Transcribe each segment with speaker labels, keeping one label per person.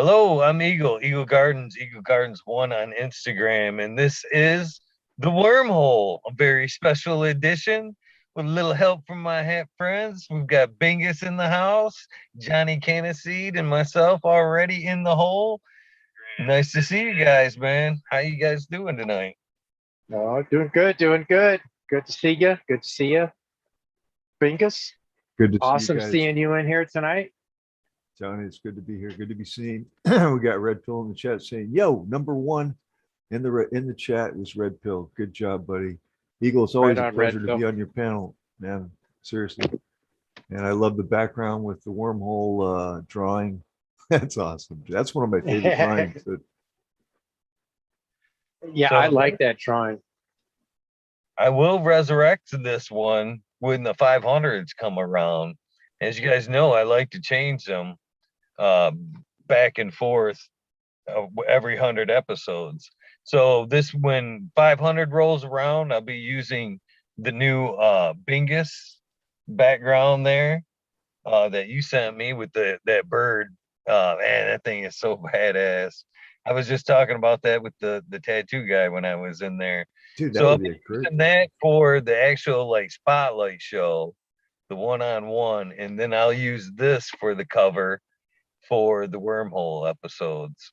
Speaker 1: Hello, I'm Eagle, Eagle Gardens 1 on Instagram, and this is The Wormhole, a very special edition with a little help from my friends. We've got Bingus in the house, Johnny Caniseed, and myself already in the hole. Nice to see you guys, man. How you guys doing tonight?
Speaker 2: Oh, doing good, doing good. Good to see you. Good to see you. Bingus,
Speaker 3: Good to see
Speaker 2: awesome
Speaker 3: you guys.
Speaker 2: seeing you in here tonight.
Speaker 3: Johnny, it's good to be here. Good to be seen. We got Red Pill in the chat saying, "Yo, number one in the chat was Red Pill. Good job, buddy." Eagle, it's always
Speaker 2: Right
Speaker 3: a
Speaker 2: on,
Speaker 3: pleasure
Speaker 2: Red
Speaker 3: to be
Speaker 2: Pill.
Speaker 3: on your panel, man. Seriously. And I love the background with the wormhole drawing. That's awesome. That's one of my favorite drawings.
Speaker 2: Yeah,
Speaker 1: So-
Speaker 2: I like that drawing.
Speaker 1: I will resurrect this one when the 500s come around. As you guys know, I like to change them back and forth every 100 episodes. So this, when 500 rolls around, I'll be using the new Bingus background there that you sent me with that bird. Man, that thing is so badass. I was just talking about that with the tattoo guy when I was in there.
Speaker 3: Dude, that
Speaker 1: So I'll
Speaker 3: would
Speaker 1: be
Speaker 3: be a great.
Speaker 1: using that for the actual like spotlight show, the one-on-one, and then I'll use this for the cover for the wormhole episodes.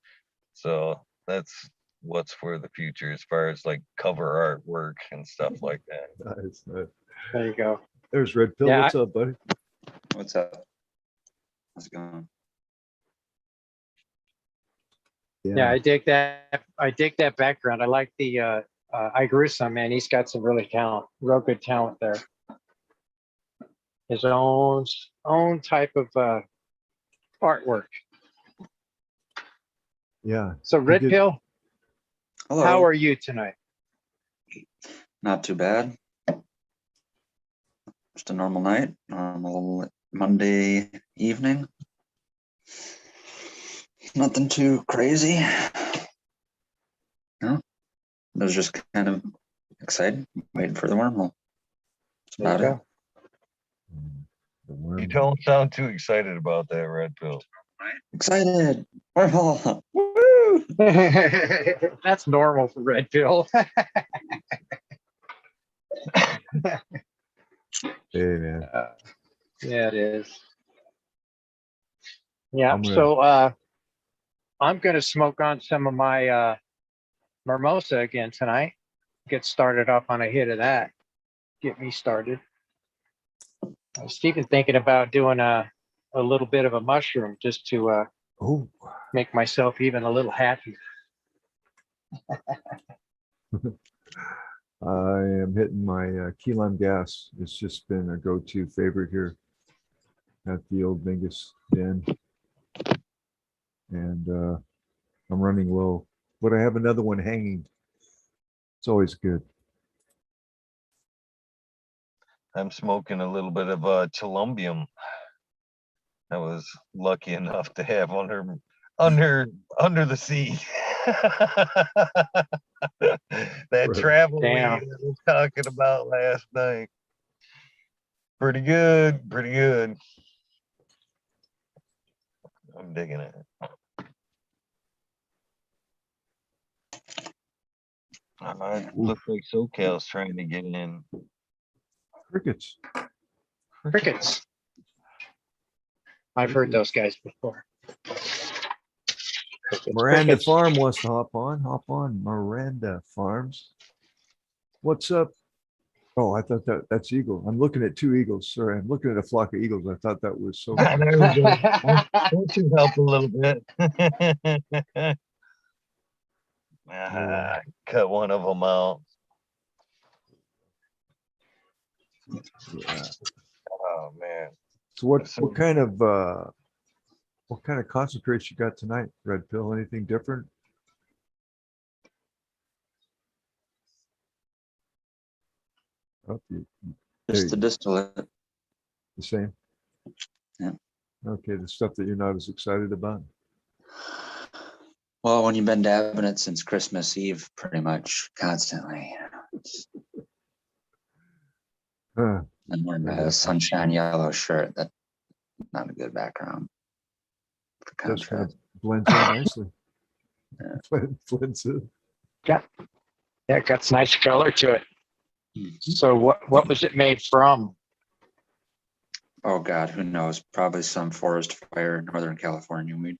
Speaker 1: So that's what's for the future as far as like cover artwork and stuff like that.
Speaker 3: Nice.
Speaker 2: There you go.
Speaker 3: There's Red Pill.
Speaker 2: Yeah,
Speaker 3: What's up, buddy?
Speaker 4: What's up? How's it going?
Speaker 2: Yeah, I dig that. I dig that background. I like the I Gruesome, man. He's got some real good talent there. His own type of artwork.
Speaker 3: Yeah.
Speaker 2: So Red
Speaker 3: did-
Speaker 2: Pill,
Speaker 4: Hello.
Speaker 2: how are you tonight?
Speaker 4: Not too bad. Just a normal night, normal Monday evening. Nothing too crazy. No, I was just kind of excited, waiting for the wormhole. That's
Speaker 2: There you
Speaker 4: about
Speaker 2: go.
Speaker 4: it.
Speaker 3: The
Speaker 1: You
Speaker 3: wormhole.
Speaker 1: don't sound too excited about that, Red Pill.
Speaker 4: Excited. Wormhole. Woo!
Speaker 2: That's normal for Red Pill.
Speaker 3: Hey, man.
Speaker 2: Yeah, it is. Yeah,
Speaker 3: I'm gonna-
Speaker 2: so I'm gonna smoke on some of my mimosa again tonight. Get started off on a hit of that. Get me started. I was even thinking about doing a little bit of a mushroom just to
Speaker 3: Oh,
Speaker 2: make myself even a little happy.
Speaker 3: I am hitting my key lime gas. It's just been a go-to favorite here at the old Bingus Den. And I'm running low, but I have another one hanging. It's always good.
Speaker 1: I'm smoking a little bit of Colombium. I was lucky enough to have under the seat. That
Speaker 3: Right.
Speaker 1: travel weed
Speaker 2: Damn.
Speaker 1: I was talking about last night. Pretty good, pretty good. I'm digging it. Looks like SoCal's trying to get in.
Speaker 3: Crickets.
Speaker 2: Crickets. I've heard those guys before.
Speaker 3: Miranda
Speaker 2: Crickets.
Speaker 3: Farm wants to hop on. Hop on, Miranda Farms. What's up? Oh, I thought that's eagle. I'm looking at two eagles. Sorry, I'm looking at a flock of eagles. I thought that was so.
Speaker 1: There we go. That should help a little bit. Cut one of them out.
Speaker 3: Yeah.
Speaker 1: Oh man.
Speaker 3: So what kind of concentrates you got tonight, Red Pill? Anything different? Oh,
Speaker 4: Just the
Speaker 3: you-
Speaker 4: distillate.
Speaker 3: the same.
Speaker 4: Yeah.
Speaker 3: Okay, the stuff that you're not as excited about.
Speaker 4: Well, when you've been dabbing it since Christmas Eve, pretty much constantly.
Speaker 3: Huh.
Speaker 4: And wearing
Speaker 3: Yeah.
Speaker 4: a sunshine yellow shirt. That's not a good background for
Speaker 3: That's gonna
Speaker 4: contrast.
Speaker 3: Blends in nicely. Blends in.
Speaker 2: Yeah, it got some nice color to it. So what was it made from?
Speaker 4: Oh God, who knows? Probably some forest fire in Northern California weed.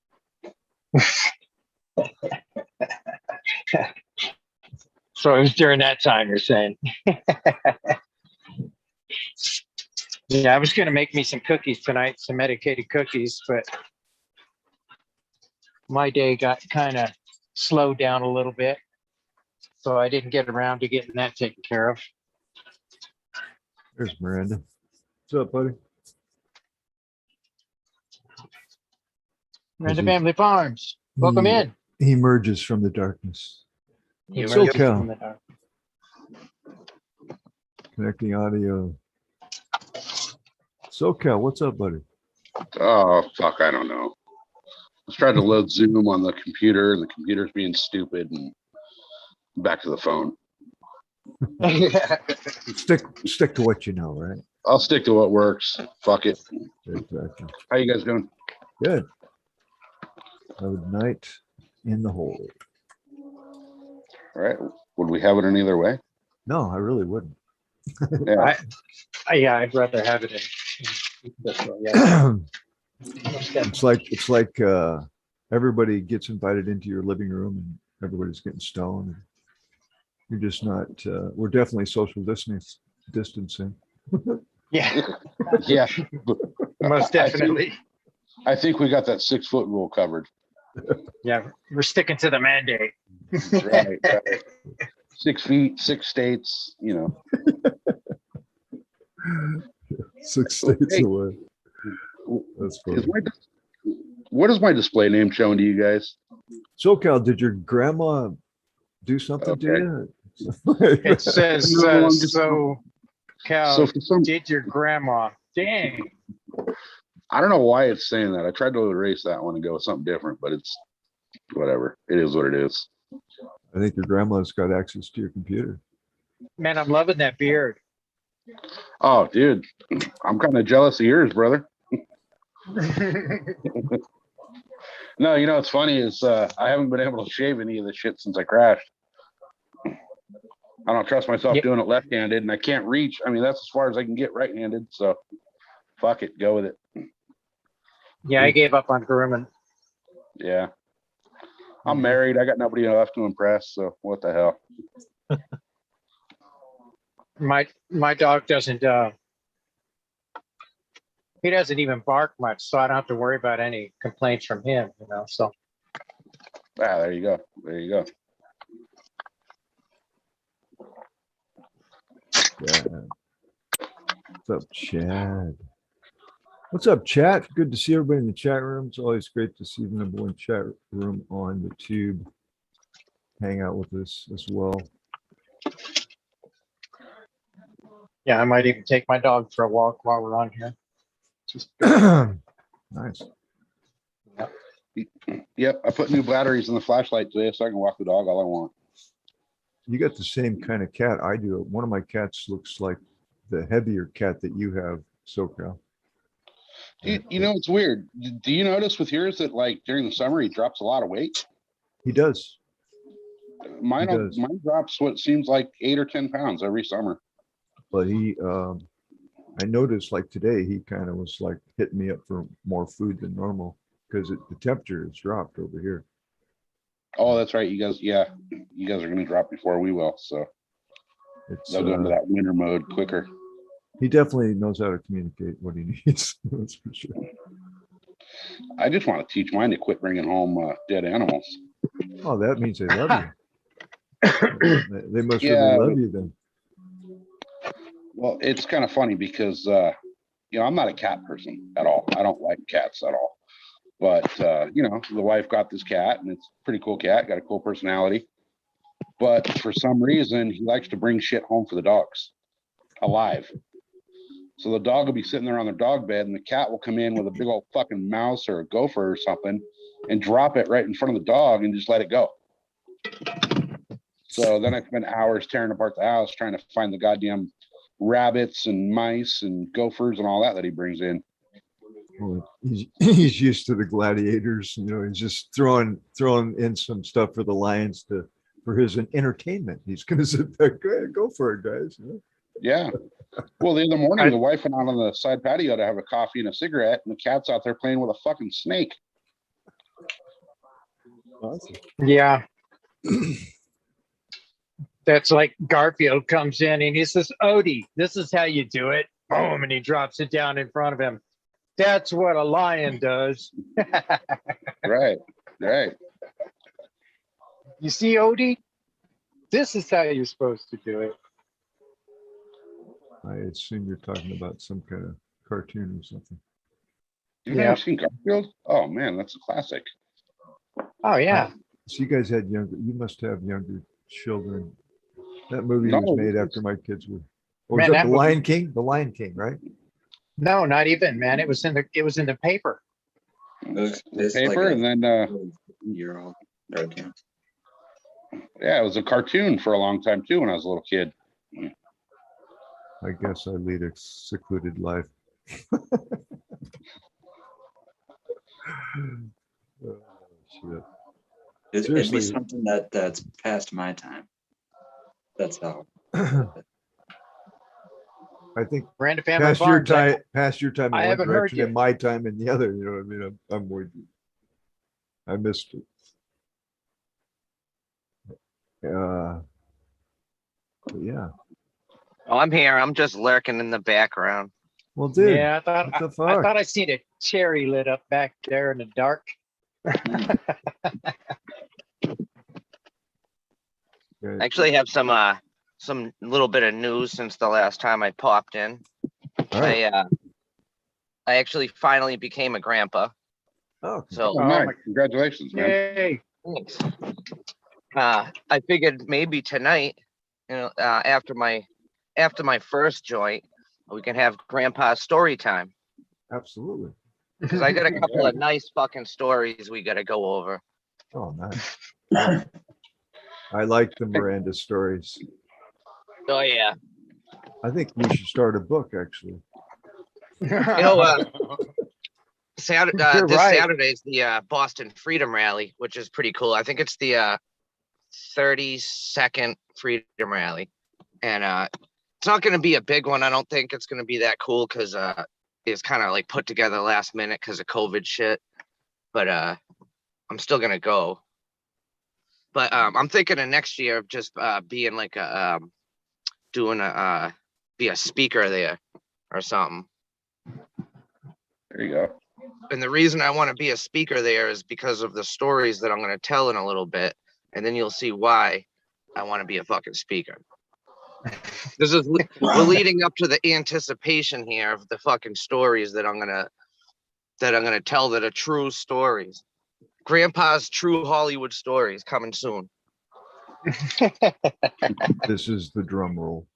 Speaker 2: So it was during that time, you're saying? Yeah, I was going to make me some cookies tonight, some medicated cookies, but my day got kind of slowed down a little bit. So I didn't get around to getting that taken care of.
Speaker 3: There's Miranda. What's up, buddy?
Speaker 2: Miranda
Speaker 3: he-
Speaker 2: Family Farms, welcome
Speaker 3: he-
Speaker 2: in.
Speaker 3: He emerges from the darkness.
Speaker 2: He
Speaker 1: Yep.
Speaker 2: emerges
Speaker 3: SoCal.
Speaker 2: from the dark.
Speaker 3: Connecting audio. SoCal, what's up, buddy?
Speaker 5: Oh, fuck, I don't know. I was trying to load Zoom on the computer and the computer's being stupid and back to the phone.
Speaker 3: Stick to what you know, right?
Speaker 5: I'll stick to what works. Fuck it.
Speaker 3: Exactly.
Speaker 5: How you guys doing?
Speaker 3: Good. Have a night in the hole.
Speaker 5: All right. Would we have it any other way?
Speaker 3: No, I really wouldn't.
Speaker 5: Yeah.
Speaker 2: Yeah, I'd rather have it in this way. Yeah.
Speaker 3: It's like everybody gets invited into your living room and everybody's getting stoned. You're just not. We're definitely social distancing.
Speaker 2: Yeah,
Speaker 5: Yeah.
Speaker 2: most definitely.
Speaker 5: I think we got that 6 foot rule covered.
Speaker 2: Yeah, we're sticking to the mandate.
Speaker 5: Right. 6 feet, 6 states, you know.
Speaker 3: 6 states
Speaker 5: Hey.
Speaker 3: away. That's funny.
Speaker 5: What is my display name showing to you guys?
Speaker 3: SoCal, did your grandma do something to you?
Speaker 2: It says,
Speaker 5: No, I'm just-
Speaker 2: so Cal,
Speaker 5: So for some,
Speaker 2: did your grandma? Dang.
Speaker 5: I don't know why it's saying that. I tried to erase that one and go with something different, but it's whatever. It is what it is.
Speaker 3: I think your grandma's got access to your computer.
Speaker 2: Man, I'm loving that beard.
Speaker 5: Oh, dude, I'm kind of jealous of yours, brother. No, you know what's funny is I haven't been able to shave any of this shit since I crashed. I don't trust myself
Speaker 2: Yeah.
Speaker 5: doing it left-handed, and I can't reach. I mean, that's as far as I can get right-handed. So, fuck it, go with it.
Speaker 2: Yeah, I gave up on grooming.
Speaker 5: Yeah, I'm married. I got nobody left to impress. So what the hell?
Speaker 2: My dog doesn't he doesn't even bark much, so I don't have to worry about any complaints from him, you know. So
Speaker 5: Ah, there you go. There you go.
Speaker 3: Chad. What's up, Chad? What's up, chat? Good to see everybody in the chat room. It's always great to see the number one chat room on the tube. Hang out with us as well.
Speaker 2: yeah, I might even take my dog for a walk while we're on here. Just
Speaker 3: Nice.
Speaker 5: Yep, I put new batteries in the flashlight today, so I can walk the dog all I want.
Speaker 3: You got the same kind of cat I do. One of my cats looks like the heavier cat that you have, SoCal.
Speaker 5: You know, it's weird. Do you notice with yours that like during the summer he drops a lot of weight?
Speaker 3: He does.
Speaker 5: Mine,
Speaker 3: He does.
Speaker 5: mine drops what seems like 8 or 10 pounds every summer.
Speaker 3: But I noticed like today, he kind of was like hitting me up for more food than normal because the temperature has dropped over here.
Speaker 5: Oh, that's right. You guys, yeah, you guys are going to drop before we will. So
Speaker 3: It's
Speaker 5: they'll go into that winter mode quicker.
Speaker 3: he definitely knows how to communicate what he needs. That's for sure.
Speaker 5: I just want to teach mine to quit bringing home dead animals.
Speaker 3: Oh, that means they love you. They must
Speaker 5: Yeah.
Speaker 3: really love you then.
Speaker 5: Well, it's kind of funny because, you know, I'm not a cat person at all. I don't like cats at all. But, you know, the wife got this cat and it's a pretty cool cat, got a cool personality. But for some reason, he likes to bring shit home for the dogs alive. So the dog will be sitting there on their dog bed and the cat will come in with a big old fucking mouse or a gopher or something and drop it right in front of the dog and just let it go. So then I spend hours tearing apart the house trying to find the goddamn rabbits and mice and gophers and all that he brings in.
Speaker 3: Well, he's used to the gladiators, you know, he's just throwing in some stuff for the Lions for his entertainment. He's gonna sit there, go ahead, go for it, guys. You know?
Speaker 5: Yeah. Well, the other morning, the wife went out on the side patio to have a coffee and a cigarette, and the cat's out there playing with a fucking snake.
Speaker 3: Awesome.
Speaker 2: Yeah. That's like Garfield comes in and he says, Odie, this is how you do it. Boom, and he drops it down in front of him. That's what a lion does.
Speaker 5: Right. Right.
Speaker 2: You see, Odie? This is how you're supposed to do it.
Speaker 3: I assume you're talking about some kind of cartoon or something.
Speaker 5: You've
Speaker 2: Yeah.
Speaker 5: never seen Garfield? Oh man, that's a classic.
Speaker 2: Oh, yeah.
Speaker 3: So you guys had you must have younger children. That movie
Speaker 5: No,
Speaker 3: was made
Speaker 5: this
Speaker 3: after
Speaker 5: is-
Speaker 3: my kids were. Or was
Speaker 2: Man,
Speaker 3: that
Speaker 2: that
Speaker 3: the
Speaker 2: movie-
Speaker 3: Lion King? The Lion King, right?
Speaker 2: No, not even, man. It was in the paper.
Speaker 4: It's
Speaker 5: Paper, and then
Speaker 4: year old cartoon.
Speaker 5: yeah, it was a cartoon for a long time too when I was a little kid.
Speaker 3: I guess I lead a secluded life. Oh, shit.
Speaker 4: It'd be
Speaker 3: Seriously.
Speaker 4: something that's past my time. That's how.
Speaker 3: I think
Speaker 2: Brand Family
Speaker 3: past your
Speaker 2: Farms.
Speaker 3: time in
Speaker 2: I
Speaker 3: one
Speaker 2: haven't heard
Speaker 3: direction
Speaker 2: you.
Speaker 3: and my time in the other. You know what I mean? I'm with you. I missed it. But yeah.
Speaker 6: Oh, I'm here. I'm just lurking in the background.
Speaker 3: Well, dude.
Speaker 2: Yeah,
Speaker 3: what the
Speaker 2: I
Speaker 3: fuck?
Speaker 2: thought I seen a cherry lit up back there in the dark.
Speaker 3: Okay.
Speaker 6: I actually have some little bit of news since the last time I popped in.
Speaker 3: All right.
Speaker 6: I actually finally became a grandpa.
Speaker 3: Oh,
Speaker 6: So
Speaker 5: Oh, nice. Congratulations, man.
Speaker 2: Yay.
Speaker 6: thanks. I figured maybe tonight, after my first joint, we can have grandpa's story time.
Speaker 3: absolutely.
Speaker 6: Because I got a couple of nice fucking stories we gotta go over.
Speaker 3: Oh, nice. I like the Miranda stories.
Speaker 6: Oh yeah.
Speaker 3: I think we should start a book, actually.
Speaker 6: Saturday,
Speaker 2: You're
Speaker 6: this
Speaker 2: right.
Speaker 6: Saturday is the Boston Freedom Rally, which is pretty cool. I think it's the 32nd Freedom Rally, and it's not going to be a big one. I don't think it's going to be that cool because it's kind of like put together last minute because of COVID shit. But I'm still gonna go. But I'm thinking of next year of just being like a be a speaker there or something.
Speaker 5: There you go.
Speaker 6: And the reason I want to be a speaker there is because of the stories that I'm going to tell in a little bit. And then you'll see why I want to be a fucking speaker. We're leading up to the anticipation here of the fucking stories that I'm going to tell that are true stories. Grandpa's true Hollywood stories coming soon.
Speaker 3: This is the drum roll.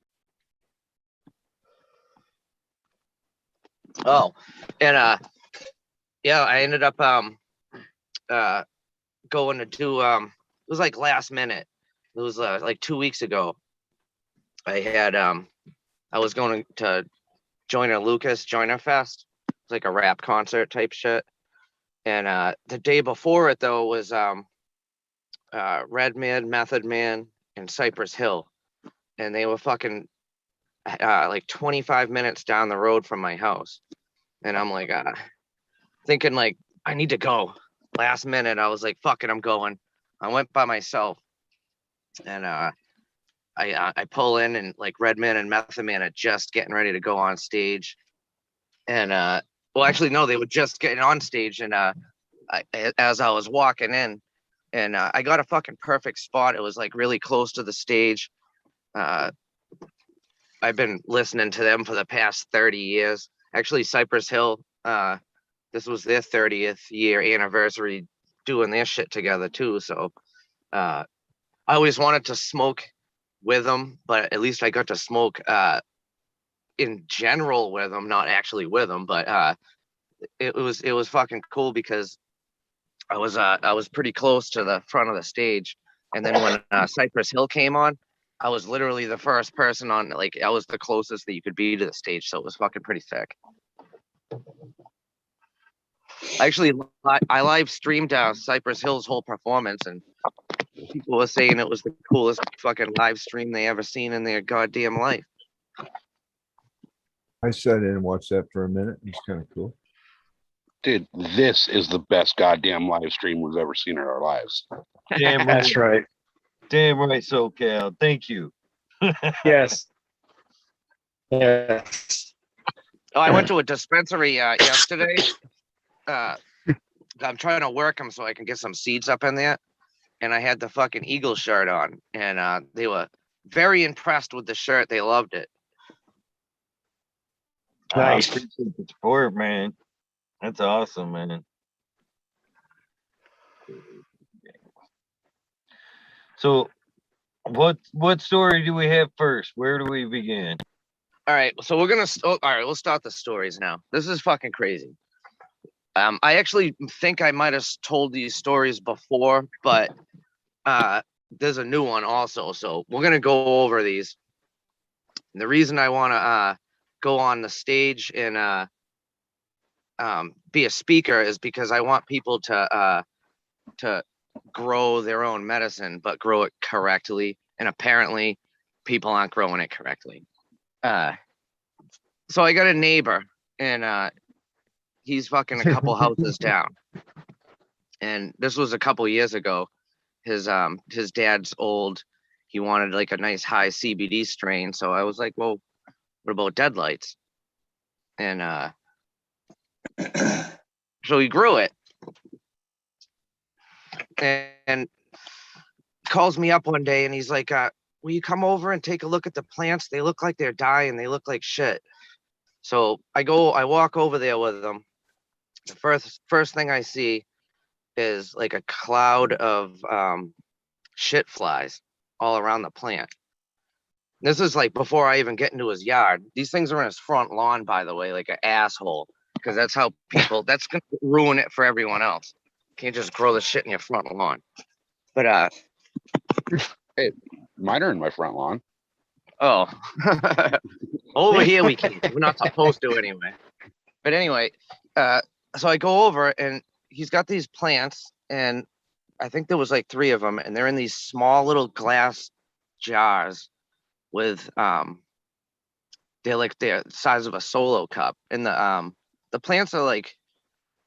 Speaker 6: Oh, and yeah, I ended up going to do it was like last minute. It was like 2 weeks ago. I was going to Joyner Lucas Joyner Fest. It's like a rap concert type shit. And the day before it though was Redman, Method Man, and Cypress Hill. And they were fucking like 25 minutes down the road from my house. And I'm like thinking like I need to go. Last minute I was like, fuck it, I'm going. I went by myself. And I pull in and like Redman and Method Man are just getting ready to go on stage. And well actually no, they were just getting on stage. And as I was walking in, and I got a fucking perfect spot. It was like really close to the stage. I've been listening to them for the past 30 years. Actually, Cypress Hill, this was their 30th year anniversary doing their shit together too. So I always wanted to smoke with them, but at least I got to smoke in general with them, not actually with them. But it was fucking cool because I was pretty close to the front of the stage. And then when Cypress Hill came on, I was literally the first person on, like, I was the closest that you could be to the stage. So it was fucking pretty sick. I live streamed Cypress Hill's whole performance, and people were saying it was the coolest fucking live stream they ever seen in their goddamn life.
Speaker 3: I sat in and watched that for a minute. It was kind of cool.
Speaker 5: Dude, this is the best goddamn live stream we've ever seen in our lives.
Speaker 1: Damn right.
Speaker 2: That's right.
Speaker 1: Damn right, SoCal. Thank you.
Speaker 2: Yes. Yes.
Speaker 6: Oh, I went to a dispensary yesterday. I'm trying to work them so I can get some seeds up in there. And I had the fucking Eagle shirt on, and they were very impressed with the shirt. They loved it.
Speaker 2: Nice.
Speaker 1: I appreciate the support, man. That's awesome, man. So what story do we have first? Where do we begin?
Speaker 6: All right, so we're gonna. All right, we'll start the stories now. This is fucking crazy. I actually think I might have told these stories before, but there's a new one also. So we're gonna go over these. And the reason I want to go on the stage and be a speaker is because I want people to grow their own medicine, but grow it correctly. And apparently, people aren't growing it correctly. So I got a neighbor, and he's fucking a couple houses down. And this was a couple years ago. His dad's old. He wanted like a nice high CBD strain. So I was like, well, what about deadlights? And so he grew it. And calls me up one day and he's like, will you come over and take a look at the plants? They look like they're dying. They look like shit. So I walk over there with him. The first thing I see is like a cloud of shit flies all around the plant. This is like before I even get into his yard. These things are in his front lawn, by the way, like an asshole, because that's how that's gonna ruin it for everyone else. Can't just grow the shit in your front lawn. But
Speaker 5: Hey, mine are in my front lawn.
Speaker 6: oh, over here we can't. We're not supposed to anyway. But anyway, so I go over and he's got these plants, and I think there was like 3 of them, and they're in these small little glass jars with they're like the size of a solo cup, and the plants are like,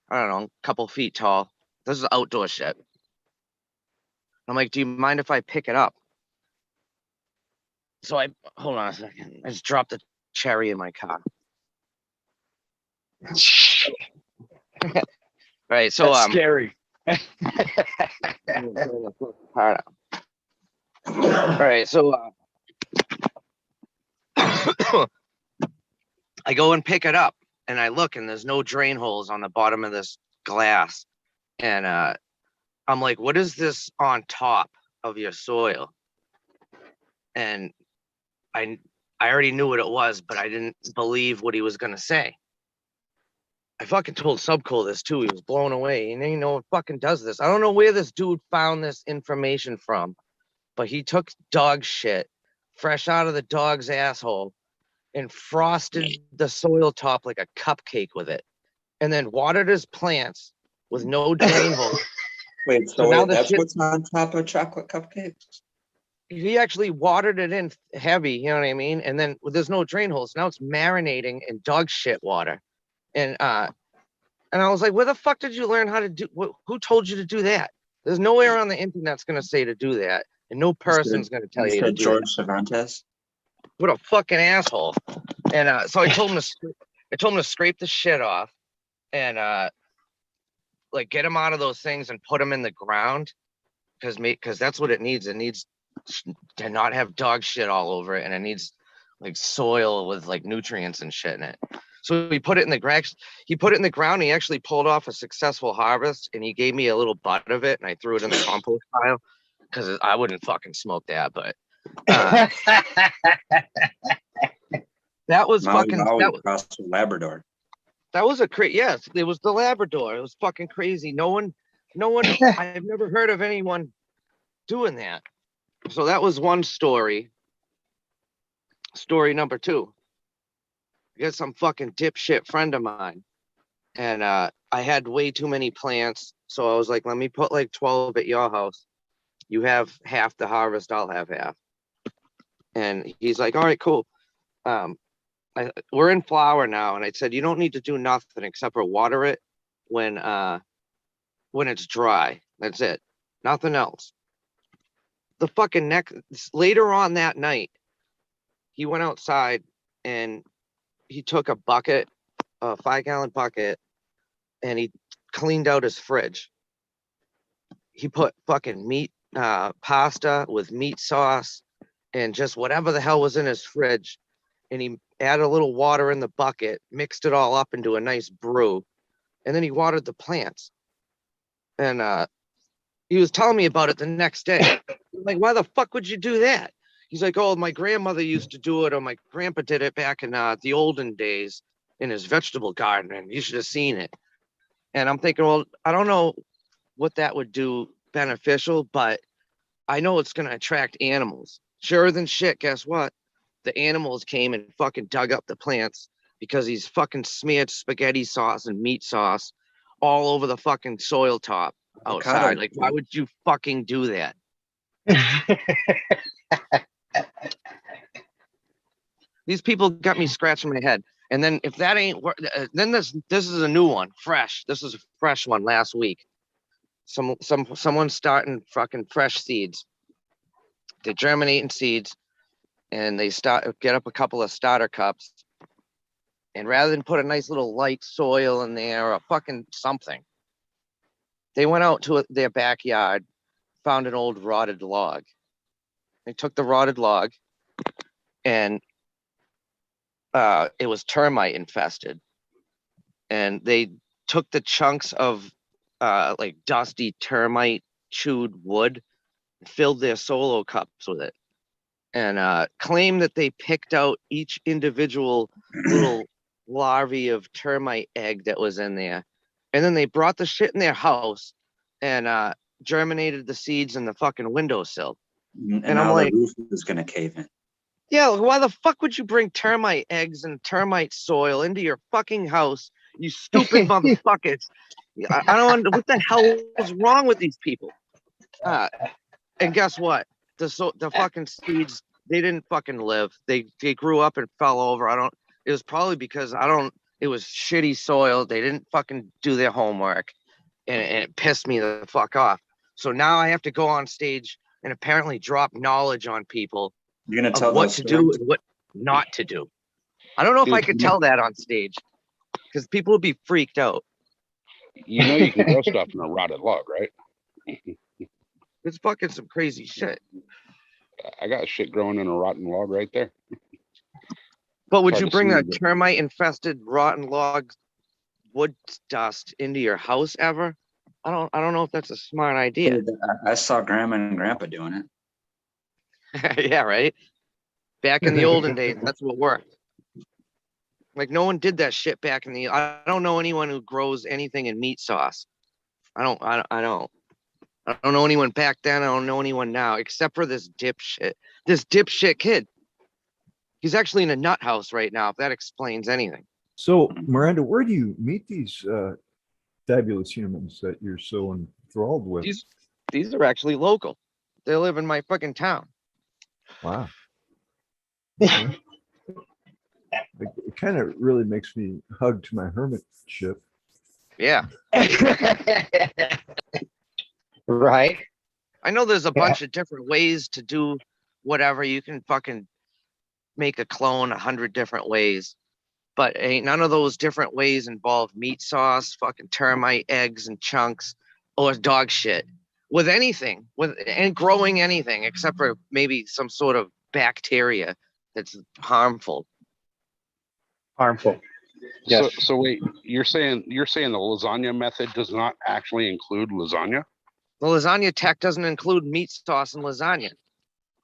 Speaker 6: I don't know, a couple feet tall. This is outdoor shit. I'm like, do you mind if I pick it up? So hold on a second. I just dropped the cherry in my car. Right, so
Speaker 2: That's scary.
Speaker 6: all right, so I go and pick it up, and I look, and there's no drain holes on the bottom of this glass, and I'm like, what is this on top of your soil? And I already knew what it was, but I didn't believe what he was gonna say. I fucking told Subcool this too. He was blown away. And you know what fucking does this? I don't know where this dude found this information from, but he took dog shit fresh out of the dog's asshole and frosted the soil top like a cupcake with it, and then watered his plants with no drain hole.
Speaker 4: Wait,
Speaker 6: So now the
Speaker 4: that's
Speaker 6: shit-
Speaker 4: what's on top of chocolate cupcakes?
Speaker 6: He actually watered it in heavy, you know what I mean? And then there's no drain holes. Now it's marinating in dog shit water. And I was like, where the fuck did you learn how to do? Who told you to do that? There's nowhere on the internet's gonna say to do that, and no person's gonna tell you to do
Speaker 4: George
Speaker 6: that.
Speaker 4: Cervantes.
Speaker 6: What a fucking asshole! And so I told him to scrape the shit off, and like get him out of those things and put them in the ground, because that's what it needs. It needs to not have dog shit all over it, and it needs like soil with like nutrients and shit in it. So he put it in the ground. He put it in the ground. And he actually pulled off a successful harvest, and he gave me a little butt of it, and I threw it in the compost pile because I wouldn't fucking smoke that. But that was fucking. That
Speaker 4: Crossed with Labrador.
Speaker 6: was a crazy. Yes, it was the Labrador. It was fucking crazy. No one. I've never heard of anyone doing that. So that was one story. Story number 2. I got some fucking dipshit friend of mine, and I had way too many plants. So I was like, let me put like 12 at your house. You have half the harvest, I'll have half. And he's like, all right, cool. We're in flower now. And I said, you don't need to do nothing except for water it when it's dry. That's it. Nothing else. The fucking later on that night, he went outside and he took a bucket, a 5-gallon bucket, and he cleaned out his fridge. He put fucking meat, pasta with meat sauce and just whatever the hell was in his fridge. And he added a little water in the bucket, mixed it all up into a nice brew. And then he watered the plants. And he was telling me about it the next day. I'm like, why the fuck would you do that? He's like, oh, my grandmother used to do it, or my grandpa did it back in the olden days in his vegetable garden, and you should have seen it. And I'm thinking, well, I don't know what that would do beneficial, but I know it's going to attract animals. Sure than shit, guess what? The animals came and fucking dug up the plants because he's fucking smeared spaghetti sauce and meat sauce all over the fucking soil top outside. Like, why would you fucking do that? These people got me scratching my head. And then if that ain't then this is a new one, fresh. This is a fresh one last week. Someone starting fucking fresh seeds. They're germinating seeds, and they get up a couple of starter cups. And rather than put a nice little light soil in there or fucking something, they went out to their backyard, found an old rotted log. They took the rotted log, and it was termite infested. And they took the chunks of like dusty termite chewed wood, filled their solo cups with it, and claimed that they picked out each individual little larvae of termite egg that was in there. And then they brought the shit in their house and germinated the seeds in the fucking windowsill.
Speaker 4: And I'm like, the roof is gonna cave in.
Speaker 6: Yeah, why the fuck would you bring termite eggs and termite soil into your fucking house, you stupid motherfuckers? I don't know what the hell is wrong with these people. And guess what? The fucking seeds, they didn't fucking live. They grew up and fell over. It was probably because it was shitty soil. They didn't fucking do their homework, and it pissed me the fuck off. So now I have to go on stage and apparently drop knowledge on people.
Speaker 4: You're gonna tell
Speaker 6: what to do and what not to do. I don't know if I could tell that on stage because people would be freaked out.
Speaker 5: You know, you can grow stuff in a rotted log, right?
Speaker 6: It's fucking some crazy shit.
Speaker 5: I got shit growing in a rotten log right there.
Speaker 6: But would you bring a termite infested rotten log wood dust into your house ever? I don't know if that's a smart idea.
Speaker 4: I saw grandma and grandpa doing it.
Speaker 6: Yeah, right. Back in the olden days, that's what worked. Like no one did that shit back in I don't know anyone who grows anything in meat sauce. I don't know anyone back then. I don't know anyone now, except for this dipshit kid. He's actually in a nut house right now, if that explains anything.
Speaker 3: So Miranda, where do you meet these fabulous humans that you're so enthralled with?
Speaker 6: These are actually local. They live in my fucking town.
Speaker 3: Wow. It kind of really makes me hug to my hermitship.
Speaker 6: Yeah.
Speaker 2: Right.
Speaker 6: I know there's a bunch of different ways to do whatever. You can fucking make a clone 100 different ways, but ain't none of those different ways involve meat sauce, fucking termite eggs and chunks, or dog shit. With anything, and growing anything except for maybe some sort of bacteria that's harmful.
Speaker 2: Yes.
Speaker 5: So wait, you're saying the lasagna method does not actually include lasagna?
Speaker 6: The lasagna tech doesn't include meat sauce and lasagna.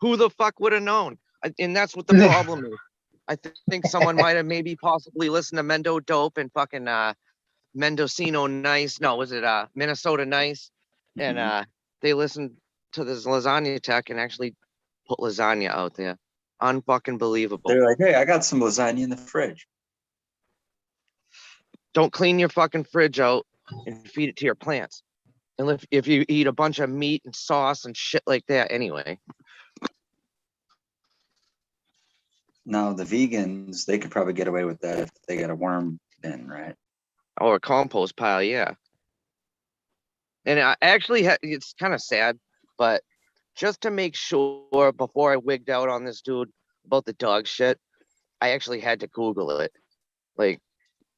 Speaker 6: Who the fuck would have known? And that's what the problem is. I think someone might have maybe possibly listened to Mendo Dope and fucking Mendocino Nice. No, was it Minnesota Nice? And they listened to this lasagna tech and actually put lasagna out there. Unfucking believable.
Speaker 4: They're like, hey, I got some lasagna in the fridge.
Speaker 6: Don't clean your fucking fridge out and feed it to your plants. And if you eat a bunch of meat and sauce and shit like that anyway.
Speaker 4: Now the vegans, they could probably get away with that if they got a worm bin, right?
Speaker 6: Or a compost pile, yeah. And I actually, it's kind of sad, but just to make sure before I wigged out on this dude about the dog shit, I actually had to Google it. Like,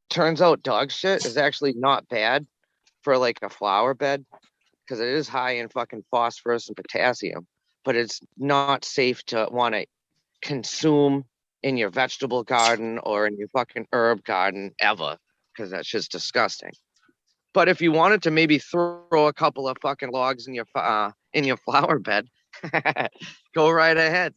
Speaker 6: turns out dog shit is actually not bad for like a flower bed because it is high in fucking phosphorus and potassium, but it's not safe to want to consume in your vegetable garden or in your fucking herb garden ever, because that's just disgusting. But if you wanted to maybe throw a couple of fucking logs in your flower bed, go right ahead.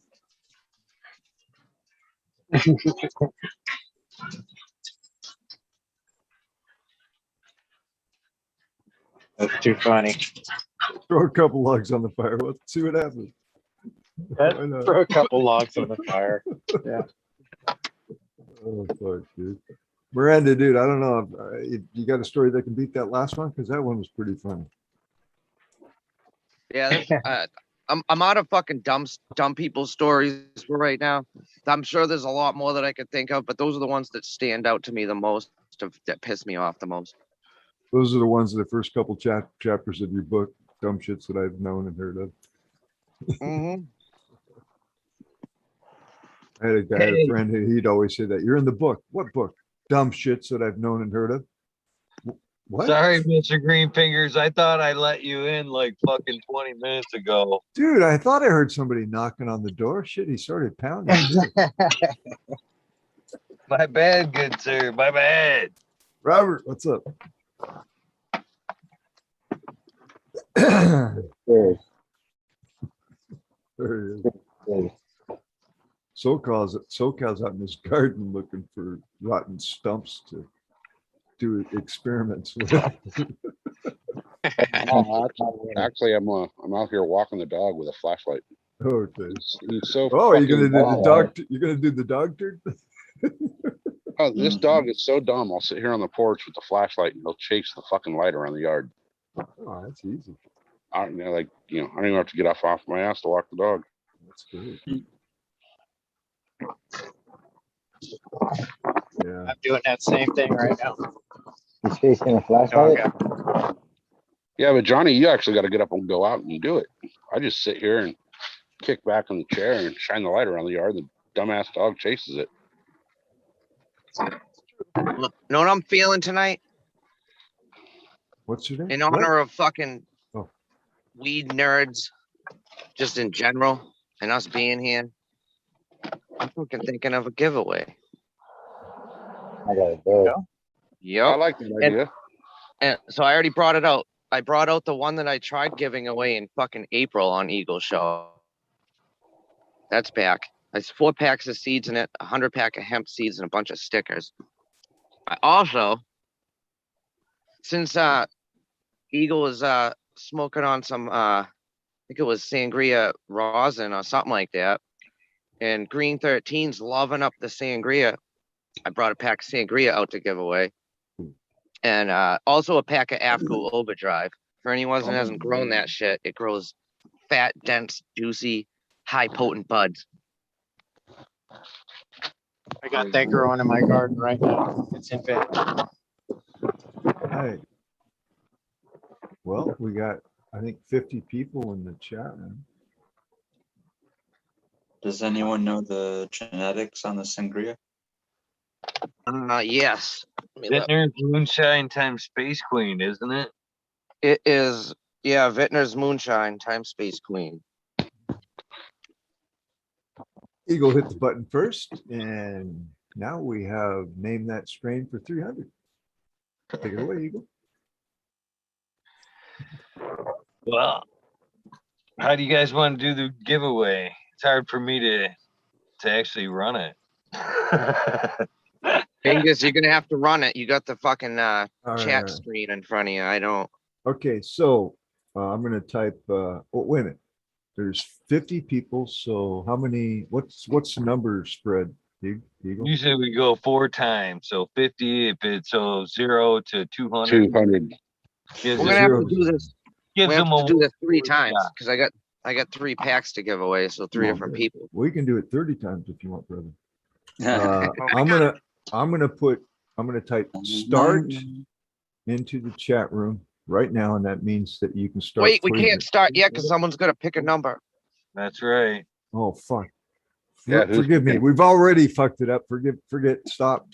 Speaker 2: That's too funny.
Speaker 3: Throw a couple logs on the fire. Let's see what happens. Why not?
Speaker 2: Throw a couple logs on the fire.
Speaker 3: Oh, fuck, dude. Miranda, dude, I don't know. If, you got a story that can beat that last one? Because that one was pretty funny.
Speaker 6: Yeah, I'm out of fucking dumb people's stories for right now. I'm sure there's a lot more that I could think of, but those are the ones that stand out to me the most, that piss me off the most.
Speaker 3: Those are the ones of the first couple chapters of your book, dumb shits that I've known and heard of.
Speaker 6: Mm-hmm.
Speaker 3: I had a guy, a friend, and he'd always say that. You're in the book. What book? Dumb shits that I've known and heard of. What?
Speaker 1: Sorry, Mr. Greenfingers. I thought I let you in like fucking 20 minutes ago.
Speaker 3: Dude, I thought I heard somebody knocking on the door. Shit, he started pounding.
Speaker 1: My bad, good sir. My bad.
Speaker 3: Robert, what's up? There he is. SoCal's out in his garden looking for rotten stumps to do experiments with.
Speaker 5: Actually, I'm out here walking the dog with a flashlight.
Speaker 3: Okay.
Speaker 5: He's so.
Speaker 3: Oh, you're gonna do the
Speaker 5: dumb.
Speaker 3: dog? You're gonna do the dog turd?
Speaker 5: Oh, this dog is so dumb. I'll sit here on the porch with the flashlight and he'll chase the fucking light around the yard.
Speaker 3: Oh, that's easy.
Speaker 5: I don't even have to get off my ass to walk the dog.
Speaker 3: That's good. Yeah.
Speaker 2: I'm doing that same thing right now.
Speaker 7: He's chasing a flashlight.
Speaker 5: Yeah, but Johnny, you actually got to get up and go out and do it. I just sit here and kick back in the chair and shine the light around the yard. The dumbass dog chases it.
Speaker 6: Know what I'm feeling tonight?
Speaker 3: What's your name?
Speaker 6: In honor of fucking
Speaker 3: Oh.
Speaker 6: weed nerds, just in general, and us being here, I'm fucking thinking of a giveaway.
Speaker 7: I gotta go.
Speaker 6: Yep.
Speaker 5: I like that idea.
Speaker 6: And so I already brought it out. I brought out the one that I tried giving away in fucking April on Eagle Show. That's back. There's 4 packs of seeds in it, 100 pack of hemp seeds, and a bunch of stickers. I also, since Eagle was smoking on some, I think it was sangria rosin or something like that, and Green 13's loving up the sangria, I brought a pack of sangria out to give away. And also a pack of Afco Overdrive. For anyone that hasn't grown that shit, it grows fat, dense, juicy, high potent buds.
Speaker 2: I got that growing in my garden right now. It's in bed.
Speaker 3: Hi. Well, we got, I think, 50 people in the chat room.
Speaker 4: Does anyone know the genetics on the sangria?
Speaker 6: Yes. Let me look.
Speaker 1: Vintner's Moonshine times Space Queen, isn't it?
Speaker 6: It is, yeah, Vintner's Moonshine times Space Queen.
Speaker 3: Eagle hit the button first, and now we have named that strain for 300. Take it away, Eagle.
Speaker 1: Well, how do you guys want to do the giveaway? It's hard for me to actually run it.
Speaker 6: Angus, you're gonna have to run it. You got the fucking
Speaker 3: All
Speaker 6: chat
Speaker 3: right.
Speaker 6: screen in front of you. I don't.
Speaker 3: Okay, so I'm going to type, oh, wait a minute. There's 50 people, so how many, what's the number spread, Eagle?
Speaker 1: Usually we go 4 times, so 50 if it's 0 to 200.
Speaker 5: 200.
Speaker 1: Gives
Speaker 6: We're
Speaker 1: us-
Speaker 6: gonna have
Speaker 3: Zero.
Speaker 6: to do this. We
Speaker 1: gives
Speaker 6: have
Speaker 1: them
Speaker 6: to
Speaker 1: a
Speaker 6: do this 3
Speaker 1: shot.
Speaker 6: times because I got 3 packs to give away, so 3
Speaker 3: Come on,
Speaker 6: different
Speaker 3: man.
Speaker 6: people.
Speaker 3: We can do it 30 times if you want, brother.
Speaker 4: Yeah.
Speaker 3: I'm gonna type start into the chat room right now, and that means that you can start.
Speaker 6: Wait, we
Speaker 3: putting
Speaker 6: can't
Speaker 3: it-
Speaker 6: start yet because someone's gonna pick a number.
Speaker 1: That's right.
Speaker 3: Oh, fuck.
Speaker 5: Yeah, who's
Speaker 3: Forgive me.
Speaker 5: picking?
Speaker 3: We've already fucked it up. Forget. Stop.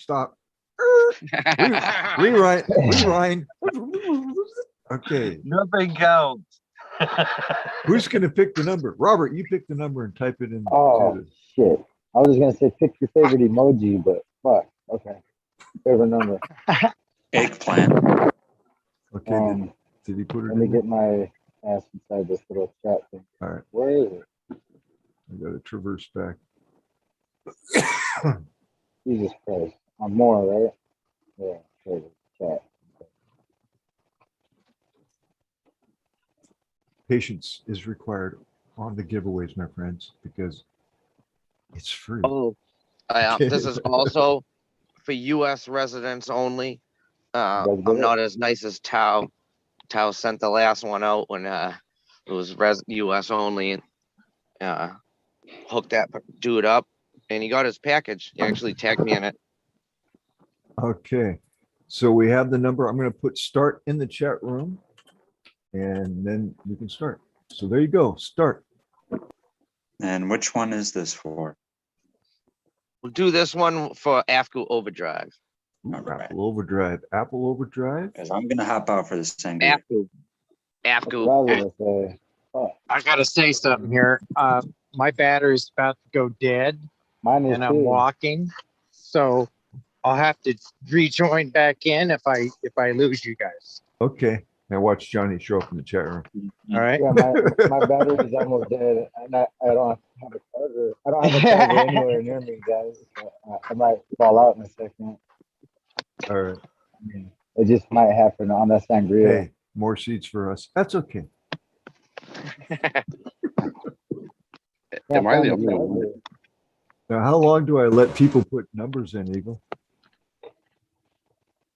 Speaker 3: Rewind. Okay.
Speaker 1: Nothing counts.
Speaker 3: Who's gonna pick the number? Robert, you pick the number and type it in.
Speaker 7: Oh,
Speaker 3: to
Speaker 7: shit. I was just gonna say pick your favorite emoji, but fuck. Okay. Favorite number.
Speaker 4: Eggplant.
Speaker 3: the- Okay, did he put it
Speaker 7: Let me
Speaker 3: in?
Speaker 7: get my ass inside this little chat thing.
Speaker 3: All right,
Speaker 7: Where is it?
Speaker 3: I gotta traverse back.
Speaker 7: Jesus Christ. I'm more, right? Yeah. Favorite chat.
Speaker 3: Patience is required on the giveaways, my friends, because it's free.
Speaker 6: Oh, this is also for U.S. residents only. I'm not as nice as Tao. Tao sent the last one out when it was U.S. only. Hooked that dude up, and he got his package. He actually tagged me in it.
Speaker 3: Okay, so we have the number. I'm gonna put start in the chat room, and then we can start. So there you go, start.
Speaker 4: And which one is this for?
Speaker 6: We'll do this one for AFCU Overdrive.
Speaker 3: Ooh,
Speaker 4: All right.
Speaker 3: Apple Overdrive, Apple Overdrive.
Speaker 4: Because I'm gonna hop out for the sangria.
Speaker 6: AFCU.
Speaker 7: Rather say, fuck.
Speaker 2: I gotta say something here. My battery's about to go dead
Speaker 7: Mine is
Speaker 2: and I'm
Speaker 7: too.
Speaker 2: walking. So I'll have to rejoin back in if I lose you guys.
Speaker 3: Okay, now watch Johnny show up in the chat room.
Speaker 2: All right.
Speaker 7: Yeah, my battery is almost dead, and I don't have a charger. I don't have a charger anywhere near me, guys. So I might fall out in a second.
Speaker 3: All right,
Speaker 7: I mean, it just might happen on that sangria.
Speaker 3: hey, more seats for us. That's okay.
Speaker 5: Am I the
Speaker 7: Can't
Speaker 5: only
Speaker 7: find
Speaker 5: one?
Speaker 7: it.
Speaker 3: Now, how long do I let people put numbers in, Eagle?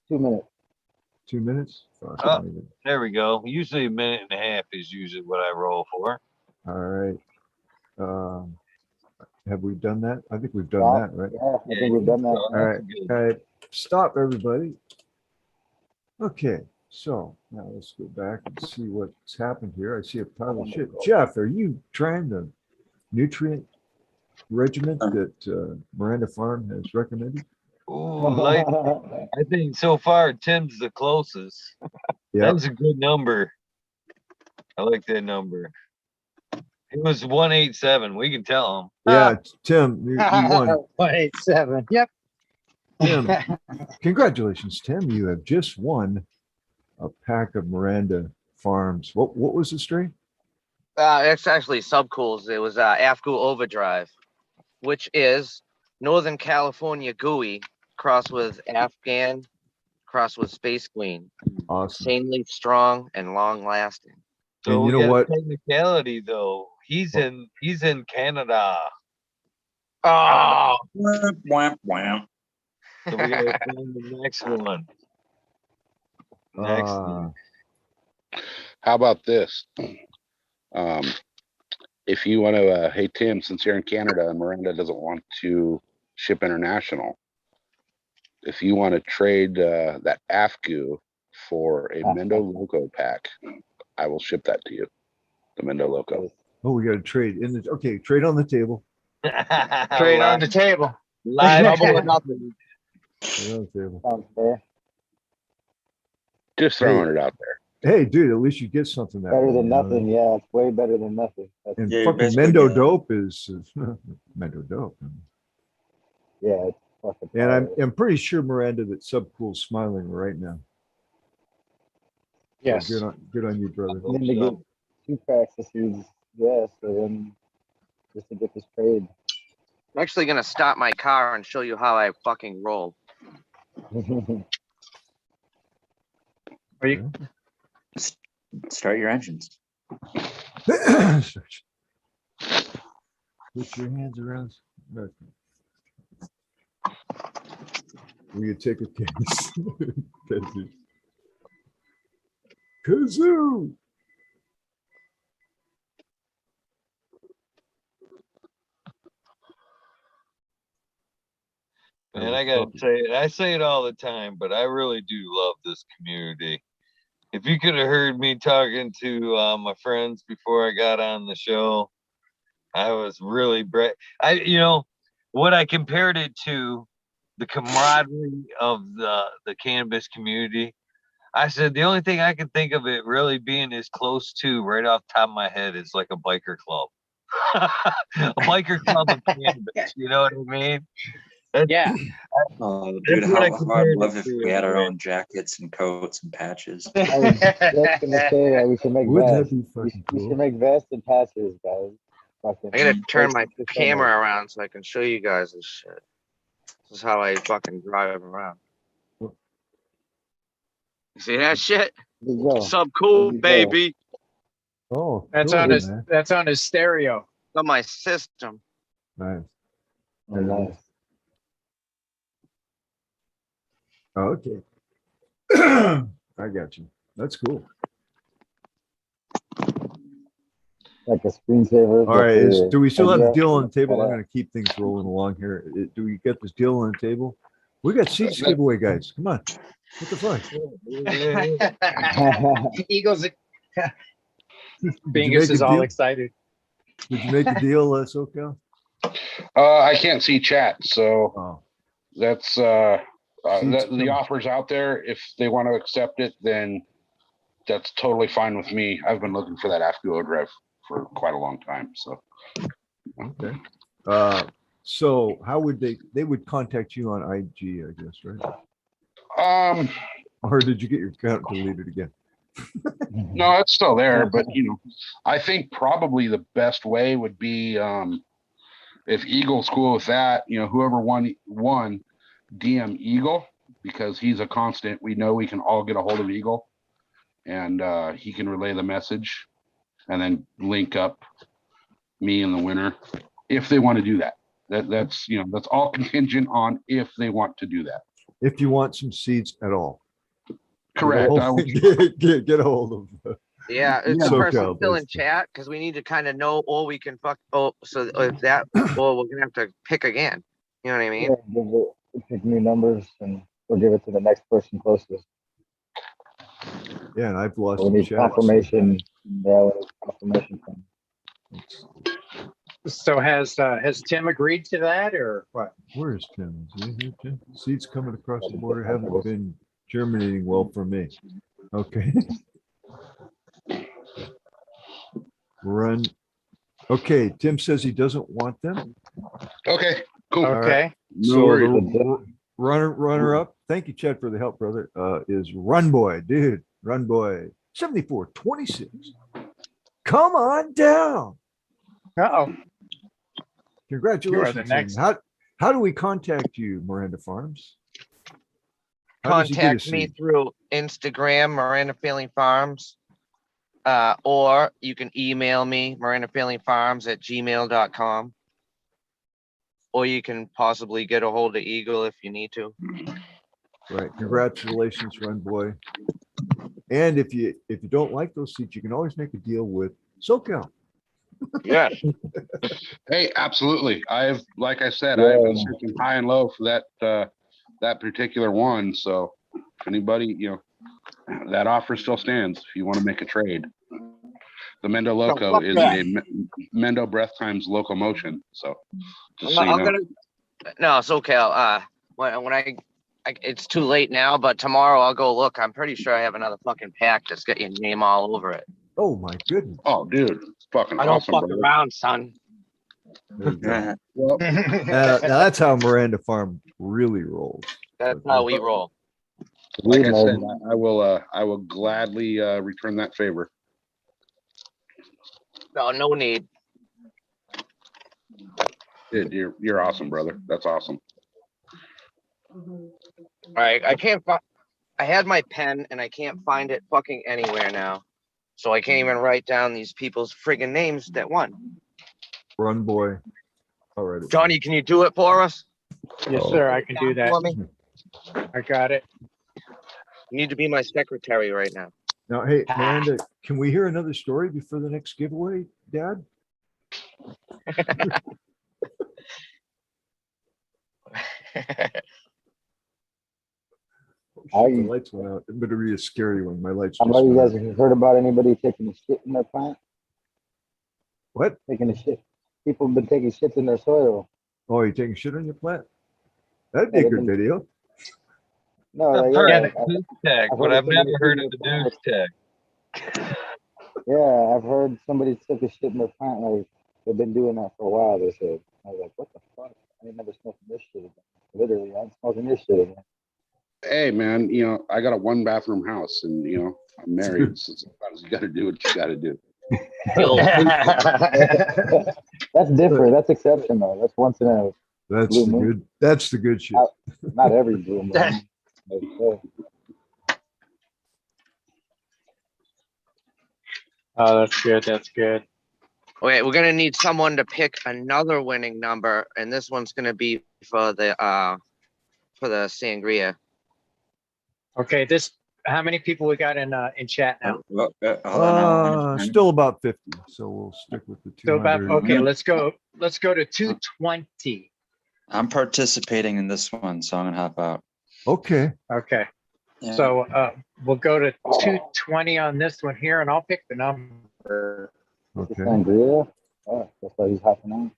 Speaker 7: 2 minutes.
Speaker 3: 2 minutes? Fuck,
Speaker 1: Oh.
Speaker 3: I don't even-
Speaker 1: There we go. Usually a minute and a half is usually what I roll for.
Speaker 3: All right. Have we done that? I think we've done
Speaker 7: Yeah.
Speaker 3: that, right?
Speaker 7: Yeah, I think we've done that.
Speaker 3: All right. All right, stop, everybody. Okay, so now let's go back and see what's happened here. I see a pile of shit. Jeff, are you trying the nutrient regimen that Miranda Farm has recommended?
Speaker 1: Ooh, like, I think so far Tim's the closest.
Speaker 3: Yeah,
Speaker 1: That's a good number. I like that number. It was 187. We can tell him.
Speaker 3: yeah, Tim, you won.
Speaker 2: 187. Yep.
Speaker 3: Tim, congratulations, Tim. You have just won a pack of Miranda Farms. What was the strain?
Speaker 6: It's actually Subcools. It was AFCU Overdrive, which is Northern California Gooey crossed with Afghan, crossed with Space Queen.
Speaker 3: Awesome.
Speaker 6: Insanely strong and long lasting.
Speaker 1: So
Speaker 3: And you
Speaker 1: we
Speaker 3: know
Speaker 1: got a
Speaker 3: what?
Speaker 1: technicality though. He's in Canada.
Speaker 6: Oh,
Speaker 4: Wham, wham, wham.
Speaker 1: So we gotta find the next one. Next one.
Speaker 5: How about this? If you want to, hey Tim, since you're in Canada and Miranda doesn't want to ship international, if you want to trade that AFCU for a Mendo Loco pack, I will ship that to you. The Mendo Loco.
Speaker 3: Oh, we got to trade in the, okay, trade on the table.
Speaker 2: Trade on the table.
Speaker 1: Live
Speaker 6: Double or
Speaker 1: chat.
Speaker 6: nothing.
Speaker 3: Trade on the table.
Speaker 7: Sounds fair.
Speaker 5: Just throwing it out there.
Speaker 3: Hey, dude, at least you get something that
Speaker 7: Better
Speaker 3: way,
Speaker 7: than
Speaker 3: you know?
Speaker 7: nothing. Yeah, it's way better than nothing. That's,
Speaker 3: And
Speaker 4: Yeah, you're
Speaker 3: fucking
Speaker 4: basically
Speaker 3: Mendo
Speaker 4: getting-
Speaker 3: Dope is Mendo Dope.
Speaker 7: yeah, it's fucking
Speaker 3: And
Speaker 7: fire.
Speaker 3: I'm pretty sure, Miranda, that Subcool's smiling right now. So
Speaker 2: Yes.
Speaker 3: good on you, brother.
Speaker 7: And then to get 2 packs of seeds, yeah, so then just to get this trade.
Speaker 6: I'm actually gonna stop my car and show you how I fucking roll.
Speaker 2: Are you?
Speaker 4: Start your engines.
Speaker 3: Put your hands around. Will you take a case? Kazoo.
Speaker 1: Man, I gotta say, I say it all the time, but I really do love this community. If you could have heard me talking to my friends before I got on the show, I was really what I compared it to, the camaraderie of the cannabis community. I said the only thing I can think of it really being as close to right off the top of my head is like a biker club. A biker club of cannabis, you know what I mean?
Speaker 2: Yeah.
Speaker 4: Oh, dude,
Speaker 1: That's what I
Speaker 4: how I'd
Speaker 1: compared
Speaker 4: love
Speaker 1: it
Speaker 4: if
Speaker 1: to
Speaker 4: we had our
Speaker 1: anyway.
Speaker 4: own jackets and coats and patches.
Speaker 7: I was just gonna say that we should make
Speaker 3: Wouldn't that
Speaker 7: vests.
Speaker 3: be
Speaker 7: We
Speaker 3: fucking
Speaker 7: we should
Speaker 3: cool?
Speaker 7: make vests and patches, guys. Fucking
Speaker 6: I gotta turn my
Speaker 7: just
Speaker 6: camera around so I can show you guys this shit. This is how I fucking drive around. You see that shit?
Speaker 7: There you go.
Speaker 6: Sub cool,
Speaker 7: There you go.
Speaker 6: baby.
Speaker 3: Oh,
Speaker 2: That's
Speaker 3: cool,
Speaker 2: on his.
Speaker 3: man.
Speaker 2: That's on his stereo.
Speaker 6: On my system.
Speaker 3: Nice.
Speaker 7: Oh, nice.
Speaker 3: Okay. I got you. That's cool.
Speaker 7: Like a screensaver.
Speaker 3: All right. Do we still have the deal on the table? I'm
Speaker 7: Yeah.
Speaker 3: going to keep things rolling along here. Do we get this deal on the table? We got seats to give away, guys. Come on. What the fuck?
Speaker 2: Eagles.
Speaker 3: you
Speaker 2: Bingus
Speaker 3: make
Speaker 2: is
Speaker 3: a
Speaker 2: all
Speaker 3: deal?
Speaker 2: excited.
Speaker 3: Did you make the deal, SoCal?
Speaker 5: I can't see chat, so
Speaker 3: Oh,
Speaker 5: that's the offer's out there. If they want to accept it, then that's totally fine with me. I've been looking for that after drive for quite a long time. So
Speaker 3: okay. So how would they would contact you on IG, I guess, right? Or did you get your account deleted again?
Speaker 5: no, it's still there, but I think probably the best way would be if Eagle's cool with that, whoever won DM Eagle, because he's a constant. We know we can all get a hold of Eagle, and he can relay the message and then link up me and the winner if they want to do that. That's all contingent on if they want to do that.
Speaker 3: If you want some seeds at all.
Speaker 5: Correct.
Speaker 3: Get a hold of
Speaker 6: Yeah, it's
Speaker 3: Yeah.
Speaker 6: the person
Speaker 3: SoCal,
Speaker 6: still in
Speaker 3: basically.
Speaker 6: chat because we need to kind of know, or we can so if that, or we're gonna have to pick again. You know what I mean?
Speaker 7: Yeah, give it, pick new numbers and we'll give it to the next person closest.
Speaker 3: Yeah, and I've lost
Speaker 7: We
Speaker 3: some
Speaker 7: need
Speaker 3: chat.
Speaker 7: confirmation. Yeah, we need confirmation from.
Speaker 2: So has Tim agreed to that or what?
Speaker 3: Where is Tim? Is he here, Tim? Seeds coming across the border haven't been germinating well for me. Okay. Run. Okay, Tim says he doesn't want them.
Speaker 5: Okay, cool.
Speaker 2: Okay.
Speaker 5: No
Speaker 3: So
Speaker 5: worries.
Speaker 3: the runner up, thank you, Chad, for the help, brother, is Run Boy, dude. Run Boy, 7426. Come on down.
Speaker 2: Uh-oh.
Speaker 3: Congratulations.
Speaker 2: next.
Speaker 3: And how do we contact you, Miranda Farms? How does he get a
Speaker 6: Contact me
Speaker 3: seed?
Speaker 6: through Instagram, Miranda Feeling Farms, or you can email me, mirandafeelingfarms@gmail.com. Or you can possibly get a hold of Eagle if you need to.
Speaker 3: Right. Congratulations, Run Boy. And if you don't like those seeds, you can always make a deal with SoCal.
Speaker 6: Yes.
Speaker 5: Hey, absolutely. Like I said,
Speaker 7: Yeah.
Speaker 5: I've been searching high and low for that particular one. So if anybody, that offer still stands if you want to make a trade. The Mendo Loco
Speaker 6: fuck
Speaker 5: is
Speaker 6: that.
Speaker 5: a Mendo Breath Times locomotion. So just so you
Speaker 6: I'm
Speaker 5: know.
Speaker 6: gonna. No, it's okay. When I it's too late now, but tomorrow I'll go look. I'm pretty sure I have another fucking pack that's got your name all over it.
Speaker 3: Oh my goodness.
Speaker 5: Oh, dude, it's fucking
Speaker 6: I don't
Speaker 5: awesome.
Speaker 6: fuck
Speaker 5: brother.
Speaker 6: around, son.
Speaker 3: There you go.
Speaker 5: Well,
Speaker 3: Now that's how Miranda Farm really rolls.
Speaker 6: That's how we roll.
Speaker 5: like I said, I will gladly return that favor.
Speaker 6: No, no need.
Speaker 5: Dude, you're awesome, brother. That's awesome.
Speaker 6: All right, I can't find. I had my pen and I can't find it fucking anywhere now. So I can't even write down these people's friggin' names that won.
Speaker 3: Run Boy. All right.
Speaker 6: Johnny, can you do it for us?
Speaker 2: Yes, sir. I can do that.
Speaker 6: For me?
Speaker 2: I got it.
Speaker 6: You need to be my secretary right now.
Speaker 3: Now, hey, Miranda, can we hear another story before the next giveaway, Dad? Oh, shit, the lights went out. It better be a scary one. My lights
Speaker 7: How
Speaker 3: just
Speaker 7: about you
Speaker 3: went
Speaker 7: guys
Speaker 3: out.
Speaker 7: have heard about anybody taking a shit in their plant?
Speaker 3: What?
Speaker 7: Taking a shit. People have been taking shits in their soil.
Speaker 3: Oh, you taking shit on your plant? That'd be
Speaker 7: Yeah,
Speaker 3: a
Speaker 7: they've
Speaker 3: good
Speaker 7: been-
Speaker 3: video.
Speaker 7: No,
Speaker 1: I've
Speaker 7: yeah,
Speaker 1: heard
Speaker 2: Yeah,
Speaker 1: of deuce tech,
Speaker 7: I've
Speaker 1: but
Speaker 7: heard of
Speaker 1: I've never
Speaker 7: somebody
Speaker 1: heard
Speaker 7: taking
Speaker 1: of the
Speaker 7: a plant.
Speaker 1: deuce tech.
Speaker 7: Yeah, I've heard somebody took a shit in their plant. Like they've been doing that for a while. They said. I was like, what the fuck? I ain't never smoking this shit again. Literally, I'm smoking this shit again.
Speaker 5: Hey, man, I got a 1-bathroom house, and I'm married, so sometimes you got to do what you got to do.
Speaker 7: That's different. That's exceptional. That's once in a
Speaker 3: That's
Speaker 7: blue
Speaker 3: the
Speaker 7: moon.
Speaker 3: good. That's the good shit.
Speaker 7: Not every blue moon. But,
Speaker 2: Oh, that's good. That's good.
Speaker 6: Okay, we're gonna need someone to pick another winning number, and this one's gonna be for the sangria.
Speaker 2: Okay, how many people we got in chat now?
Speaker 4: Well, hold on,
Speaker 3: Still about 50, so we'll stick with the
Speaker 2: So about
Speaker 3: 200.
Speaker 2: okay, let's go to 220.
Speaker 4: I'm participating in this one, so I'm gonna hop out.
Speaker 3: Okay.
Speaker 2: Okay.
Speaker 4: Yeah.
Speaker 2: So we'll go to 220 on this one here, and I'll pick the number.
Speaker 7: the
Speaker 3: Okay.
Speaker 7: sangria. Oh, that's why he's hopping on.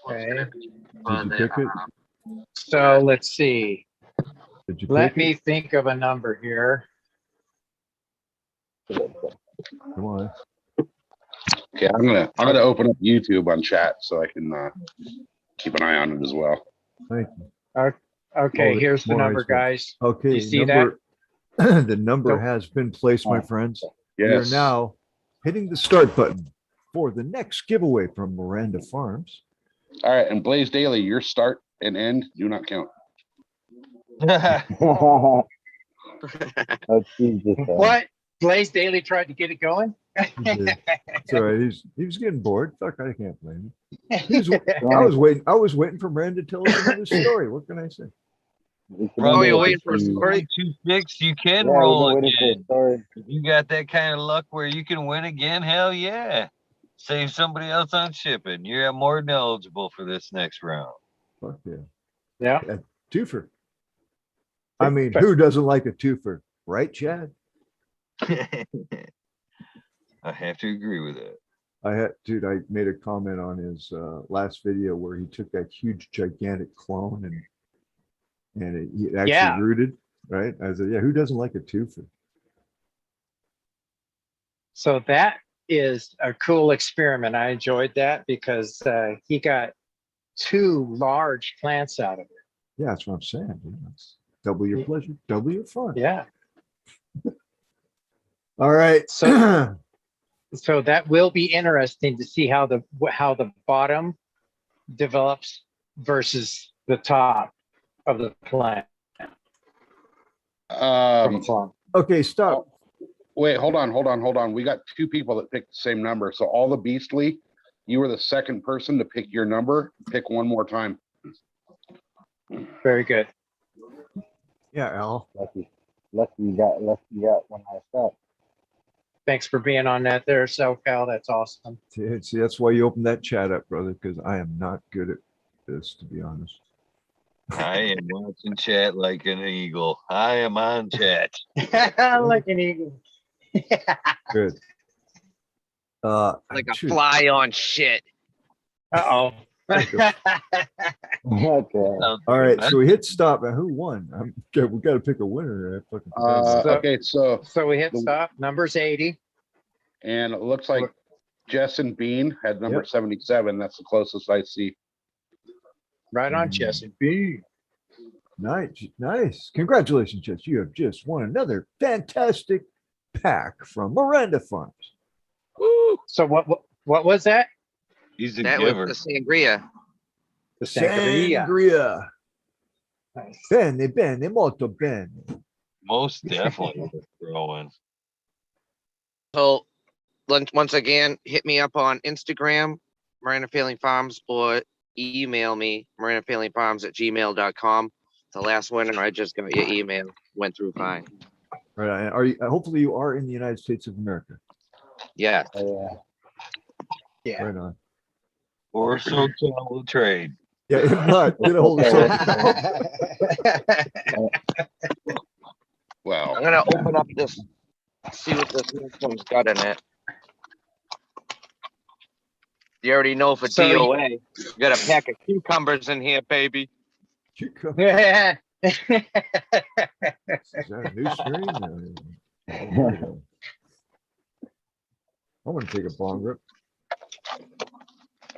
Speaker 2: Okay.
Speaker 3: Did you pick it?
Speaker 2: So let's see.
Speaker 3: Did you
Speaker 2: Let
Speaker 3: pick
Speaker 2: me
Speaker 3: it?
Speaker 2: think of a number here.
Speaker 3: Come on.
Speaker 5: Okay, I'm gonna open up YouTube on chat so I can keep an eye on it as well.
Speaker 3: Thank you.
Speaker 2: Okay,
Speaker 3: More-
Speaker 2: here's the
Speaker 3: more
Speaker 2: number,
Speaker 3: eyes, man.
Speaker 2: guys.
Speaker 3: Okay.
Speaker 2: You see
Speaker 3: number, the number
Speaker 2: So-
Speaker 3: has been placed, my
Speaker 7: Oh.
Speaker 3: friends. We are
Speaker 5: Yes.
Speaker 3: now hitting the start button for the next giveaway from Miranda Farms.
Speaker 5: All right, and Blaze Daily, your start and end do not count.
Speaker 7: Oh, Jesus.
Speaker 2: What? Blaze Daily tried to get it going?
Speaker 3: He did. It's all right. He was getting bored. Fuck, I can't blame him. I was waiting for Miranda to tell us another story. What can I say?
Speaker 1: From
Speaker 6: you're waiting for a
Speaker 1: the
Speaker 6: story?
Speaker 1: 2-6, you can
Speaker 7: Yeah,
Speaker 1: roll
Speaker 7: we've been waiting for a
Speaker 1: again.
Speaker 7: story.
Speaker 1: If you got that kind of luck where you can win again, hell yeah. Save somebody else on shipping. You're more than eligible for this next round.
Speaker 3: Fuck yeah.
Speaker 2: Yeah.
Speaker 3: Twofer. I mean, who doesn't like a twofer? Right, Chad?
Speaker 1: I have to agree with that.
Speaker 3: I made a comment on his last video where he took that huge, gigantic clone and it actually
Speaker 2: Yeah.
Speaker 3: rooted, right? I said, yeah, who doesn't like a twofer?
Speaker 2: So that is a cool experiment. I enjoyed that because he got 2 large plants out of it.
Speaker 3: Yeah, that's what I'm saying. It's double your pleasure, double your fun.
Speaker 2: Yeah.
Speaker 3: All right.
Speaker 2: So- So that will be interesting to see how the bottom develops versus the top of the plant. From a clone.
Speaker 3: Okay, stop.
Speaker 5: Wait, hold on. We got 2 people that picked the same number. So all the Beastly, you were the second person to pick your number. Pick one more time.
Speaker 2: Very good.
Speaker 3: Yeah, Al.
Speaker 7: Lucky you got one last shot.
Speaker 2: Thanks for being on that there, SoCal. That's awesome.
Speaker 3: See, that's why you opened that chat up, brother, because I am not good at this, to be honest.
Speaker 1: I am watching chat like an eagle. I am on chat.
Speaker 2: Like an eagle.
Speaker 3: Good.
Speaker 6: Like a
Speaker 3: shoot,
Speaker 6: fly on shit.
Speaker 2: Uh-oh.
Speaker 7: Okay.
Speaker 3: All right, so we hit stop. Now, who won? We got to pick a winner. I fucking forgot.
Speaker 5: Okay, so
Speaker 2: So we hit stop. Number's 80.
Speaker 5: and it looks like Jess and Bean had number
Speaker 3: Yep.
Speaker 5: 77. That's the closest I see.
Speaker 2: Right on, Jesse B.
Speaker 3: Nice. Congratulations, Jess. You have just won another fantastic pack from Miranda Farms.
Speaker 6: Woo!
Speaker 2: So what was that?
Speaker 1: He's a
Speaker 6: That
Speaker 1: giver.
Speaker 6: was the sangria.
Speaker 2: The sangria.
Speaker 3: Sangria.
Speaker 2: Nice.
Speaker 3: Bene, molto bene.
Speaker 1: Most definitely throwing.
Speaker 6: So once again, hit me up on Instagram, Miranda Failing Farms, or email me, mirandafailingfarms@gmail.com. The last winner, I just got your email. Went through fine.
Speaker 3: Right. Are you, hopefully you are in the United States of America.
Speaker 6: Yeah.
Speaker 7: Yeah.
Speaker 2: Yeah.
Speaker 3: Right on.
Speaker 1: Or SoCal will trade.
Speaker 3: Yeah, if not, get a hold of someone.
Speaker 5: Well,
Speaker 6: I'm gonna open up this, see what this next one's got in it. You already know for
Speaker 2: So you-
Speaker 6: DOA, you got a pack of cucumbers in here, baby.
Speaker 3: Cucumber.
Speaker 2: Yeah.
Speaker 3: Is that a new strain? I want to take a bong rip.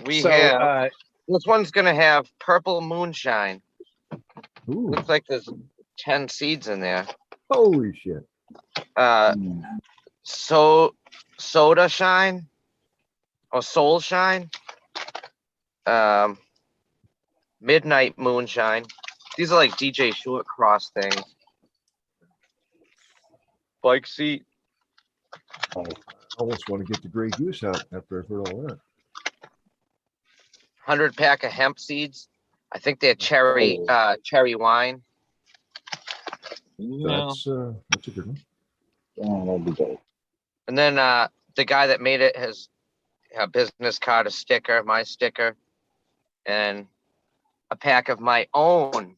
Speaker 6: We
Speaker 2: So,
Speaker 6: have, this one's gonna have purple moonshine.
Speaker 3: Ooh,
Speaker 6: Looks like there's 10 seeds in there.
Speaker 3: holy shit.
Speaker 7: Mm.
Speaker 6: Soda shine or soul shine. Midnight moonshine. These are like DJ Short cross things. Bike seat.
Speaker 3: I almost want to get the Grey Goose out after I've heard all that.
Speaker 6: 100 pack of hemp seeds. I think they're cherry wine.
Speaker 3: That's a good one.
Speaker 7: Yeah, that'd be great.
Speaker 6: And then the guy that made it has a business card, a sticker, my sticker, and a pack of my own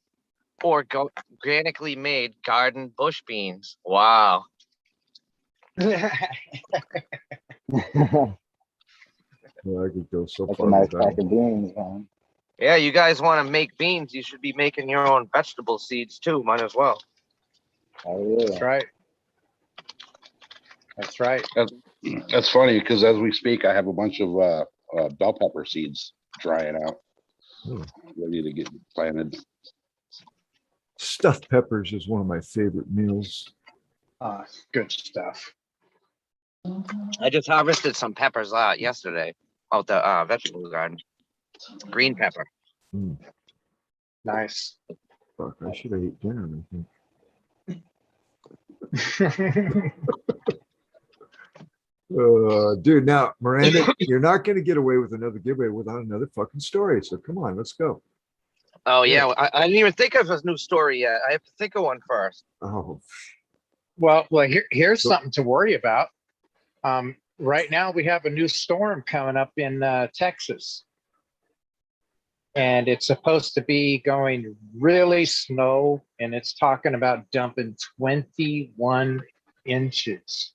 Speaker 6: organically made garden bush beans. Wow.
Speaker 3: Well, I could go so
Speaker 7: That's a
Speaker 3: far
Speaker 7: nice
Speaker 3: with that
Speaker 7: pack
Speaker 3: one.
Speaker 7: of beans, man.
Speaker 6: Yeah, you guys want to make beans, you should be making your own vegetable seeds too. Might as well.
Speaker 7: Oh yeah.
Speaker 2: that's right. That's right.
Speaker 5: that's funny because as we speak, I have a bunch of bell pepper seeds drying out,
Speaker 3: Hmm.
Speaker 5: ready to get planted.
Speaker 3: Stuffed peppers is one of my favorite meals.
Speaker 2: Good stuff.
Speaker 6: I just harvested some peppers yesterday out the vegetable garden. Green pepper.
Speaker 3: Mm,
Speaker 2: Nice.
Speaker 3: fuck, I should have ate dinner, I think. Dude, now, Miranda, you're not going to get away with another giveaway without another fucking story. So come on, let's go.
Speaker 6: Oh yeah, I didn't even think of a new story yet. I have to think of one first.
Speaker 3: Oh,
Speaker 2: Well, here's something to worry about. Right now we have a new storm coming up in Texas. And it's supposed to be going really slow, and it's talking about dumping 21 inches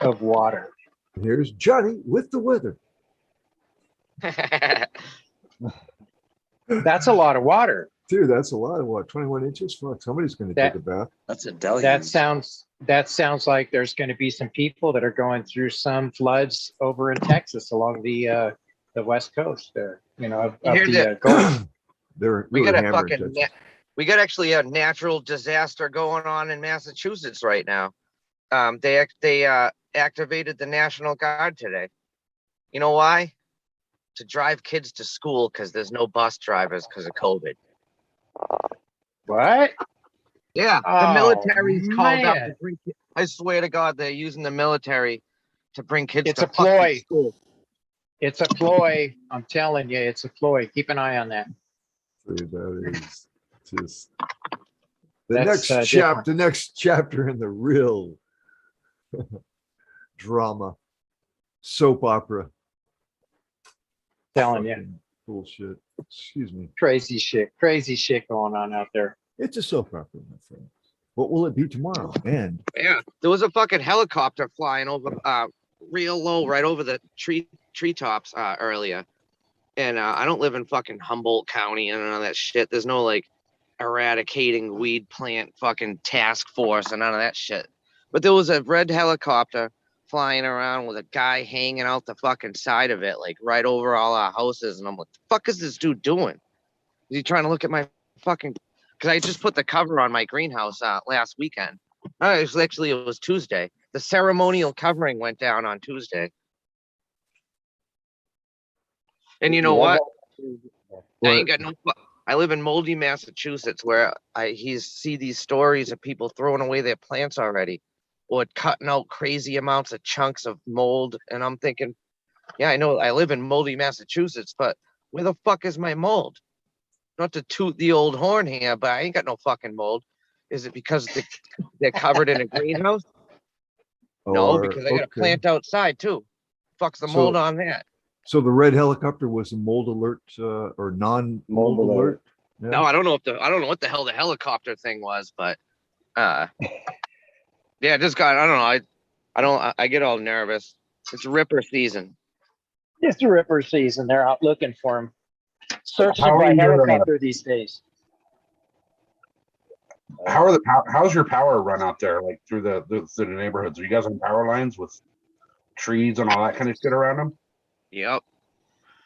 Speaker 2: of water.
Speaker 3: here's Johnny with the weather.
Speaker 2: That's a lot of water.
Speaker 3: Dude, that's a lot of what? 21 inches? Fuck, somebody's going to take a bath.
Speaker 4: That's a deluge.
Speaker 2: That sounds like there's going to be some people that are going through some floods over in Texas along the West Coast there. You know, of
Speaker 6: Here's
Speaker 2: the
Speaker 6: it.
Speaker 2: Gulf.
Speaker 3: They're
Speaker 6: we
Speaker 3: really
Speaker 6: got a
Speaker 3: hammered.
Speaker 6: fucking we got actually a natural disaster going on in Massachusetts right now. They activated the National Guard today. You know why? To drive kids to school because there's no bus drivers because of COVID.
Speaker 2: What?
Speaker 6: Yeah,
Speaker 2: Oh,
Speaker 6: the military's called up
Speaker 2: man.
Speaker 6: to bring. I swear to God, they're using the military to bring kids.
Speaker 2: It's
Speaker 6: to
Speaker 2: a ploy.
Speaker 6: school.
Speaker 2: It's a ploy. I'm telling you, it's a ploy. Keep an eye on that.
Speaker 3: Dude, that is just
Speaker 2: That's,
Speaker 3: the next chapter in the real drama, soap opera.
Speaker 2: Telling you,
Speaker 3: Fucking bullshit. Excuse me.
Speaker 2: crazy shit going on out there.
Speaker 3: It's a soap opera, my friend. What will it be tomorrow? And
Speaker 6: Yeah, there was a fucking helicopter flying over, real low, right over the treetops earlier. And I don't live in fucking Humboldt County and none of that shit. There's no like eradicating weed plant fucking task force and none of that shit. But there was a red helicopter flying around with a guy hanging out the fucking side of it, like right over all our houses. And I'm like, the fuck is this dude doing? Is he trying to look at my fucking? Because I just put the cover on my greenhouse last weekend. It was Tuesday. The ceremonial covering went down on Tuesday. And you know what? I ain't got no. I live in Moldy, Massachusetts, where I see these stories of people throwing away their plants already, or cutting out crazy amounts of chunks of mold. And I'm thinking, yeah, I know I live in Moldy, Massachusetts, but where the fuck is my mold? Not to toot the old horn here, but I ain't got no fucking mold. Is it because they're covered in a greenhouse? No,
Speaker 3: Or-
Speaker 6: because I got to
Speaker 3: okay.
Speaker 6: plant outside too. Fucks the
Speaker 3: So-
Speaker 6: mold on that.
Speaker 3: So the red helicopter was a mold alert or non-mold
Speaker 7: Mold alert.
Speaker 3: alert? Yeah.
Speaker 6: No, I don't know what the hell the helicopter thing was, but yeah, just got, I get all nervous. It's Ripper season.
Speaker 2: It's Ripper season. They're out looking for him. Searching
Speaker 5: How
Speaker 2: by
Speaker 5: are your,
Speaker 2: helicopter these days.
Speaker 5: how's your power run out there, like through the neighborhoods? Are you guys on power lines with trees and all that kind of shit around them?
Speaker 6: Yep.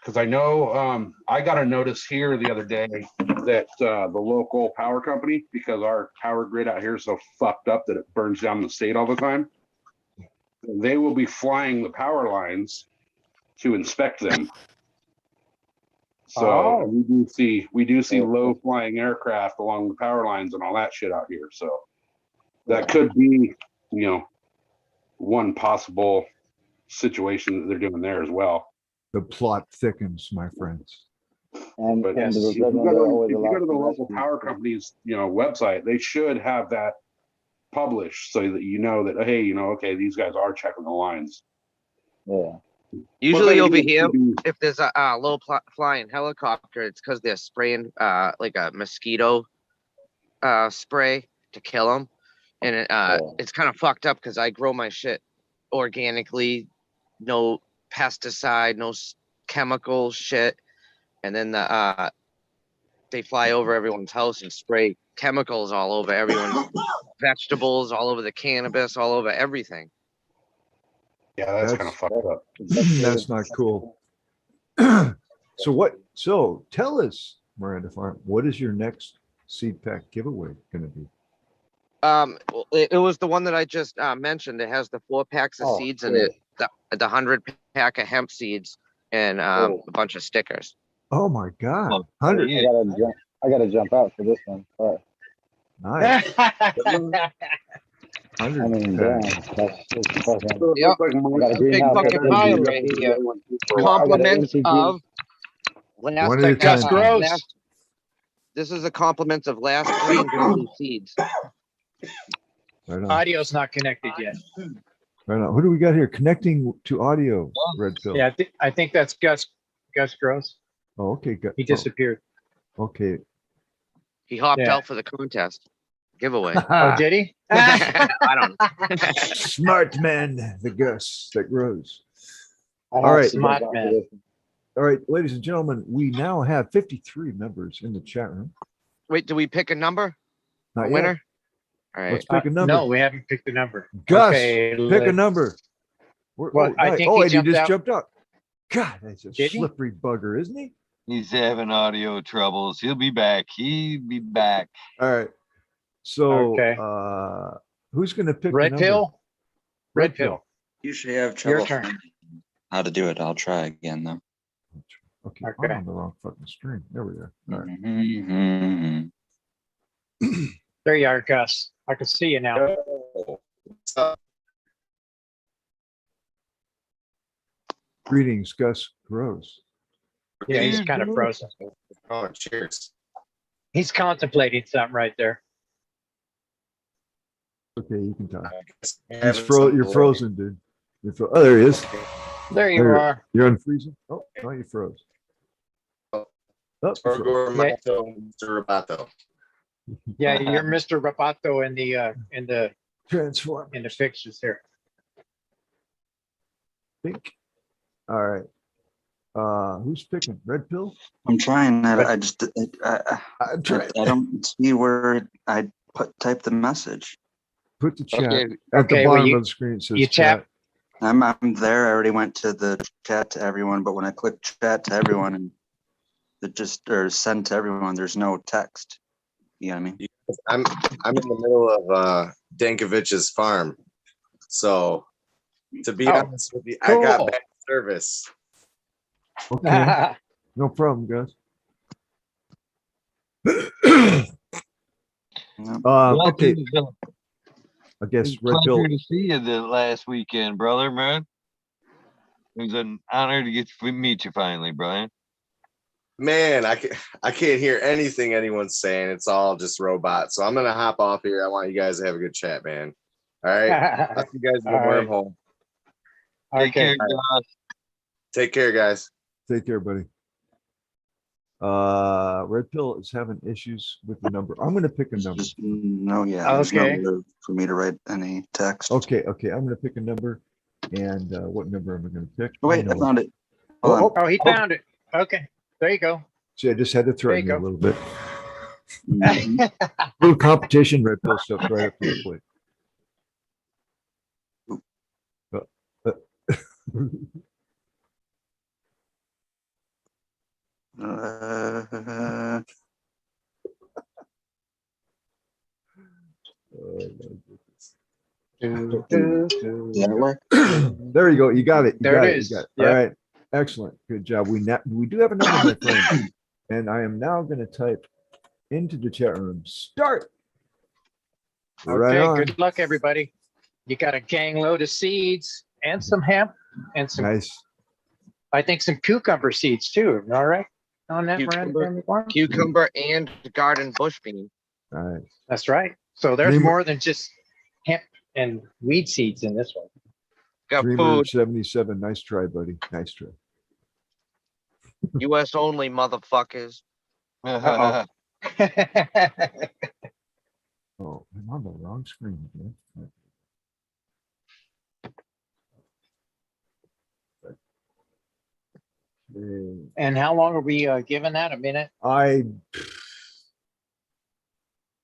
Speaker 5: Because I know I got a notice here the other day that the local power company, because our power grid out here is so fucked up that it burns down the state all the time, they will be flying the power lines to inspect them. So
Speaker 2: Oh.
Speaker 5: we do see low flying aircraft along the power lines and all that shit out here. So that could be, one possible situation that they're doing there as well.
Speaker 3: The plot thickens, my friends.
Speaker 7: And,
Speaker 5: But
Speaker 7: and
Speaker 5: if
Speaker 7: the
Speaker 5: you
Speaker 7: red
Speaker 5: go
Speaker 7: ones are
Speaker 5: to,
Speaker 7: always
Speaker 5: if
Speaker 7: a
Speaker 5: you
Speaker 7: lot
Speaker 5: go to the
Speaker 7: less
Speaker 5: local power
Speaker 7: restrictive.
Speaker 5: company's, website, they should have that published so that you know that, hey, okay, these guys are checking the lines.
Speaker 7: Yeah.
Speaker 6: Usually
Speaker 5: Well,
Speaker 6: over
Speaker 5: then
Speaker 6: here,
Speaker 5: it could be-
Speaker 6: if there's a low flying helicopter, it's because they're spraying like a mosquito spray to kill them, and it's kind of fucked up because I grow my shit organically, no pesticide, no chemical shit, and then they fly over everyone's house and spray chemicals all over everyone's vegetables, all over the cannabis, all over everything.
Speaker 5: Yeah, that's kind
Speaker 3: That's-
Speaker 5: of fucked up.
Speaker 3: That's not cool. So tell us, Miranda Farm, what is your next seed pack giveaway gonna be?
Speaker 6: Well, it was the one that I just mentioned. It has the 4 packs of
Speaker 7: Oh,
Speaker 6: seeds in
Speaker 7: good.
Speaker 6: it, the 100 pack of hemp seeds, and a bunch of stickers.
Speaker 3: Oh my God,
Speaker 1: Oh,
Speaker 3: 100,
Speaker 1: yeah.
Speaker 7: I gotta jump out for this one. Sorry.
Speaker 3: nice,
Speaker 7: I
Speaker 3: 100
Speaker 7: mean, damn,
Speaker 3: pack.
Speaker 7: that's fucking.
Speaker 6: Yep.
Speaker 7: I got a
Speaker 6: That's a big
Speaker 7: greenhouse.
Speaker 6: fucking
Speaker 7: that's
Speaker 6: pile
Speaker 7: empty.
Speaker 6: right here.
Speaker 7: I got an
Speaker 6: Compliments
Speaker 7: empty
Speaker 6: of
Speaker 3: One at a
Speaker 2: Gus
Speaker 3: time.
Speaker 2: Gross.
Speaker 6: This is a compliment of last green blue seeds.
Speaker 3: Right on,
Speaker 2: Audio's not connected yet.
Speaker 3: right on. Who do we got here? Connecting to audio, Red Pill.
Speaker 2: Yeah, I think that's Gus Gross.
Speaker 3: Oh, okay, good.
Speaker 2: He disappeared.
Speaker 3: Okay.
Speaker 6: He hopped
Speaker 2: Yeah.
Speaker 6: out for the contest giveaway.
Speaker 2: Oh, did he?
Speaker 6: I don't know.
Speaker 3: Smart man, the Gus that grows.
Speaker 7: I have
Speaker 3: All right.
Speaker 7: to jump
Speaker 2: Smart
Speaker 7: out for
Speaker 2: man.
Speaker 7: this one.
Speaker 3: All right, ladies and gentlemen, we now have 53 members in the chat room.
Speaker 6: Wait, do we pick a number? A
Speaker 3: Not yet.
Speaker 6: winner? All right.
Speaker 3: Let's pick a number.
Speaker 2: No, we haven't picked a number.
Speaker 3: Gus,
Speaker 2: Okay,
Speaker 3: pick a
Speaker 2: let's-
Speaker 3: number.
Speaker 2: Well, I think
Speaker 3: oh,
Speaker 2: he
Speaker 3: and he
Speaker 2: jumped
Speaker 3: just
Speaker 2: out.
Speaker 3: jumped out. God, that's a
Speaker 2: Did he?
Speaker 3: slippery bugger, isn't he?
Speaker 1: He's having audio troubles. He'll be back. He'll be back.
Speaker 3: All right. So,
Speaker 2: Okay.
Speaker 3: who's going to pick a
Speaker 2: Red
Speaker 3: number?
Speaker 2: pill? Red
Speaker 3: Red pill.
Speaker 2: pill.
Speaker 4: Usually have
Speaker 2: Your
Speaker 4: trouble
Speaker 2: turn.
Speaker 4: finding how to do it. I'll try again though.
Speaker 3: Okay,
Speaker 2: Okay.
Speaker 3: I'm on the wrong fucking string. There we are. All right.
Speaker 4: Mhm.
Speaker 2: There you are, Gus. I can see you now.
Speaker 3: Greetings, Gus Gross.
Speaker 2: Yeah, he's kind of frozen.
Speaker 8: Oh, cheers.
Speaker 2: He's contemplating something right there.
Speaker 3: Okay, you can talk.
Speaker 8: You're
Speaker 3: You're frozen, dude. Oh, there he is.
Speaker 2: There you
Speaker 3: There.
Speaker 2: are.
Speaker 3: You're unfreezing. Oh, no, you froze. Oh, you froze.
Speaker 8: Mr. Roboto.
Speaker 2: Yeah, you're Mr. Roboto in the
Speaker 3: Transform.
Speaker 2: fixtures here.
Speaker 3: Think. All right. Who's picking? Red pill?
Speaker 4: I'm trying. I just
Speaker 3: I'm trying.
Speaker 4: I don't see where I type the message.
Speaker 3: Put the chat
Speaker 6: Okay.
Speaker 3: at the
Speaker 2: Okay, well,
Speaker 3: bottom of the screen. It says
Speaker 2: you tap-
Speaker 3: chat.
Speaker 4: I'm there. I already went to the chat to everyone, but when I click chat to everyone and it just or send to everyone, there's no text. You know what I mean?
Speaker 8: I'm in the middle of Dankovich's farm. So to be honest with you, I got
Speaker 2: Cool.
Speaker 8: bad service.
Speaker 3: Okay. No problem, guys. Okay. I guess Red Pill.
Speaker 1: Pleasure to see you the last weekend, brother, man. It was an honor to meet you finally, Brian.
Speaker 8: Man, I can't hear anything anyone's saying. It's all just robots. So I'm gonna hop off here. I want you guys to have a good chat, man. All right. I'll see you guys in the
Speaker 2: All right.
Speaker 8: wormhole.
Speaker 1: Take care,
Speaker 2: Okay.
Speaker 1: Josh.
Speaker 8: Take care, guys.
Speaker 3: Take care, buddy. Red Pill is having issues with the number. I'm gonna pick a number.
Speaker 4: No, yeah. There's no
Speaker 2: Okay.
Speaker 4: way for me to write any text.
Speaker 3: Okay, I'm gonna pick a number. And what number am I gonna pick?
Speaker 4: Oh, wait, I
Speaker 3: know.
Speaker 4: found it. Hold on.
Speaker 2: Oh, he found it. Okay. There you go.
Speaker 3: See, I just had to threaten you
Speaker 2: There
Speaker 3: a
Speaker 2: you
Speaker 3: little bit.
Speaker 4: Mhm.
Speaker 3: Little competition, Red Pill stuff right up to the plate.
Speaker 4: Uh,
Speaker 2: Do, do, do.
Speaker 4: did that work?
Speaker 3: There you go. You got it. You
Speaker 2: There
Speaker 3: got
Speaker 2: it
Speaker 3: it.
Speaker 2: is.
Speaker 3: You got it.
Speaker 2: Yep.
Speaker 3: All right. Excellent. Good job. We do have a number, my friend. And I am now going to type into the chat room. Start. Right
Speaker 2: Okay,
Speaker 3: on.
Speaker 2: good luck, everybody. You got a gang load of seeds and some hemp and some,
Speaker 3: Nice.
Speaker 2: I think some cucumber seeds too. All right. On that Miranda
Speaker 6: Cucumber.
Speaker 2: family farm?
Speaker 6: Cucumber and garden bush bean.
Speaker 3: All right.
Speaker 2: That's right. So there's
Speaker 3: Dreamer-
Speaker 2: more than just hemp and weed seeds in this one.
Speaker 6: Got
Speaker 3: Dreamer
Speaker 6: food.
Speaker 3: 77. Nice try, buddy. Nice try.
Speaker 6: US only, motherfuckers.
Speaker 2: Uh-oh.
Speaker 3: Oh, I'm on the wrong screen again. Okay.
Speaker 2: And how long are we giving that? A minute?
Speaker 3: I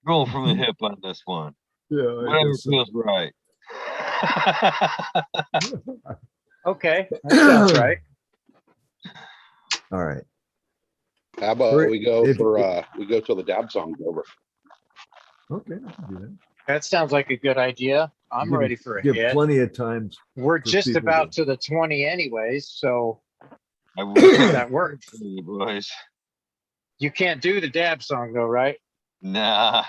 Speaker 1: Roll from the hip on this one. Whatever
Speaker 3: guess so.
Speaker 1: feels right.
Speaker 2: Okay, that sounds right.
Speaker 3: All right.
Speaker 5: How about
Speaker 3: Great.
Speaker 5: we go
Speaker 3: If-
Speaker 5: we go till the dab song's over.
Speaker 3: Okay, I can do that.
Speaker 2: That sounds like a good idea. I'm
Speaker 3: Give-
Speaker 2: ready for a
Speaker 3: Give
Speaker 2: hit.
Speaker 3: plenty of times.
Speaker 2: We're
Speaker 3: for
Speaker 2: just
Speaker 3: people
Speaker 2: about to the 20 anyways, so
Speaker 1: I wish
Speaker 2: that worked.
Speaker 1: for you boys.
Speaker 2: You can't do the dab song though, right?
Speaker 1: Nah.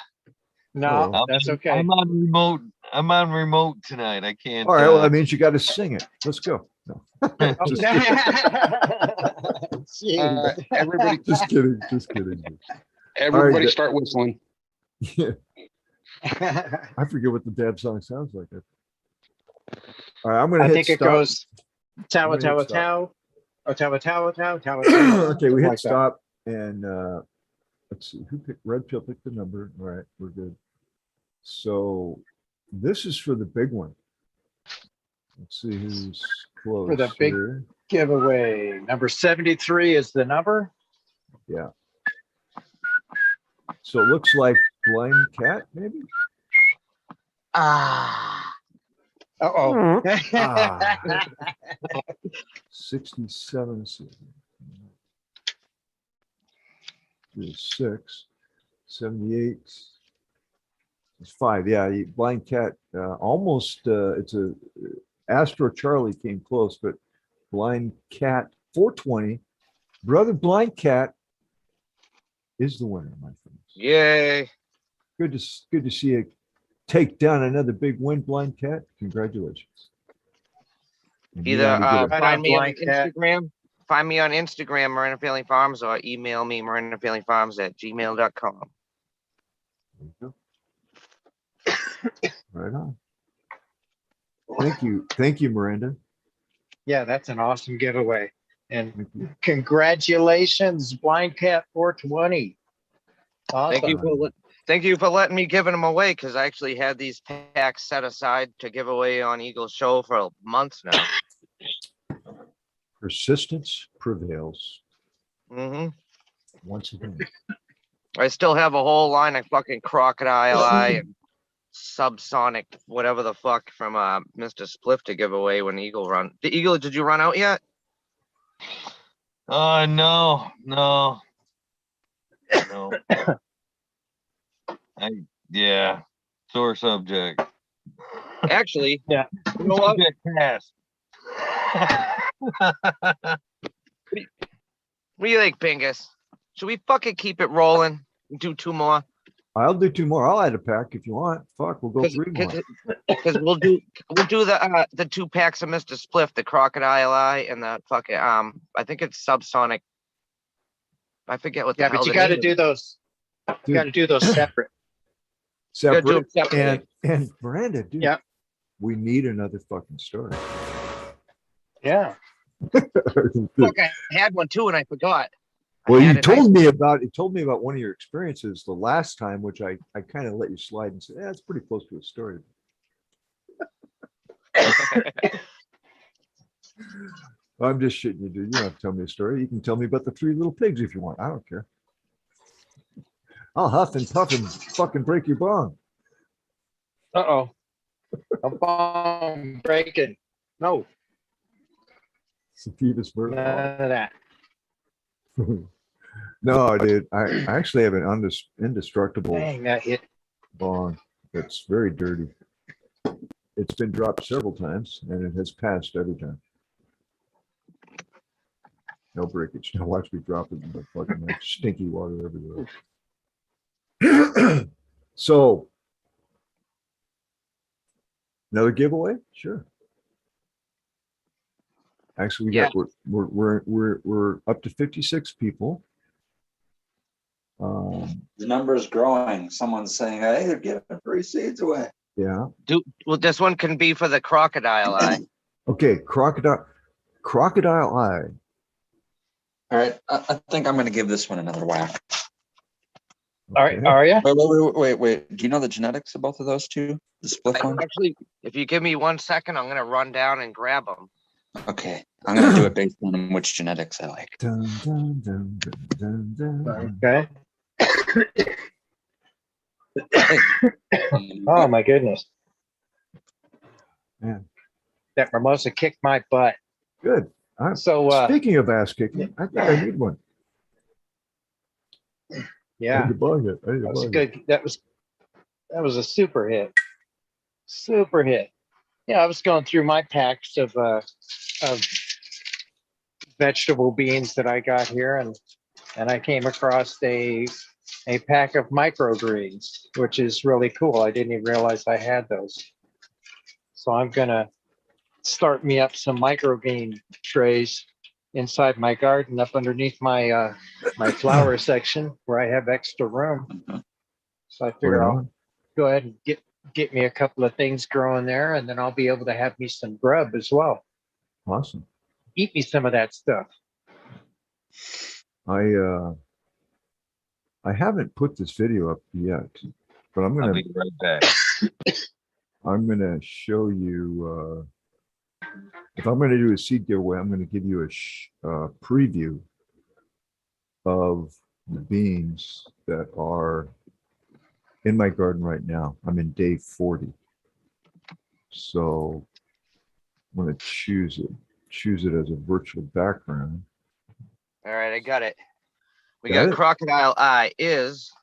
Speaker 2: No,
Speaker 3: Oh.
Speaker 2: that's okay.
Speaker 1: I'm on remote. I'm on remote tonight. I can't.
Speaker 3: All right, well, that means you got to sing it. Let's go. No. Just kidding.
Speaker 2: Jeez.
Speaker 5: Everybody,
Speaker 3: Just kidding. Just kidding.
Speaker 5: everybody
Speaker 3: good.
Speaker 5: start whistling.
Speaker 3: Yeah, I forget what the dab song sounds like. All right, I'm gonna
Speaker 2: I
Speaker 3: hit
Speaker 2: think it
Speaker 3: stop.
Speaker 2: goes
Speaker 3: I'm
Speaker 2: tow,
Speaker 3: gonna hit
Speaker 2: tow,
Speaker 3: stop.
Speaker 2: tow, tow, tow, tow, tow.
Speaker 3: Okay, we hit
Speaker 2: like that.
Speaker 3: stop and let's see who picked. Red Pill picked the number. All right, we're good. So this is for the big one. Let's see who's close.
Speaker 2: For the big-
Speaker 3: here.
Speaker 2: Giveaway. Number 73 is the number.
Speaker 3: Yeah. So it looks like Blind Cat, maybe.
Speaker 6: Ah.
Speaker 2: Uh-oh.
Speaker 3: Ah. 67. 6. 78. It's 5. Yeah, Blind Cat almost. It's a Astro Charlie came close, but Blind Cat 420. Brother Blind Cat is the winner, my friends.
Speaker 6: Yay.
Speaker 3: Good to see you take down another big win, Blind Cat. Congratulations. And you
Speaker 6: Either
Speaker 3: gotta get a-
Speaker 2: Right
Speaker 6: find
Speaker 2: on,
Speaker 6: me on
Speaker 2: Blind Cat.
Speaker 6: Instagram. Find me on Instagram, Marina Family Farms, or email me, marinafamilyfarms@gmail.com.
Speaker 3: Right on. Thank you, Miranda.
Speaker 2: Yeah, that's an awesome giveaway. And
Speaker 3: Thank you.
Speaker 2: congratulations, Blind Cat 420. Awesome.
Speaker 6: Thank you for letting me give them away, because I actually had these packs set aside to give away on Eagle Show for months now.
Speaker 3: Persistence prevails
Speaker 6: Hmm.
Speaker 3: once again.
Speaker 6: I still have a whole line of fucking crocodile eye and subsonic, whatever the fuck, from Mr. Spliff to give away when Eagle run. The Eagle, did you run out yet?
Speaker 1: No. Yeah. Sore subject.
Speaker 6: Actually,
Speaker 2: Yeah.
Speaker 6: you know what?
Speaker 1: Subject pass.
Speaker 6: What do you think, Bingus? Should we fucking keep it rolling and do 2 more?
Speaker 3: I'll do 2 more. I'll add a pack if you want. Fuck, we'll go 3 more.
Speaker 6: Because we'll do the 2 packs of Mr. Spliff, the crocodile eye and the fucking I think it's subsonic I forget what the
Speaker 2: Yeah,
Speaker 6: hell
Speaker 2: but you
Speaker 6: the
Speaker 2: got to
Speaker 6: name
Speaker 2: do
Speaker 6: is.
Speaker 2: those. You
Speaker 3: Dude.
Speaker 2: got to do those separate.
Speaker 6: Gotta do 'em
Speaker 3: Separate.
Speaker 6: separately.
Speaker 3: And Miranda, dude,
Speaker 2: Yeah.
Speaker 3: we need another fucking story.
Speaker 2: Yeah.
Speaker 6: Fuck, I had one too and I forgot. I
Speaker 3: Well,
Speaker 6: had
Speaker 3: you
Speaker 6: it, I-
Speaker 3: told me about one of your experiences the last time, which I kind of let you slide and said, yeah, it's pretty close to a story. I'm just shitting you, dude. You don't have to tell me a story. You can tell me about the 3 little pigs if you want. I don't care. I'll huff and puff and fucking break your bong.
Speaker 2: Uh-oh. A bomb breaking. No,
Speaker 3: Sativus
Speaker 2: none
Speaker 3: bird
Speaker 2: of that.
Speaker 3: bong. No, dude. I actually have an indestructible
Speaker 2: Dang, that hit.
Speaker 3: bong that's very dirty. It's been dropped several times and it has passed every time. No breakage. Now watch me drop it in the fucking like stinky water everywhere. So another giveaway? Sure. Actually, we're up to 56 people.
Speaker 4: The number is growing. Someone's saying, hey, they're giving free seeds away.
Speaker 3: Yeah.
Speaker 6: Well, this one can be for the crocodile eye.
Speaker 3: Okay. Crocodile eye.
Speaker 4: All right. I think I'm going to give this one another whack.
Speaker 2: All right, are you?
Speaker 4: Wait. Do you know the genetics of both of those two? The split one?
Speaker 6: Actually, if you give me 1 second, I'm gonna run down and grab them.
Speaker 4: Okay. I'm going to do it based on which genetics I like.
Speaker 3: Dun, dun, dun, dun, dun, dun.
Speaker 2: Okay. Oh my goodness.
Speaker 3: Man.
Speaker 2: That mimosa kicked my butt.
Speaker 3: Good.
Speaker 2: So
Speaker 3: Speaking of ass kicking, I think I need one. I
Speaker 2: yeah,
Speaker 3: need to buy it. I need to
Speaker 2: that was
Speaker 3: buy it.
Speaker 2: good. That was a super hit. Super hit. Yeah, I was going through my packs of vegetable beans that I got here, and I came across a pack of microgreens, which is really cool. I didn't even realize I had those. So I'm gonna start me up some microgreen trays inside my garden, up underneath my my flower section where I have extra room. So I figure
Speaker 3: Right
Speaker 2: I'll
Speaker 3: on.
Speaker 2: go ahead and get me a couple of things growing there, and then I'll be able to have me some grub as well.
Speaker 3: Awesome.
Speaker 2: Eat me some of that stuff.
Speaker 3: I haven't put this video up yet, but I'm
Speaker 1: I'll
Speaker 3: gonna
Speaker 1: be right back.
Speaker 3: show you if I'm gonna do a seed giveaway, I'm gonna give you a preview of the beans that are in my garden right now. I'm in day 40. So I'm gonna choose it as a virtual background.
Speaker 6: All right, I got it. We
Speaker 3: Got
Speaker 6: got
Speaker 3: it?
Speaker 6: crocodile eye is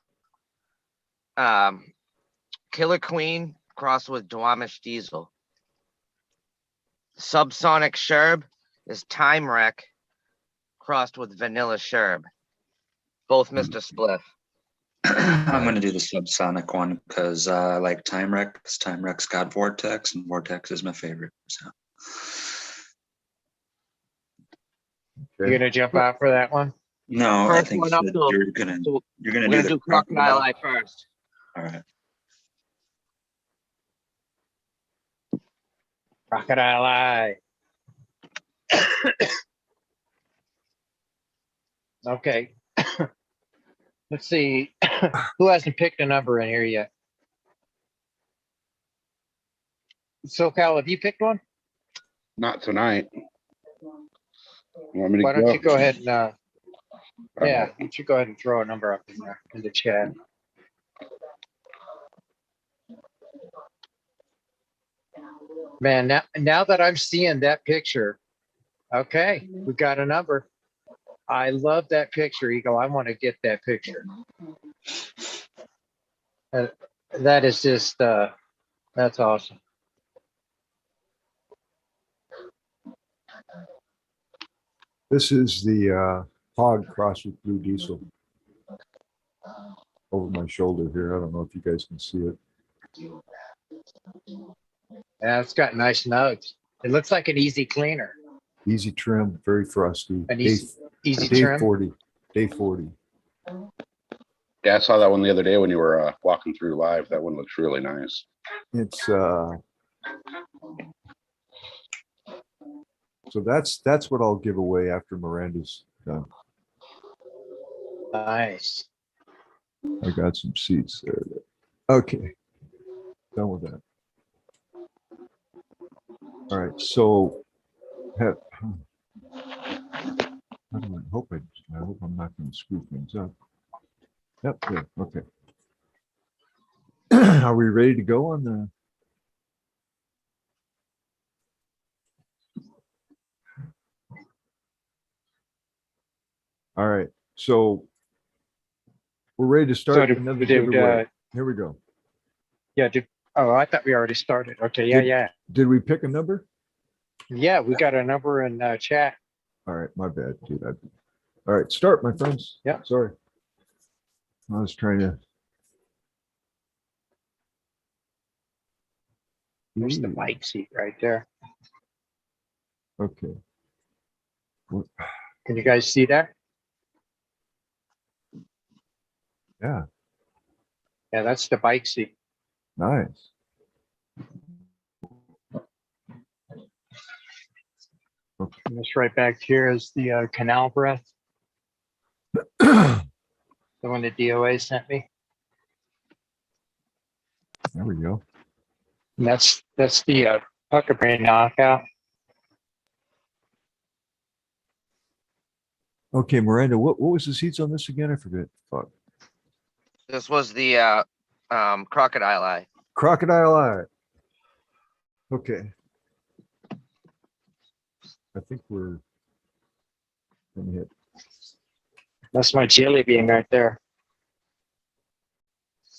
Speaker 6: Killer Queen crossed with Duamish Diesel. Subsonic Sherb is Time Wreck crossed with Vanilla Sherb. Both Mr. Spliff.
Speaker 4: I'm going to do the subsonic one because I like Time Wreck, because Time Wreck's got Vortex, and Vortex is my favorite. So.
Speaker 2: You're gonna jump out for that one?
Speaker 4: No, I
Speaker 6: First
Speaker 4: think
Speaker 6: one up
Speaker 4: that
Speaker 6: to-
Speaker 4: you're gonna
Speaker 6: so
Speaker 4: do
Speaker 6: We're
Speaker 4: the
Speaker 6: gonna do crocodile eye first.
Speaker 4: All right.
Speaker 2: Crocodile eye. Okay. Let's see. Who hasn't picked a number in here yet? SoCal, have you picked one?
Speaker 5: Not tonight. You want me to
Speaker 2: Why don't you go ahead and yeah, why don't you go ahead and throw a number up in there in the chat? Man, now that I'm seeing that picture, okay, we got a number. I love that picture, Eagle. I want to get that picture. That is just that's awesome.
Speaker 3: This is the hog crossed with blue diesel over my shoulder here. I don't know if you guys can see it.
Speaker 2: Yeah, it's got nice nugs. It looks like an easy cleaner.
Speaker 3: Easy trim, very frosty.
Speaker 2: An
Speaker 3: Day,
Speaker 2: easy
Speaker 3: day
Speaker 2: trim.
Speaker 3: 40. Day 40.
Speaker 5: Yeah, I saw that one the other day when you were walking through live. That one looks really nice.
Speaker 3: It's so that's what I'll give away after Miranda's done.
Speaker 2: Nice.
Speaker 3: I got some seats there. Okay, done with that. All right, so I hope I'm not going to screw things up. Yep, good. Okay. Are we ready to go on the? All right, so we're ready to
Speaker 2: So
Speaker 3: start
Speaker 2: did,
Speaker 3: another
Speaker 2: did,
Speaker 3: giveaway. Here we go.
Speaker 2: oh, I thought we already started. Okay, yeah, yeah.
Speaker 3: Did we pick a number?
Speaker 2: Yeah, we got a number in chat.
Speaker 3: All right, my bad, dude. All right, start, my friends.
Speaker 2: Yeah.
Speaker 3: Sorry. I was trying to.
Speaker 2: There's the bike seat right there.
Speaker 3: Okay.
Speaker 2: Can you guys see that?
Speaker 3: Yeah,
Speaker 2: Yeah, that's the bike seat.
Speaker 3: nice. Okay.
Speaker 2: And this right back here is the canal breath, the one the DOA sent me.
Speaker 3: There we go.
Speaker 2: And that's the pucker brain knockout.
Speaker 3: Okay, Miranda, what was the seats on this again? I forget. Fuck.
Speaker 6: This was the crocodile eye.
Speaker 3: Crocodile eye. Okay. I think we're gonna hit.
Speaker 2: That's my jelly bean right there.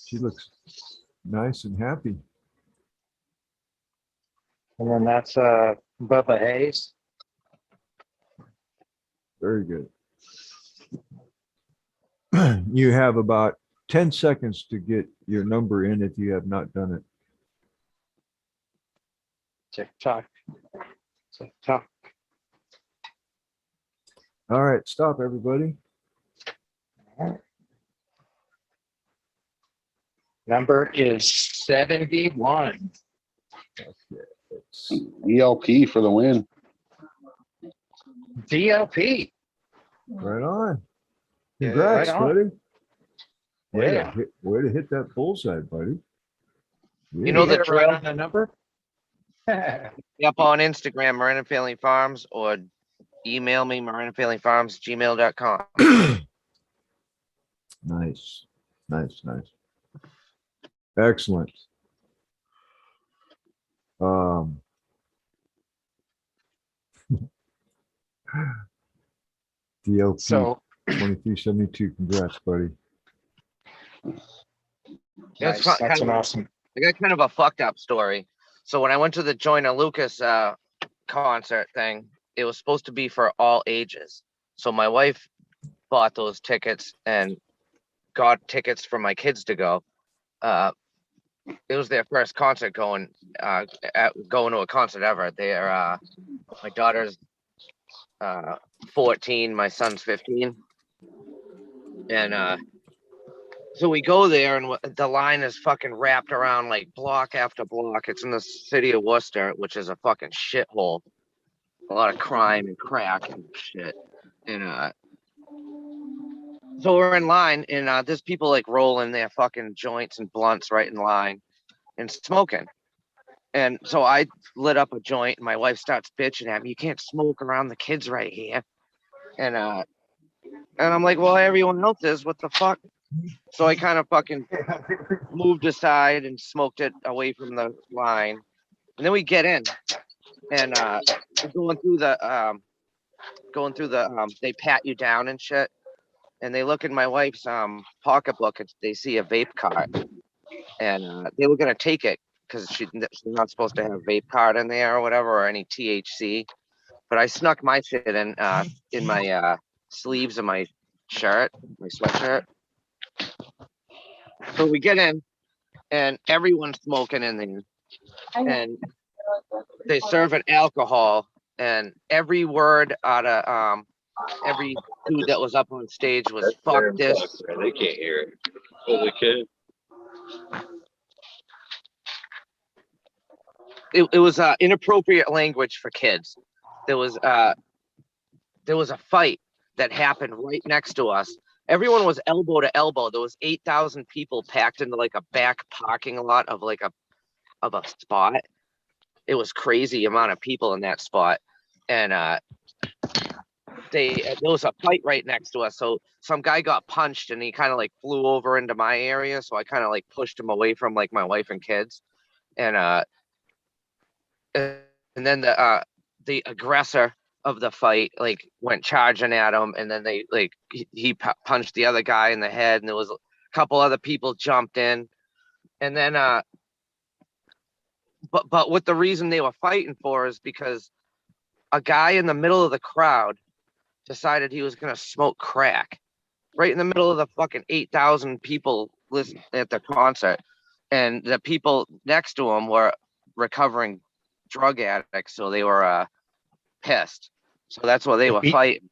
Speaker 3: She looks nice and happy.
Speaker 2: And then that's Bubba Hayes.
Speaker 3: Very good. You have about 10 seconds to get your number in if you have not done it.
Speaker 2: Tick tock. Tick tock.
Speaker 3: All right, stop everybody.
Speaker 2: Number is 71.
Speaker 3: Okay, it's
Speaker 5: ELP for the win.
Speaker 2: DLP.
Speaker 3: right on.
Speaker 6: Yeah,
Speaker 3: Congrats,
Speaker 2: right on.
Speaker 3: buddy.
Speaker 2: Yeah.
Speaker 3: Way to hit that bullseye, buddy.
Speaker 6: You know
Speaker 2: You
Speaker 6: the
Speaker 2: hit it right
Speaker 6: drill?
Speaker 2: on the number?
Speaker 6: Up on Instagram, Miranda Family Farms, or email me, MirandaFamilyFarms@gmail.com.
Speaker 3: Nice. Excellent. DLP
Speaker 2: So
Speaker 3: 2372. Congrats, buddy.
Speaker 6: That's
Speaker 2: nice.
Speaker 6: kind
Speaker 2: That's
Speaker 6: of
Speaker 2: an awesome.
Speaker 6: I got kind of a fucked up story. So when I went to the Joyner Lucas concert thing, it was supposed to be for all ages. So my wife bought those tickets and got tickets for my kids to go. It was their first concert going to a concert ever. They're my daughter's 14, my son's 15, and so we go there, and the line is fucking wrapped around like block after block. It's in the city of Worcester, which is a fucking shithole. A lot of crime and crack and shit. And so we're in line, and there's people like rolling their fucking joints and blunts right in line and smoking. And so I lit up a joint, and my wife starts bitching at me, "You can't smoke around the kids right here." And I'm like, "Well, everyone else is. What the fuck?" So I kind of fucking moved aside and smoked it away from the line. And then we get in, and going through the they pat you down and shit. And they look in my wife's pocketbook, and they see a vape card, and they were gonna take it because she's not supposed to have a vape card in there or whatever, or any THC. But I snuck my shit in my sleeves of my shirt, my sweatshirt. So we get in, and everyone's smoking in there, and they serve an alcohol, and every word out of every dude that was up on stage was
Speaker 1: That's
Speaker 6: fuck
Speaker 1: their
Speaker 6: this.
Speaker 1: fuck, man. They can't hear it. Holy kid.
Speaker 6: It was inappropriate language for kids. There was a fight that happened right next to us. Everyone was elbow to elbow. There was 8,000 people packed into like a back parking lot of like a spot. It was crazy amount of people in that spot. And there was a fight right next to us. So some guy got punched and he kind of like flew over into my area. So I kind of like pushed him away from like my wife and kids. And then the aggressor of the fight like went charging at him, and then they like he punched the other guy in the head, and there was a couple other people jumped in, and then but what the reason they were fighting for is because a guy in the middle of the crowd decided he was gonna smoke crack right in the middle of the fucking 8,000 people listening at the concert, and the people next to him were recovering drug addicts, so they were pissed. So that's why they were fighting.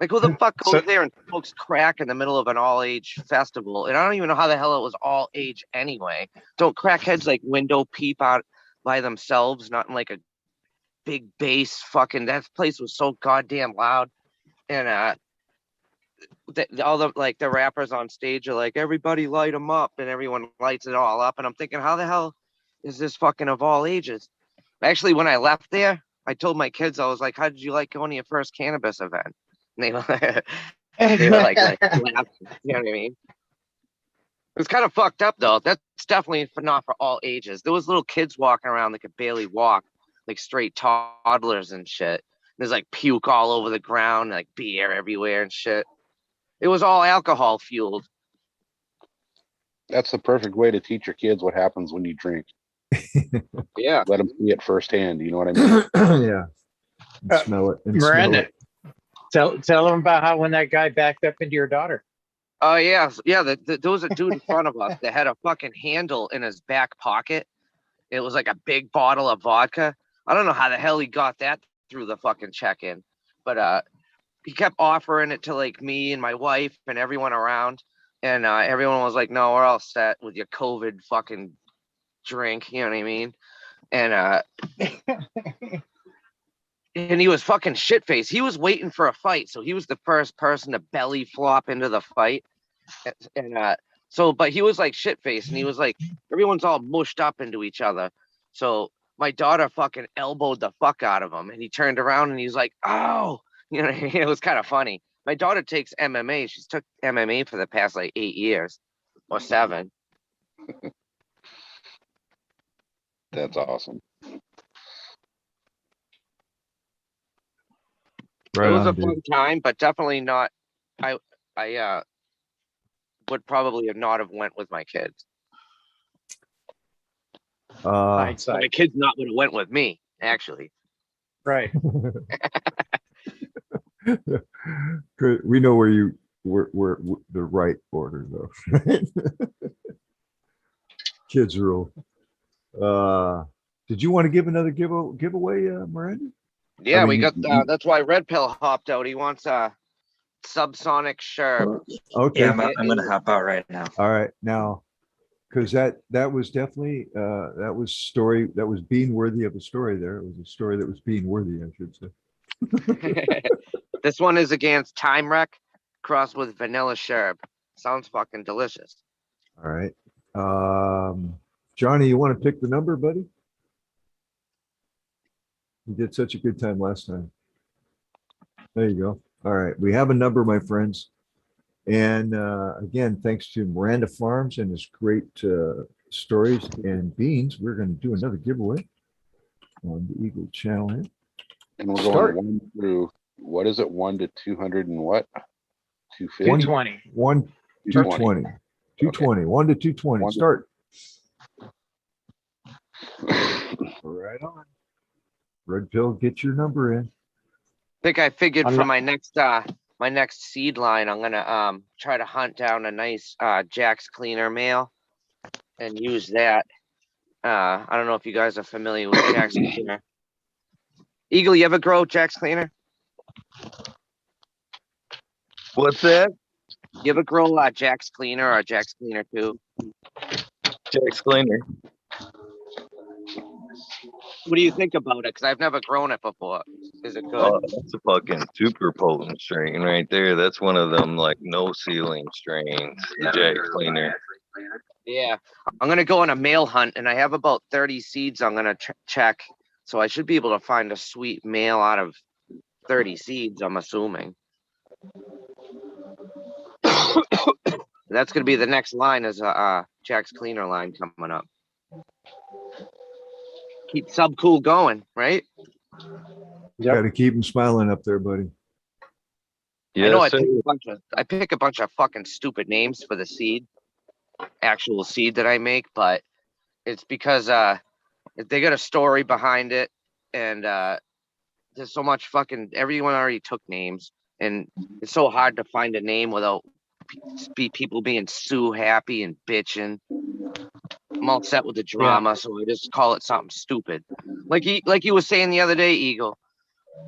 Speaker 6: Like, who the fuck goes there and smokes crack in the middle of an all-age festival? And I don't even know how the hell it was all-age anyway. Don't crackheads like window peep out by themselves, not in like a big bass fucking. That place was so goddamn loud. And all the like the rappers on stage are like, everybody light them up, and everyone lights it all up. And I'm thinking, how the hell is this fucking of all ages? Actually, when I left there, I told my kids, I was like, how did you like going to your first cannabis event? And they were like laughing, you know what I mean? It was kind of fucked up though. That's definitely not for all ages. There was little kids walking around that could barely walk, like straight toddlers and shit. There's like puke all over the ground, like beer everywhere and shit. It was all alcohol fueled.
Speaker 5: That's the perfect way to teach your kids what happens when you drink.
Speaker 6: Yeah.
Speaker 5: Let them see it firsthand. You know what I mean?
Speaker 3: Yeah. And smell it. And
Speaker 2: Miranda,
Speaker 3: smell it.
Speaker 2: tell them about how when that guy backed up into your daughter.
Speaker 6: Oh yeah, there was a dude in front of us that had a fucking handle in his back pocket. It was like a big bottle of vodka. I don't know how the hell he got that through the fucking check-in, but he kept offering it to like me and my wife and everyone around, and everyone was like, "No, we're all set with your COVID fucking drink." You know what I mean? And and he was fucking shit-faced. He was waiting for a fight, so he was the first person to belly flop into the fight. And but he was like shit-faced, and he was like, everyone's all mushed up into each other. So my daughter fucking elbowed the fuck out of him, and he turned around and he's like, "Oh," you know, it was kind of funny. My daughter takes MMA. She's took MMA for the past like 8 years or 7.
Speaker 5: That's awesome.
Speaker 3: Right
Speaker 6: It was
Speaker 3: on,
Speaker 6: a
Speaker 3: dude.
Speaker 6: fun time, but definitely not. I would probably not have went with my kids. My kids not would have went with me, actually.
Speaker 2: Right.
Speaker 3: Good. We know where you were the right order though. Kids rule. Did you want to give another giveaway, Miranda?
Speaker 6: Yeah,
Speaker 3: I mean,
Speaker 6: we got that's why Red Pill hopped out. He wants a subsonic sherb.
Speaker 3: Okay.
Speaker 9: Yeah, I'm gonna hop out right now.
Speaker 3: All right, now, because that was definitely that was being worthy of a story. There, it was a story that was being worthy, I should say.
Speaker 6: This one is against Time Wreck crossed with Vanilla Sherb. Sounds fucking delicious.
Speaker 3: All right, Johnny, you want to pick the number, buddy? You did such a good time last time. There you go. All right, we have a number, my friends. And again, thanks to Miranda Farms and his great stories and beans, we're going to do another giveaway on the Eagle channel here.
Speaker 5: And we're going 1 through, what is it? 1 to 200 and what? 250?
Speaker 2: 220.
Speaker 3: 220. 220. 1 to 220. Start. Right on. Red Pill, get your number in.
Speaker 6: I think I figured for my next seed line, I'm gonna try to hunt down a nice Jack's Cleaner male and use that. I don't know if you guys are familiar with Jack's Cleaner. Eagle, you ever grow Jack's Cleaner?
Speaker 1: What's that?
Speaker 6: You ever grow Jack's Cleaner or Jack's Cleaner 2?
Speaker 1: Jack's Cleaner.
Speaker 6: What do you think about it? Because I've never grown it before. Is it good?
Speaker 1: Oh, that's a fucking super potent strain right there. That's one of them like no ceiling strains. The Jack's Cleaner.
Speaker 6: Yeah. I'm going to go on a male hunt, and I have about 30 seeds I'm going to check. So I should be able to find a sweet male out of 30 seeds, I'm assuming. That's going to be the next line is Jack's Cleaner line coming up. Keep Subcool going, right?
Speaker 2: Yep.
Speaker 3: Got to keep him smiling up there, buddy.
Speaker 6: I know
Speaker 1: Yes, sir.
Speaker 6: I pick a bunch of fucking stupid names for the seed, actual seed that I make, but it's because they got a story behind it, and there's so much fucking everyone already took names, and it's so hard to find a name without people being so happy and bitching. I'm all set with the drama, so I just call it something stupid. Like you was saying the other day, Eagle.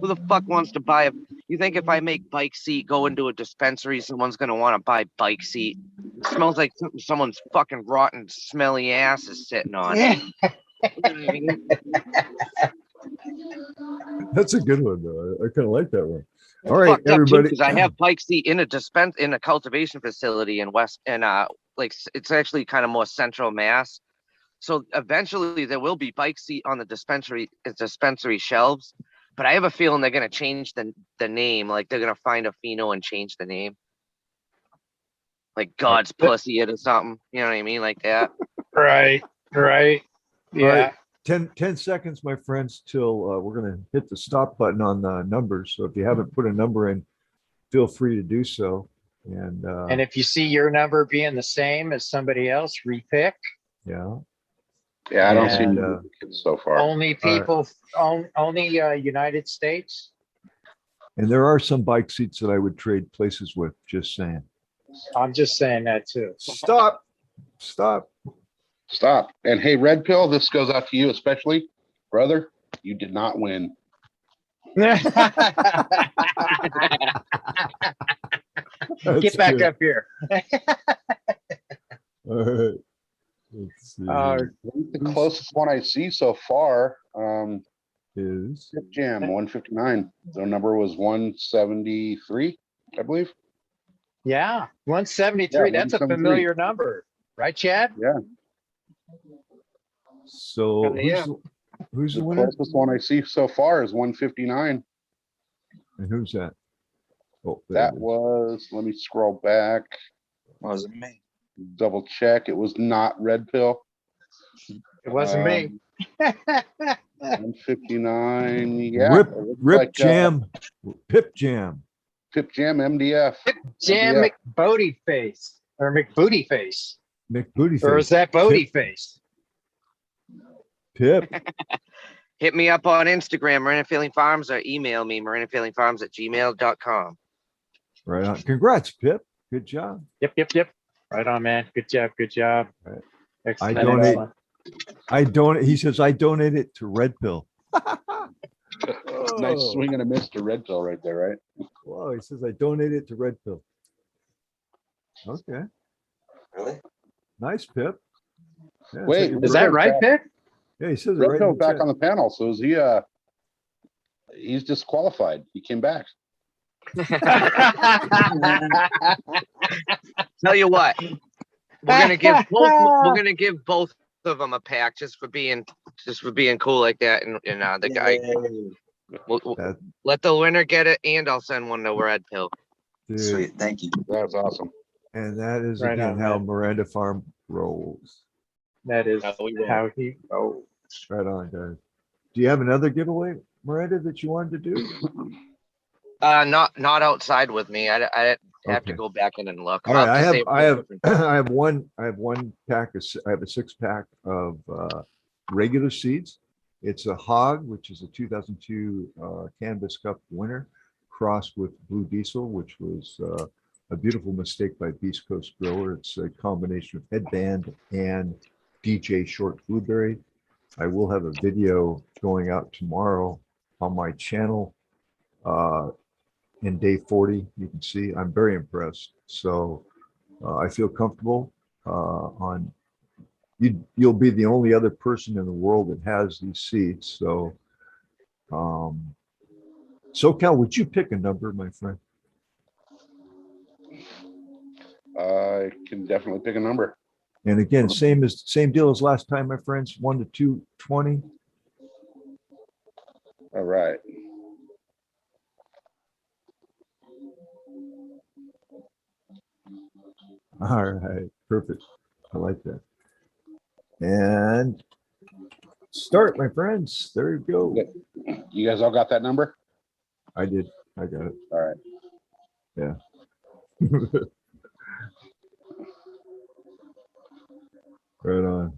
Speaker 6: Who the fuck wants to buy you think if I make bike seat, go into a dispensary, someone's gonna want to buy bike seat? It smells like someone's fucking rotten, smelly ass is sitting on it.
Speaker 3: That's a good one, though. I kind of like that one. All right, everybody.
Speaker 6: Because I have bike seat in a cultivation facility in it's actually kind of more central Mass. So eventually there will be bike seat on the dispensary shelves. But I have a feeling they're gonna change the name. Like they're gonna find a pheno and change the name. Like God's pussy it or something. You know what I mean? Like that.
Speaker 2: Right. Yeah.
Speaker 3: All right, 10 seconds, my friends, till we're going to hit the stop button on the numbers. So if you haven't put a number in, feel free to do so. And
Speaker 2: if you see your number being the same as somebody else, repick.
Speaker 3: yeah.
Speaker 5: Yeah, I don't see
Speaker 3: And,
Speaker 5: any kids so far.
Speaker 2: Only people, only United States.
Speaker 3: And there are some bike seats that I would trade places with, just saying.
Speaker 2: I'm just saying that too.
Speaker 3: Stop.
Speaker 5: And hey, Red Pill, this goes out to you especially. Brother, you did not win.
Speaker 2: Get back up here.
Speaker 3: All right. Let's see.
Speaker 5: The closest one I see so far
Speaker 3: Is
Speaker 5: Tip Jam 159. The number was 173, I believe.
Speaker 2: Yeah, 173.
Speaker 5: Yeah,
Speaker 2: That's a
Speaker 5: 173.
Speaker 2: familiar number, right, Chad?
Speaker 5: Yeah.
Speaker 3: so who's the
Speaker 5: The
Speaker 3: winner?
Speaker 5: closest one I see so far is 159.
Speaker 3: And who's that? Oh, there
Speaker 5: That
Speaker 3: it is.
Speaker 5: was, let me scroll back,
Speaker 9: Wasn't me.
Speaker 5: double check. It was not Red Pill.
Speaker 2: It wasn't me.
Speaker 5: 159. Yeah.
Speaker 3: Rip
Speaker 5: it looks
Speaker 3: Rip
Speaker 5: like,
Speaker 3: Jam, Pip Jam.
Speaker 5: Pip Jam MDF.
Speaker 2: Jam
Speaker 5: Yeah.
Speaker 2: McBooty Face or McBooty Face,
Speaker 3: McBooty
Speaker 2: or is
Speaker 3: Face.
Speaker 2: that Bodie Face?
Speaker 3: Pip.
Speaker 6: Hit me up on Instagram, Marina Feeling Farms, or email me, marinafeelingfarms@gmail.com.
Speaker 3: Right on. Congrats, Pip. Good job.
Speaker 2: Yep. Right on, man. Good job.
Speaker 3: Right.
Speaker 2: Excellent.
Speaker 3: I donate-
Speaker 2: excellent.
Speaker 3: He says I donate it to Red Pill.
Speaker 5: Nice swing and a miss to Red Pill right there, right?
Speaker 3: Whoa, he says I donate it to Red Pill. Okay.
Speaker 9: Really?
Speaker 3: Nice, Pip. Yeah,
Speaker 5: Wait,
Speaker 3: check it
Speaker 2: Is
Speaker 3: out.
Speaker 2: that right, Pick?
Speaker 3: Yeah, he says it
Speaker 5: Red
Speaker 3: right
Speaker 5: Pill
Speaker 3: in the
Speaker 5: back
Speaker 3: chat.
Speaker 5: on the panel. So is he's disqualified. He came back.
Speaker 6: Tell you what, we're gonna give both of them a pack just for being cool like that, and the guy.
Speaker 9: Yay.
Speaker 6: We'll
Speaker 3: That-
Speaker 6: let the winner get it, and I'll send one to Red Pill.
Speaker 3: Dude,
Speaker 9: Sweet. Thank you.
Speaker 5: That's awesome.
Speaker 3: and that is
Speaker 2: Right
Speaker 3: again
Speaker 2: on,
Speaker 3: how
Speaker 2: man.
Speaker 3: Miranda Farm rolls.
Speaker 2: That is
Speaker 6: No, we won't.
Speaker 2: how he. Oh,
Speaker 3: Right on, guys. Do you have another giveaway, Miranda, that you wanted to do?
Speaker 6: Not outside with me. I have to
Speaker 3: Okay.
Speaker 6: go back in and look.
Speaker 3: All right,
Speaker 6: I'll
Speaker 3: I
Speaker 6: just
Speaker 3: have
Speaker 6: say
Speaker 3: I have
Speaker 6: different-
Speaker 3: I have one pack of I have a 6-pack of regular seeds. It's a hog, which is a 2002 Cannabis Cup winner, crossed with Blue Diesel, which was a beautiful mistake by Beast Coast Grower. It's a combination of headband and DJ Short Blueberry. I will have a video going out tomorrow on my channel in day 40. You can see I'm very impressed. So I feel comfortable on you'll be the only other person in the world that has these seeds. So SoCal, would you pick a number, my friend?
Speaker 5: I can definitely pick a number.
Speaker 3: And again, same deal as last time, my friends, 1 to 220.
Speaker 5: All right.
Speaker 3: All right, perfect. I like that. And start, my friends. There you go.
Speaker 5: You guys all got that number?
Speaker 3: I did. I got it.
Speaker 5: All right.
Speaker 3: Yeah. Right on.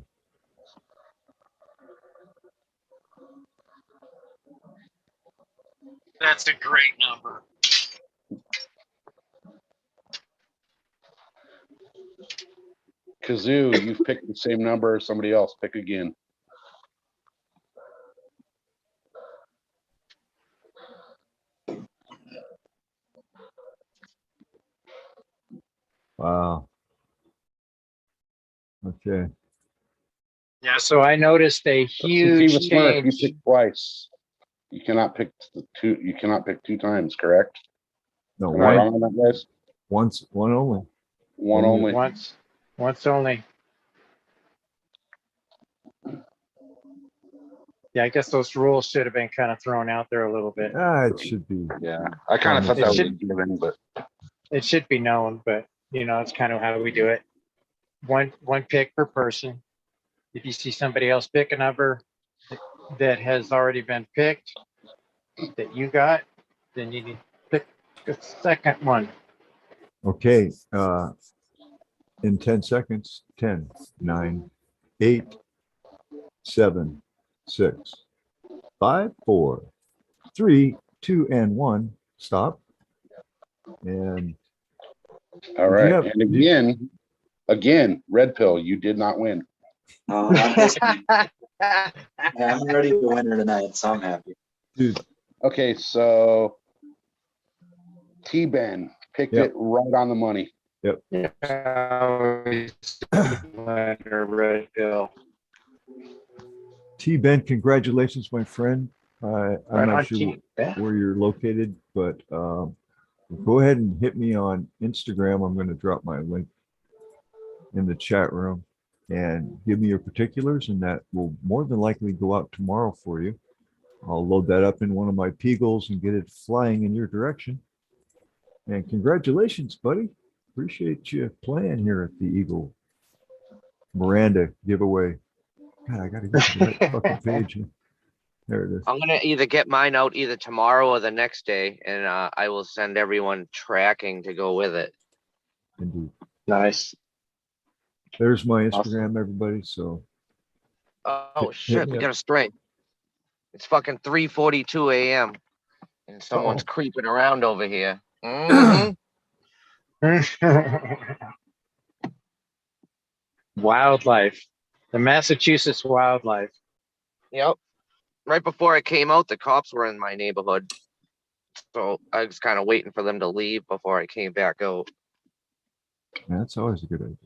Speaker 2: That's a great number.
Speaker 5: Kazoo, you've picked the same number as somebody else. Pick again.
Speaker 3: Wow. Okay.
Speaker 2: Yeah, so I noticed a huge
Speaker 5: Sativa Smurf, you
Speaker 2: change.
Speaker 5: picked twice. You cannot pick two. You cannot pick 2 times, correct?
Speaker 3: No,
Speaker 5: Am I wrong on that, guys?
Speaker 3: one only.
Speaker 5: One only.
Speaker 2: Once only. Yeah, I guess those rules should have been kind of thrown out there a little bit.
Speaker 3: It should be.
Speaker 5: Yeah, I kind of thought
Speaker 2: It
Speaker 5: that was a
Speaker 2: should-
Speaker 5: given, but
Speaker 2: It should be known, but it's kind of how we do it. One pick per person. If you see somebody else pick a number that has already been picked that you got, then you need to pick the second one.
Speaker 3: Okay. In 10 seconds, 10, 9, 8, 7, 6, 5, 4, 3, 2, and 1. Stop. And
Speaker 5: all right.
Speaker 3: have-
Speaker 5: And again, red pill, you did not win.
Speaker 9: No, not this one. Yeah, I'm already the winner tonight, so I'm happy.
Speaker 3: dude,
Speaker 5: Okay, so T-Ben picked
Speaker 3: Yep.
Speaker 5: it right on the money.
Speaker 2: Red pill.
Speaker 3: T-Ben, congratulations, my friend. I'm
Speaker 2: Right on,
Speaker 3: not sure
Speaker 2: T-Ben.
Speaker 3: where you're located, but go ahead and hit me on Instagram. I'm going to drop my link in the chat room and give me your particulars, and that will more than likely go out tomorrow for you. I'll load that up in one of my Peagles and get it flying in your direction. And congratulations, buddy. Appreciate you playing here at the Eagle Miranda giveaway. God, I got to get to the right fucking page. There it is.
Speaker 6: I'm gonna either get mine out either tomorrow or the next day, and I will send everyone tracking to go with it.
Speaker 3: Indeed.
Speaker 2: Nice.
Speaker 3: There's my
Speaker 2: Awesome.
Speaker 3: Instagram, everybody. So
Speaker 6: Oh
Speaker 3: Hit
Speaker 6: shit,
Speaker 3: me
Speaker 6: we
Speaker 3: up.
Speaker 6: got a stray. It's fucking 3:42 a.m. and someone's
Speaker 3: Uh-oh.
Speaker 6: creeping around over here. Mhm.
Speaker 2: Wildlife. The Massachusetts wildlife.
Speaker 6: Yep. Right before I came out, the cops were in my neighborhood. So I was kind of waiting for them to leave before I came back out.
Speaker 3: That's always a good idea.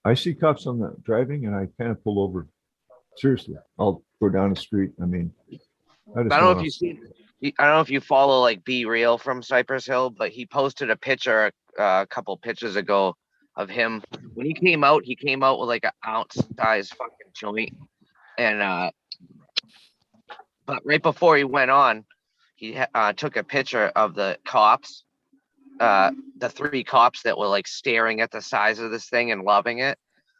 Speaker 3: I see cops on the driving, and I kind of pull over. Seriously, I'll go down the street. I mean, I just
Speaker 6: I don't know if
Speaker 3: wanna-
Speaker 6: you see. I don't know if you follow like Be Real from Cypress Hill, but he posted a picture a couple pictures ago of him when he came out. He came out with like an ounce size fucking joint, and but right before he went on, he took a picture of the cops, the 3 cops that were like staring at the size of this thing and loving it.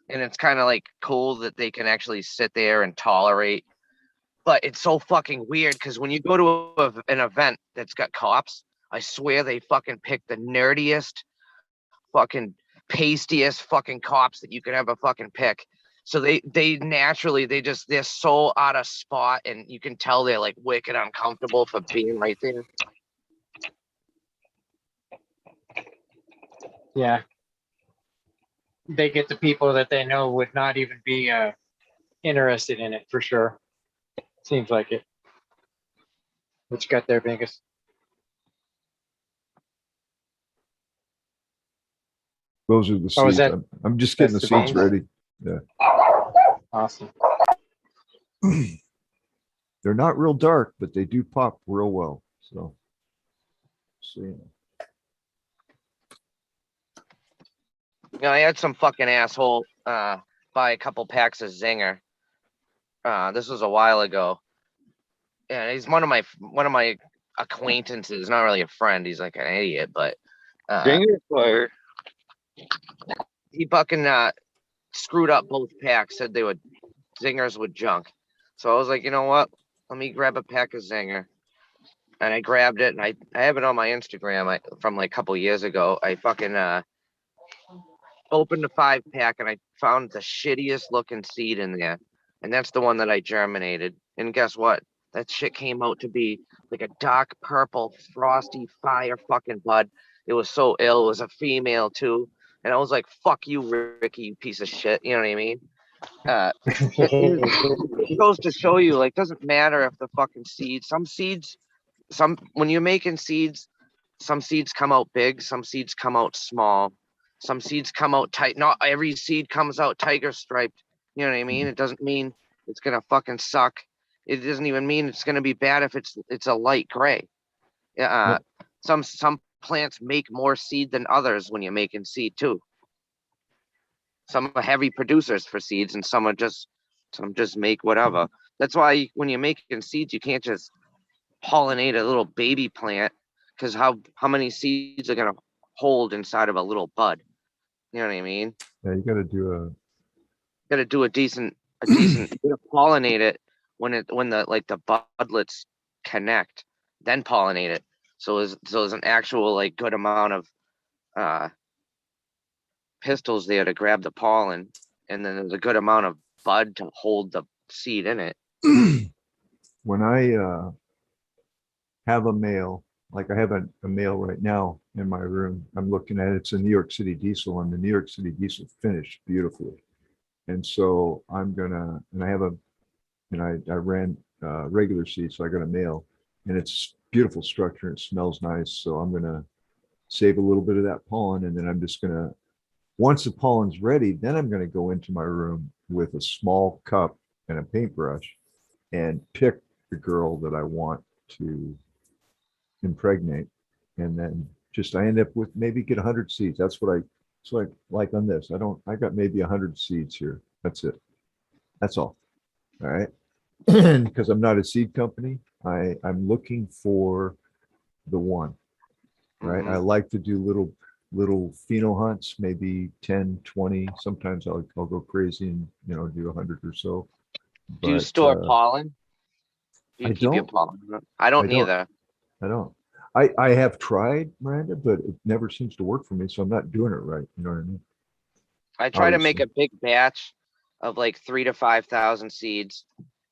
Speaker 6: And it's kind of like cool that they can actually sit there and tolerate. But it's so fucking weird because when you go to an event that's got cops, I swear they fucking pick the nerdiest, fucking pastiest fucking cops that you could ever fucking pick. So they naturally, they're so out of spot, and you can tell they're like wicked uncomfortable for being right there.
Speaker 2: Yeah. They get the people that they know would not even be interested in it for sure. Seems like it. What you got there, Bingus?
Speaker 3: Those are the
Speaker 2: Oh, is
Speaker 3: seeds.
Speaker 2: that-
Speaker 3: I'm just getting the
Speaker 2: that's the
Speaker 3: seeds
Speaker 2: beans?
Speaker 3: ready.
Speaker 2: Awesome.
Speaker 3: They're not real dark, but they do pop real well. So, yeah.
Speaker 6: You know, I had some fucking asshole buy a couple packs of Zinger. This was a while ago. And he's one of my acquaintances, not really a friend. He's like an idiot, but
Speaker 10: Zinger fire.
Speaker 6: he fucking screwed up both packs, said they would Zingers with junk. So I was like, you know what? Let me grab a pack of Zinger. And I grabbed it, and I have it on my Instagram from like a couple years ago. I fucking opened the 5-pack, and I found the shittiest looking seed in there. And that's the one that I germinated. And guess what? That shit came out to be like a dark purple, frosty fire fucking bud. It was so ill. It was a female too. And I was like, fuck you, Ricky, you piece of shit. You know what I mean? It goes to show you, like, doesn't matter if the fucking seeds, when you're making seeds, some seeds come out big, some seeds come out small, some seeds come out tight. Not every seed comes out tiger striped. You know what I mean? It doesn't mean it's gonna fucking suck. It doesn't even mean it's gonna be bad if it's a light gray. Some plants make more seed than others when you're making seed too. Some are heavy producers for seeds, and some just make whatever. That's why when you're making seeds, you can't just pollinate a little baby plant, because how many seeds are gonna hold inside of a little bud? You know what I mean?
Speaker 3: Yeah, you got to do
Speaker 6: Gotta do a decent, you gotta pollinate it when the budlets connect, then pollinate it. So there's an actual like good amount of pistils there to grab the pollen, and then there's a good amount of bud to hold the seed in it.
Speaker 3: when I have a male, like I have a male right now in my room, I'm looking at it, it's a New York City diesel, and the New York City diesel finished beautifully. And so I'm gonna, and I ran regular seed, so I got a male, and it's beautiful structure, it smells nice. So I'm gonna save a little bit of that pollen, and then I'm just gonna, once the pollen's ready, then I'm gonna go into my room with a small cup and a paintbrush and pick the girl that I want to impregnate. And then I end up with maybe get 100 seeds. That's what I like on this. I got maybe 100 seeds here. That's it. That's all. All right. Because I'm not a seed company. I'm looking for the one. Right. I like to do little pheno hunts, maybe 10, 20. Sometimes I'll go crazy and do 100 or so.
Speaker 6: Do you store pollen? Do you
Speaker 3: I
Speaker 6: keep your
Speaker 3: don't.
Speaker 6: pollen? I don't either.
Speaker 3: I don't. I have tried, Miranda, but it never seems to work for me. So I'm not doing it right. You know what I mean?
Speaker 6: I try to make a big batch of like 3,000 to 5,000 seeds,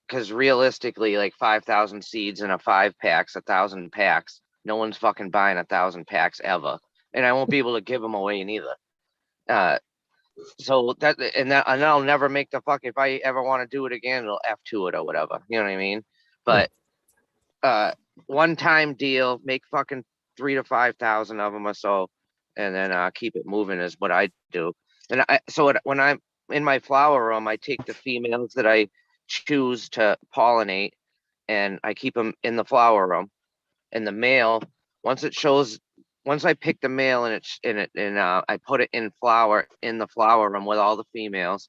Speaker 6: because realistically, like 5,000 seeds in a 5-pack's 1,000 packs. No one's fucking buying 1,000 packs ever, and I won't be able to give them away neither. So and I'll never make the fuck, if I ever want to do it again, it'll F2 it or whatever. You know what I mean? But one-time deal, make fucking 3,000 to 5,000 of them or so, and then keep it moving is what I do. And when I'm in my flower room, I take the females that I choose to pollinate, and I keep them in the flower room. And the male, once I pick the male and I put it in the flower room with all the females,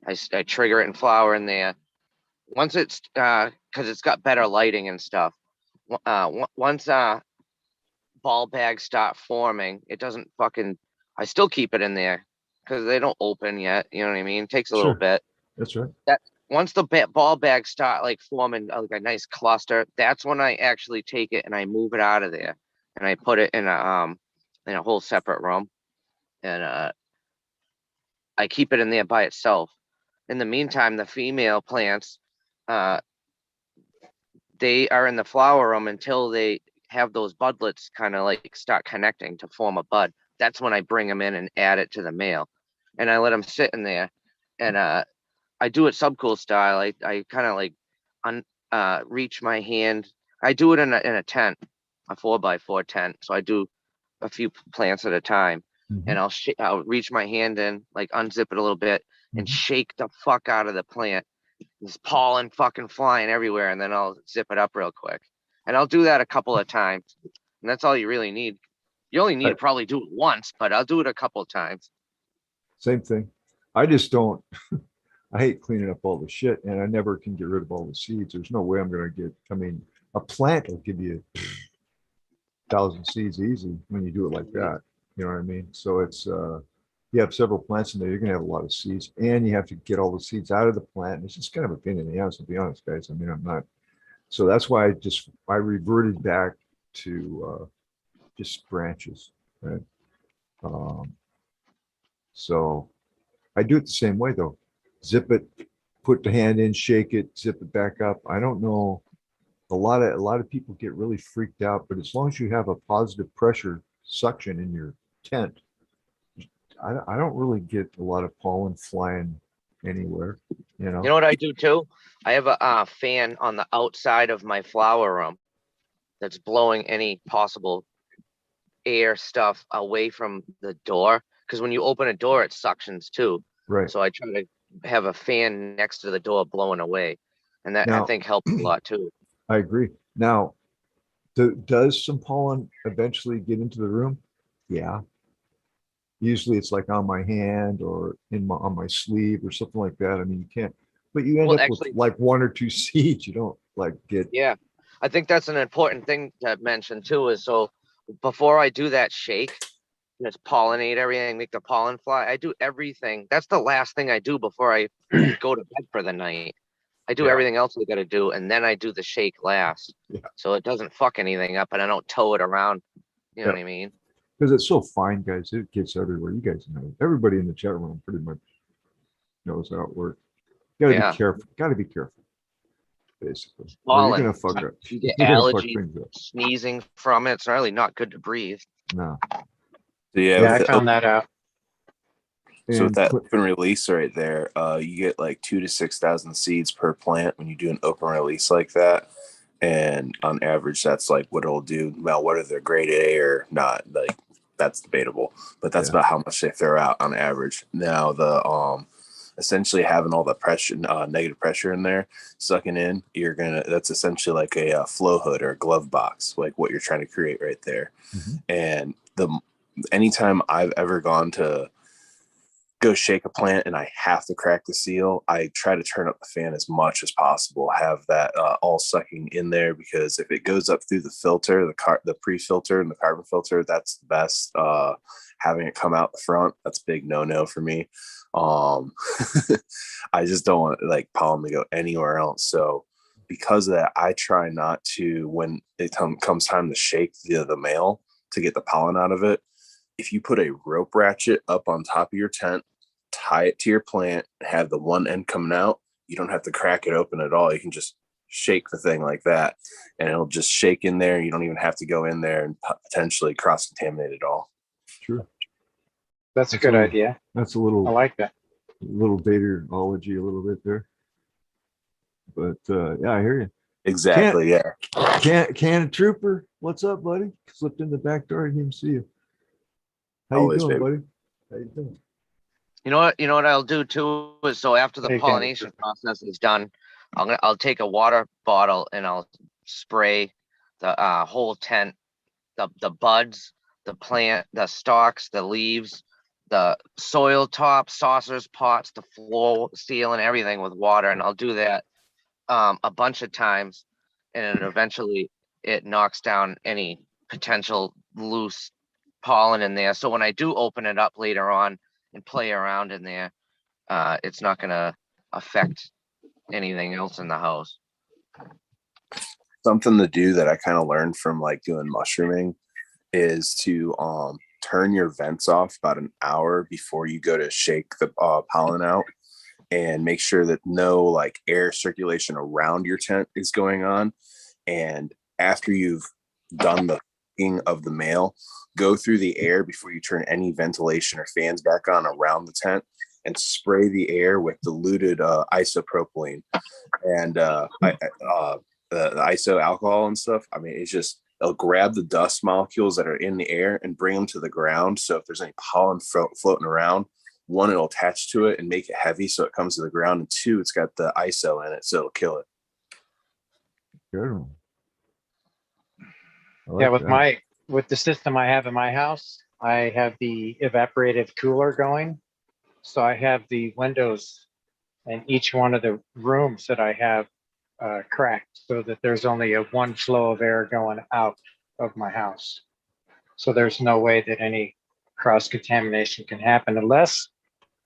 Speaker 6: I trigger it in flower in there. Once it's because it's got better lighting and stuff. Once ball bags start forming, it doesn't fucking, I still keep it in there because they don't open yet. You know what I mean? It takes a little bit.
Speaker 3: That's right.
Speaker 6: Once the ball bags start like forming like a nice cluster, that's when I actually take it and I move it out of there and I put it in a whole separate room, and I keep it in there by itself. In the meantime, the female plants, they are in the flower room until they have those budlets kind of like start connecting to form a bud. That's when I bring them in and add it to the male, and I let them sit in there, and I do it subcool style. I kind of like reach my hand I do it in a tent, a 4x4 tent. So I do a few plants at a time, and I'll reach my hand in, like unzip it a little bit, and shake the fuck out of the plant. There's pollen fucking flying everywhere, and then I'll zip it up real quick. And I'll do that a couple of times, and that's all you really need. You only need to probably do it once, but I'll do it a couple of times.
Speaker 3: Same thing. I just don't. I hate cleaning up all the shit, and I never can get rid of all the seeds. There's no way I'm going to get. I mean, a plant will give you 1,000 seeds easy when you do it like that. You know what I mean? So it's you have several plants in there, you're going to have a lot of seeds, and you have to get all the seeds out of the plant. And it's just kind of a pain in the ass, to be honest, guys. I mean, I'm not. So that's why I reverted back to just branches, right? So I do it the same way though. Zip it, put the hand in, shake it, zip it back up. I don't know. A lot of people get really freaked out, but as long as you have a positive pressure suction in your tent, I don't really get a lot of pollen flying anywhere. You know.
Speaker 6: You know what I do too? I have a fan on the outside of my flower room that's blowing any possible air stuff away from the door. Because when you open a door, it suctions too.
Speaker 3: Right.
Speaker 6: So I try to have a fan next to the door blowing away, and that I
Speaker 3: Now-
Speaker 6: think helps a lot too.
Speaker 3: I agree. Now, does some pollen eventually get into the room? Yeah. Usually it's like on my hand or on my sleeve or something like that. I mean, you can't, but you end
Speaker 6: Well,
Speaker 3: up
Speaker 6: actually-
Speaker 3: with like 1 or 2 seeds. You don't like get.
Speaker 6: Yeah, I think that's an important thing to mention too. Is so before I do that shake, just pollinate everything, make the pollen fly. I do everything. That's the last thing I do before I go to bed for the night. I do
Speaker 3: Yeah.
Speaker 6: everything else I got to do, and then I do the shake last.
Speaker 3: Yeah.
Speaker 6: So it doesn't fuck anything up, and I don't tow it around. You know
Speaker 3: Yeah.
Speaker 6: what I mean?
Speaker 3: Because it's so fine, guys. It gets everywhere. You guys know. Everybody in the chat room pretty much knows how it works. You gotta
Speaker 6: Yeah.
Speaker 3: be careful. Gotta be careful. Basically. Or you're
Speaker 6: Pollen.
Speaker 3: gonna fuck up.
Speaker 6: You get
Speaker 3: You're gonna fuck
Speaker 6: allergies,
Speaker 3: things up.
Speaker 6: sneezing from it. It's really not good to breathe.
Speaker 3: No.
Speaker 10: So yeah,
Speaker 2: Yeah, I
Speaker 10: with the
Speaker 2: found that out.
Speaker 10: So with
Speaker 3: And
Speaker 10: that
Speaker 3: put-
Speaker 10: open release right there, you get like 2,000 to 6,000 seeds per plant when you do an open release like that. And on average, that's like what it'll do. Well, whether they're grade A or not, like that's debatable, but that's
Speaker 3: Yeah.
Speaker 10: about how much they throw out on average. Now the essentially having all the pressure, negative pressure in there, sucking in, that's essentially like a flow hood or a glove box, like what you're trying to create right there.
Speaker 3: Mhm.
Speaker 10: And anytime I've ever gone to go shake a plant and I have to crack the seal, I try to turn up the fan as much as possible, have that all sucking in there, because if it goes up through the filter, the pre-filter and the carbon filter, that's the best. Having it come out the front, that's a big no for me. I just don't want like pollen to go anywhere else. So because of that, I try not to, when it comes time to shake the male to get the pollen out of it, if you put a rope ratchet up on top of your tent, tie it to your plant, have the one end coming out, you don't have to crack it open at all. You can just shake the thing like that, and it'll just shake in there. You don't even have to go in there and potentially cross-contaminate it all.
Speaker 3: True.
Speaker 2: That's a good idea.
Speaker 3: That's a
Speaker 2: I
Speaker 3: little
Speaker 2: like that.
Speaker 3: dataology a little bit there. But yeah, I hear you.
Speaker 10: Exactly. Yeah.
Speaker 3: Can Trooper, what's up, buddy? Slipped in the back door. I didn't even see you. How
Speaker 10: Always,
Speaker 3: you doing,
Speaker 10: baby.
Speaker 3: buddy? How you doing?
Speaker 6: You know what I'll do too is, so after the
Speaker 2: Hey, Candy.
Speaker 6: pollination process is done, I'll take a water bottle and I'll spray the whole tent, the buds, the plant, the stalks, the leaves, the soil top, saucers, pots, the floor, ceiling, everything with water, and I'll do that a bunch of times, and eventually it knocks down any potential loose pollen in there. So when I do open it up later on and play around in there, it's not going to affect anything else in the house.
Speaker 10: Something to do that I kind of learned from like doing mushrooming is to turn your vents off about an hour before you go to shake the pollen out, and make sure that no like air circulation around your tent is going on. And after you've done the ing of the male, go through the air before you turn any ventilation or fans back on around the tent, and spray the air with diluted isopropylene. And the iso alcohol and stuff. I mean, it's just it'll grab the dust molecules that are in the air and bring them to the ground. So if there's any pollen floating around, one, it'll attach to it and make it heavy so it comes to the ground, and two, it's got the iso in it, so it'll kill it.
Speaker 3: Good one. I
Speaker 2: Yeah,
Speaker 3: like that.
Speaker 2: with the system I have in my house, I have the evaporative cooler going. So I have the windows in each one of the rooms that I have cracked so that there's only a one flow of air going out of my house. So there's no way that any cross contamination can happen unless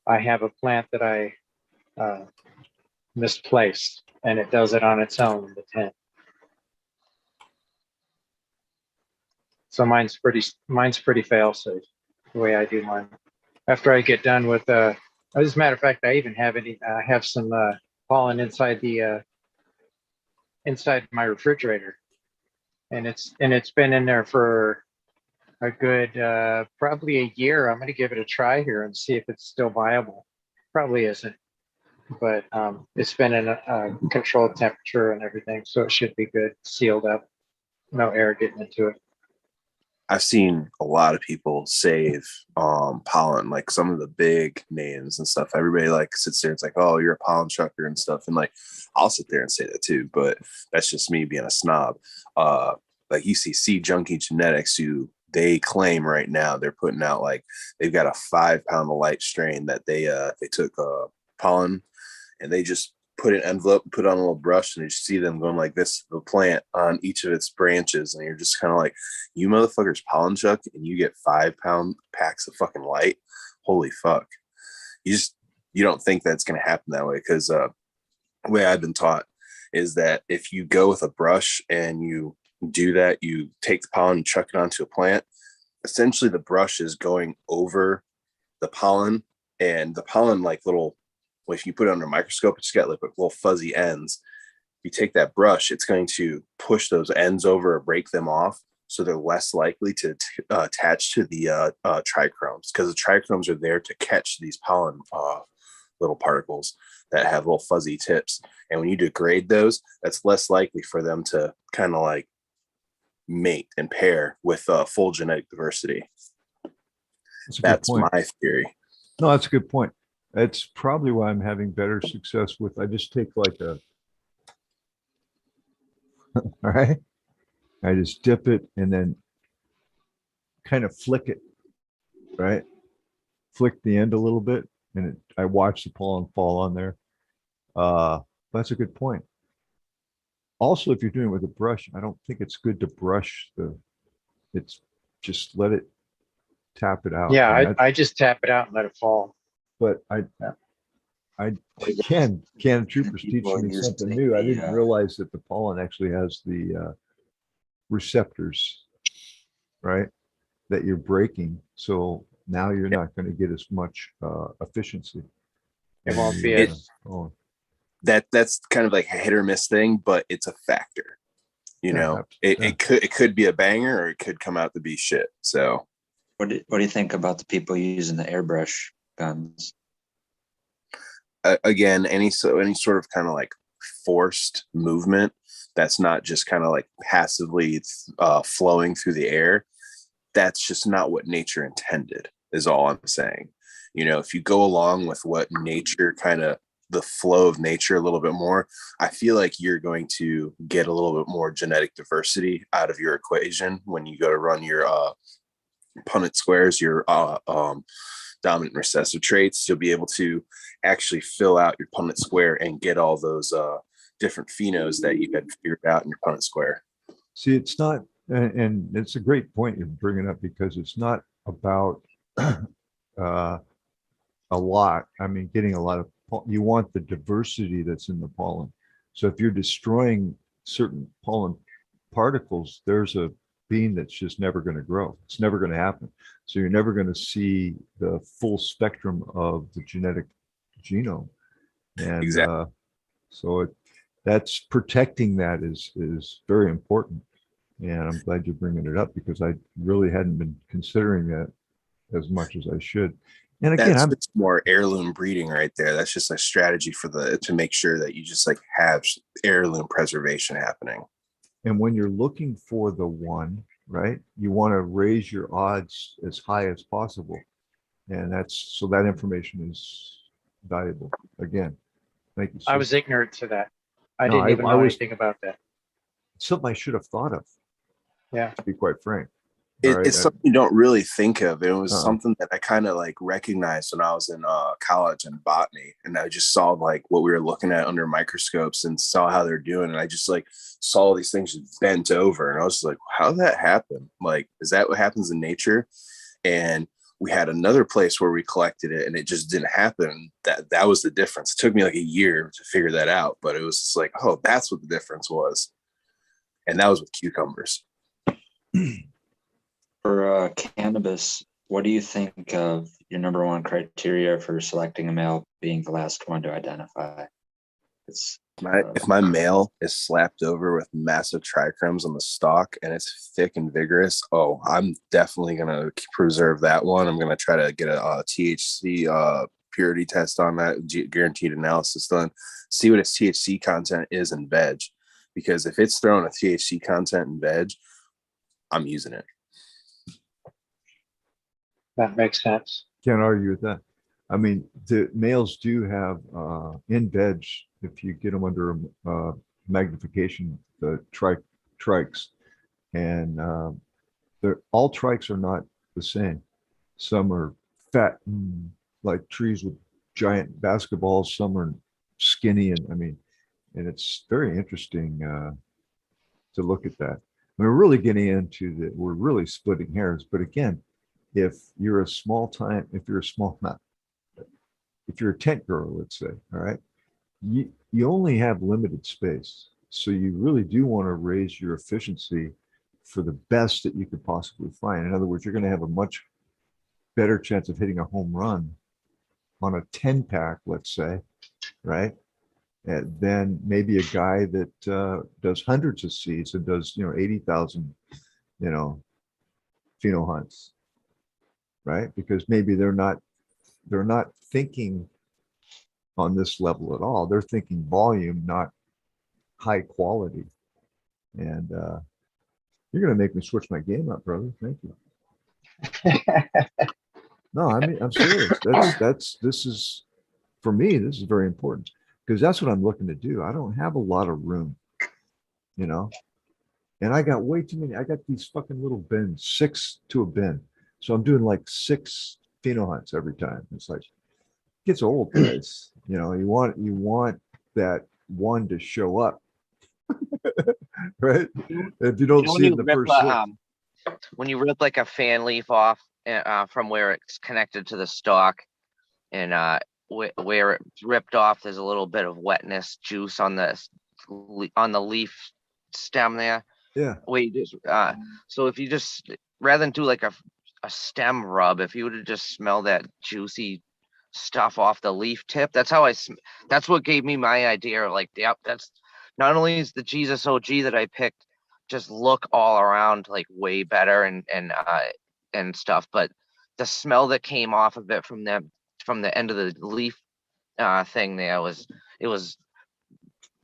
Speaker 2: I have a plant that I misplaced and it does it on its own in the tent. So mine's pretty fail safe the way I do mine. After I get done with as a matter of fact, I even have some pollen inside inside my refrigerator, and it's been in there for a good probably a year. I'm going to give it a try here and see if it's still viable. Probably isn't, but it's been in a controlled temperature and everything, so it should be good, sealed up, no air getting into it.
Speaker 10: I've seen a lot of people save pollen, like some of the big names and stuff. Everybody like sits there and it's like, oh, you're a pollen trucker and stuff. And like, I'll sit there and say that too, but that's just me being a snob. Like you see C Junkie Genetics, who they claim right now they're putting out like they've got a 5 pound of light strain that they took pollen and they just put an envelope, put on a little brush, and you see them going like this, the plant on each of its branches. And you're just kind of like, you motherfuckers pollen chuck and you get 5 pound packs of fucking light. Holy fuck. You don't think that's going to happen that way. Cause the way I've been taught is that if you go with a brush and you do that, you take the pollen and chuck it onto a plant, essentially the brush is going over the pollen, and the pollen, like little, well, if you put it under a microscope, it's got like little fuzzy ends. You take that brush, it's going to push those ends over or break them off, so they're less likely to attach to the trichromes, because the trichromes are there to catch these pollen little particles that have little fuzzy tips. And when you degrade those, that's less likely for them to kind of like mate and pair with full genetic diversity. That's my theory.
Speaker 3: No, that's a good point. That's probably why I'm having better success with, I just take like a, all right, I just dip it and then kind of flick it, right? Flick the end a little bit, and I watch the pollen fall on there. That's a good point. Also, if you're doing it with a brush, I don't think it's good to brush it's just let it tap it out.
Speaker 2: Yeah, I just tap it out and let it fall.
Speaker 3: But Ken Troopers teaching me something new. I didn't realize that the pollen actually has the receptors, right? That you're breaking. So now you're not going to get as much efficiency.
Speaker 2: It won't be as
Speaker 10: that's kind of like a hit or miss thing, but it's a factor. You know, it could be a banger or it could come out to be shit. So
Speaker 9: what do you think about the people using the airbrush guns?
Speaker 10: Again, any sort of kind of like forced movement that's not just kind of like passively flowing through the air, that's just not what nature intended, is all I'm saying. You know, if you go along with what nature kind of, the flow of nature a little bit more, I feel like you're going to get a little bit more genetic diversity out of your equation when you go to run your Punnett squares, your dominant recessive traits. You'll be able to actually fill out your Punnett square and get all those different phenos that you had figured out in your Punnett square.
Speaker 3: See, it's not, and it's a great point you're bringing up, because it's not about a lot. I mean, getting a lot of, you want the diversity that's in the pollen. So if you're destroying certain pollen particles, there's a bean that's just never going to grow. It's never going to happen. So you're never going to see the full spectrum of the genetic genome. And
Speaker 10: exactly.
Speaker 3: So that's protecting that is very important. And I'm glad you're bringing it up, because I really hadn't been considering that as much as I should. And again,
Speaker 10: That's
Speaker 3: I'm
Speaker 10: just more heirloom breeding right there. That's just a strategy for to make sure that you just like have heirloom preservation happening.
Speaker 3: and when you're looking for the one, right, you want to raise your odds as high as possible. And that's so that information is valuable. Again, thank you.
Speaker 2: I
Speaker 3: Sue.
Speaker 2: was ignorant to that. I
Speaker 3: No,
Speaker 2: didn't even know
Speaker 3: was
Speaker 2: anything about that.
Speaker 3: something I should have thought of.
Speaker 2: Yeah.
Speaker 3: To be quite frank. All right.
Speaker 10: It's something you don't really think of. It was
Speaker 3: Uh-uh.
Speaker 10: something that I kind of like recognized when I was in college in botany, and I just saw like what we were looking at under microscopes and saw how they're doing, and I just like saw all these things just bent over, and I was like, "How did that happen? Like, is that what happens in nature?" And we had another place where we collected it, and it just didn't happen. That was the difference. It took me like a year to figure that out, but it was just like, oh, that's what the difference was, and that was with cucumbers.
Speaker 9: For cannabis, what do you think of your number one criteria for selecting a male being the last one to identify? It's
Speaker 10: If my male is slapped over with massive trichromes on the stalk and it's thick and vigorous, oh, I'm definitely gonna preserve that one. I'm gonna try to get a THC purity test on that, guaranteed analysis done, see what its THC content is in veg, because if it's throwing a THC content in veg, I'm using it.
Speaker 2: That makes sense.
Speaker 3: Can't argue with that. I mean, the males do have in veg, if you get them under magnification, the trikes, and all trikes are not the same. Some are fat and like trees with giant basketballs. Some are skinny, and I mean, and it's very interesting to look at that. We're really getting into that. We're really splitting hairs, but again, if you're a if you're a tent grower, let's say, all right, you only have limited space. So you really do want to raise your efficiency for the best that you could possibly find. In other words, you're going to have a much better chance of hitting a home run on a 10 pack, let's say, right? And then maybe a guy that does hundreds of seeds and does, 80,000, pheno hunts, right? Because maybe they're not thinking on this level at all. They're thinking volume, not high quality. And you're going to make me switch my game up, brother. Thank you. No, I mean, I'm serious. This is, for me, this is very important because that's what I'm looking to do. I don't have a lot of room, and I got way too many. I got these fucking little bins, 6 to a bin. So I'm doing like 6 pheno hunts every time. It's like, it gets old, guys. You want that one to show up, right? If you don't see it in the first 6.
Speaker 6: When you rip like a fan leaf off from where it's connected to the stalk, and where it's ripped off, there's a little bit of wetness, juice on the leaf stem there.
Speaker 3: Yeah.
Speaker 6: So if you just, rather than do like a stem rub, if you were to just smell that juicy stuff off the leaf tip, that's what gave me my idea. Like, yep, that's not only is the Jesus OG that I picked just look all around like way better and stuff, but the smell that came off of it from the end of the leaf thing there it was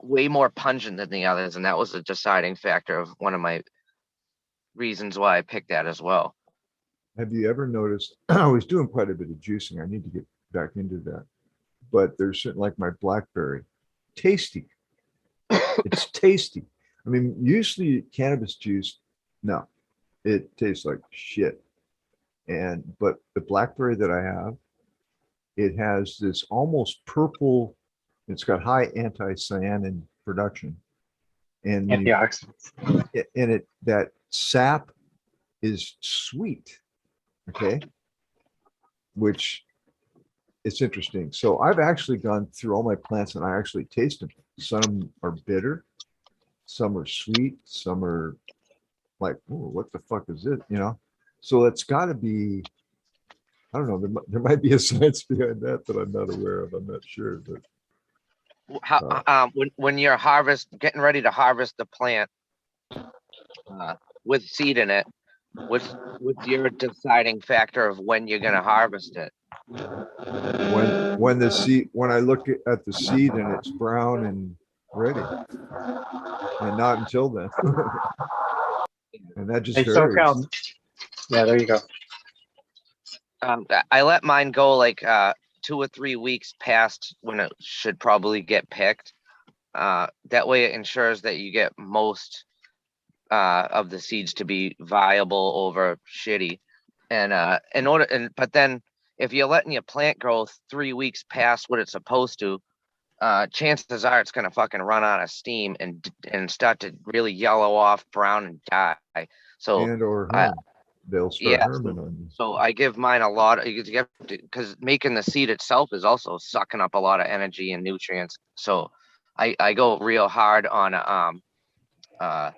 Speaker 6: way more pungent than the others, and that was a deciding factor of one of my reasons why I picked that as well.
Speaker 3: Have you ever noticed? I was doing quite a bit of juicing. I need to get back into that. But there's certain, like my blackberry, tasty. It's tasty. I mean, usually cannabis juice, no, it tastes like shit. But the blackberry that I have, it has this almost purple. It's got high anthocyanin production, and
Speaker 2: Antioxidants.
Speaker 3: that sap is sweet. Okay, which it's interesting. So I've actually gone through all my plants and I actually taste them. Some are bitter, some are sweet, some are like, oh, what the fuck is it? So it's got to be, I don't know. There might be a science behind that I'm not aware of. I'm not sure, but
Speaker 6: how when you're getting ready to harvest the plant with seed in it, what's your deciding factor of when you're going to harvest it?
Speaker 3: When the seed, when I look at the seed and it's brown and ready, and not until then. And that just
Speaker 2: Hey,
Speaker 3: varies.
Speaker 2: SoCal. Yeah, there you go.
Speaker 6: I let mine go like 2 or 3 weeks past when it should probably get picked. That way it ensures that you get most of the seeds to be viable over shitty. And but then if you're letting your plant grow 3 weeks past what it's supposed to, chances are it's gonna fucking run out of steam and start to really yellow off, brown, and die. So
Speaker 3: And or
Speaker 6: I,
Speaker 3: herm. They'll start
Speaker 6: yeah,
Speaker 3: herming on you.
Speaker 6: so I give mine a lot because making the seed itself is also sucking up a lot of energy and nutrients. So I go real hard on a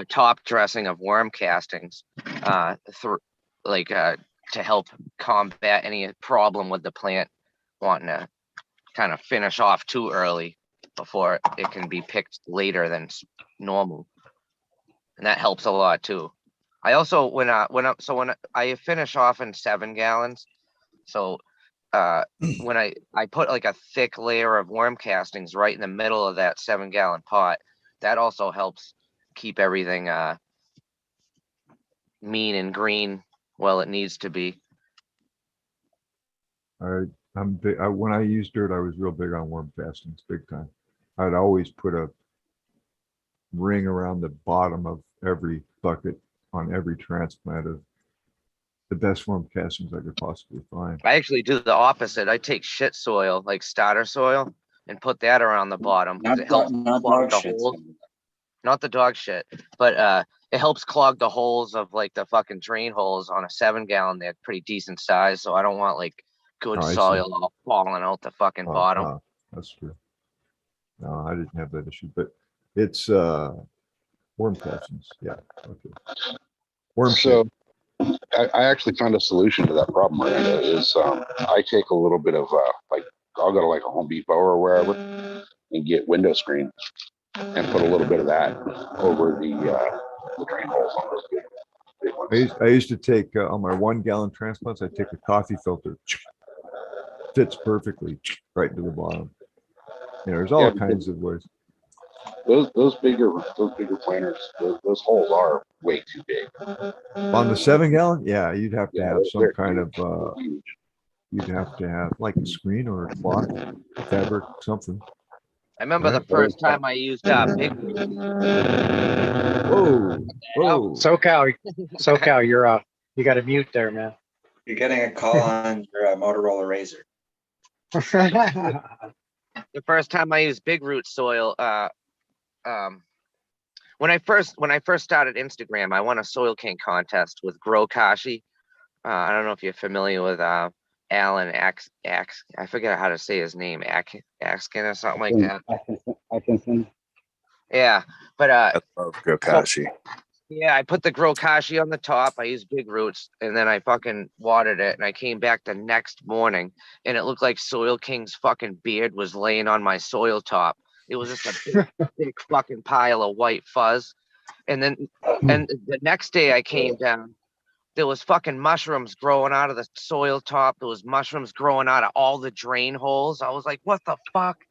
Speaker 6: top dressing of worm castings through to help combat any problem with the plant wanting to kind of finish off too early before it can be picked later than normal, and that helps a lot too. I also when I finish off in 7 gallons, so when I put like a thick layer of worm castings right in the middle of that 7-gallon pot, that also helps keep everything mean and green well it needs to be.
Speaker 3: I'm big, when I used dirt, I was real big on worm castings, big time. I'd always put a ring around the bottom of every bucket on every transplant of the best worm castings I could possibly find.
Speaker 6: I actually do the opposite. I take shit soil, like starter soil, and put that around the bottom because it helps
Speaker 9: Not
Speaker 6: clog
Speaker 9: dog
Speaker 6: the
Speaker 9: shit.
Speaker 6: holes. Not the dog shit, but it helps clog the holes of like the fucking drain holes on a 7-gallon. They're pretty decent size, so I don't want like good
Speaker 3: Oh, I see.
Speaker 6: soil all falling out the fucking bottom.
Speaker 3: Oh, that's true. No, I didn't have that issue, but it's worm castings. Yeah. Okay. Worm
Speaker 5: So
Speaker 3: shit.
Speaker 5: I actually found a solution to that problem, Miranda, is I take a little bit of like I'll go to like a Home Depot or wherever and get window screen and put a little bit of that over the drain holes on those big ones.
Speaker 3: I used to take on my 1-gallon transplants, I take a coffee filter, fits perfectly right to the bottom. You know, there's all kinds of ways.
Speaker 5: Those bigger planters, those holes are way too big.
Speaker 3: On the 7-gallon, yeah, you'd have to have some
Speaker 5: they're
Speaker 3: kind
Speaker 5: huge.
Speaker 3: of you'd have to have like a screen or a cloth, fabric, something.
Speaker 6: I remember
Speaker 3: Right.
Speaker 6: the first time I used big.
Speaker 3: Whoa, whoa.
Speaker 2: SoCal, you're you got to mute there, man.
Speaker 9: You're getting a call on your Motorola Razor.
Speaker 6: The first time I used big root soil, when I first started Instagram, I won a Soil King contest with Grow Kashi. I don't know if you're familiar with Alan Ax. I forget how to say his name, Axkin or something like that.
Speaker 7: Atkinson.
Speaker 6: Yeah, but
Speaker 10: I love Gokashi.
Speaker 6: yeah, I put the Grow Kashi on the top. I used big roots, and then I fucking watered it. And I came back the next morning, and it looked like Soil King's fucking beard was laying on my soil top. It was just a big fucking pile of white fuzz. And then, and the next day I came down, there was fucking mushrooms growing out of the soil top. There was mushrooms growing out of all the drain holes. I was like, what the fuck?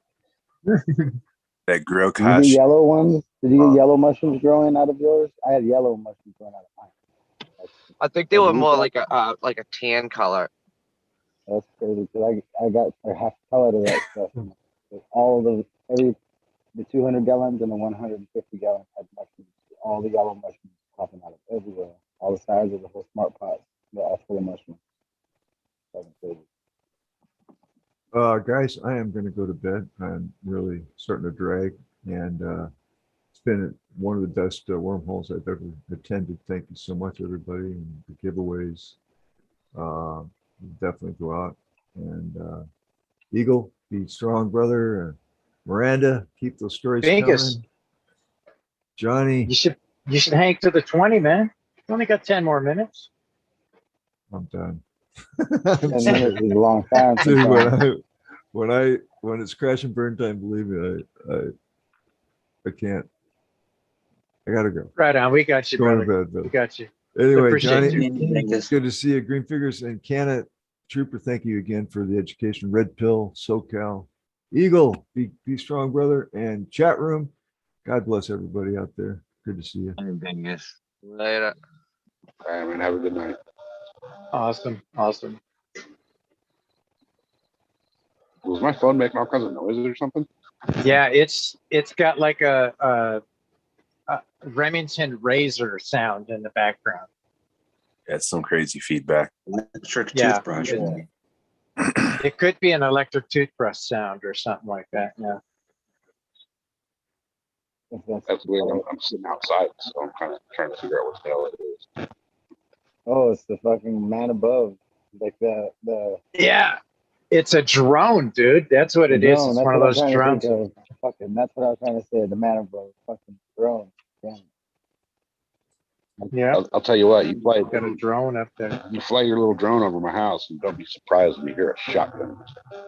Speaker 10: That grow
Speaker 7: Did you get
Speaker 10: Kashi.
Speaker 7: yellow ones? Did you get yellow mushrooms growing out of yours? I had yellow mushrooms growing out of mine.
Speaker 6: I think they were more like a tan color.
Speaker 7: That's crazy because I got half color to that stuff. All of the 200 gallons and the 150 gallons had mushrooms. All the yellow mushrooms popping out of everywhere. All the sides of the whole smart pot. They're all full of mushrooms. That's crazy.
Speaker 3: Guys, I am going to go to bed. I'm really starting to drag, and it's been one of the best wormholes I've ever attended. Thank you so much, everybody, and the giveaways. Definitely go out and Eagle, be strong, brother. Miranda, keep those stories
Speaker 2: Vegas.
Speaker 3: coming. Johnny,
Speaker 2: You should hang to the 20, man. You only got 10 more minutes.
Speaker 3: I'm done.
Speaker 7: 10 minutes is a long time.
Speaker 3: Dude, when it's crash and burn time, believe me, I can't. I gotta go.
Speaker 2: Right on. We got you,
Speaker 3: Going
Speaker 2: brother.
Speaker 3: to bed,
Speaker 2: We got you.
Speaker 3: Anyway,
Speaker 2: Appreciate
Speaker 3: Johnny,
Speaker 2: you.
Speaker 3: it's good to see you. Green Figures and Canada. Trooper, thank you again for the education. Red Pill, SoCal, Eagle, be strong, brother. And chat room. God bless everybody out there. Good to see you.
Speaker 1: Dingus.
Speaker 6: Later.
Speaker 5: All right, man. Have a good night.
Speaker 2: Awesome. Awesome.
Speaker 5: Was my phone making all kinds of noises or something?
Speaker 2: Yeah, it's got like a Remington razor sound in the background.
Speaker 10: That's some crazy feedback.
Speaker 9: Electric
Speaker 2: Yeah,
Speaker 9: toothbrush.
Speaker 2: it- It could be an electric toothbrush sound or something like that. Yeah.
Speaker 7: If
Speaker 5: That's weird. I'm sitting outside, so I'm kind of trying to figure out what the hell it is.
Speaker 7: Oh, it's the fucking man above. Like the
Speaker 2: Yeah. It's a drone, dude. That's what it is.
Speaker 7: drone.
Speaker 2: It's
Speaker 7: That's
Speaker 2: one of
Speaker 7: what I'm
Speaker 2: those
Speaker 7: trying to
Speaker 2: drones.
Speaker 7: think of. Fucking, that's what I was trying to say. The man above. Fucking drone. Damn.
Speaker 2: Yeah.
Speaker 5: I'll tell you what. You
Speaker 2: Got a drone up there.
Speaker 5: fly your little drone over my house, and don't be surprised when you hear a shotgun.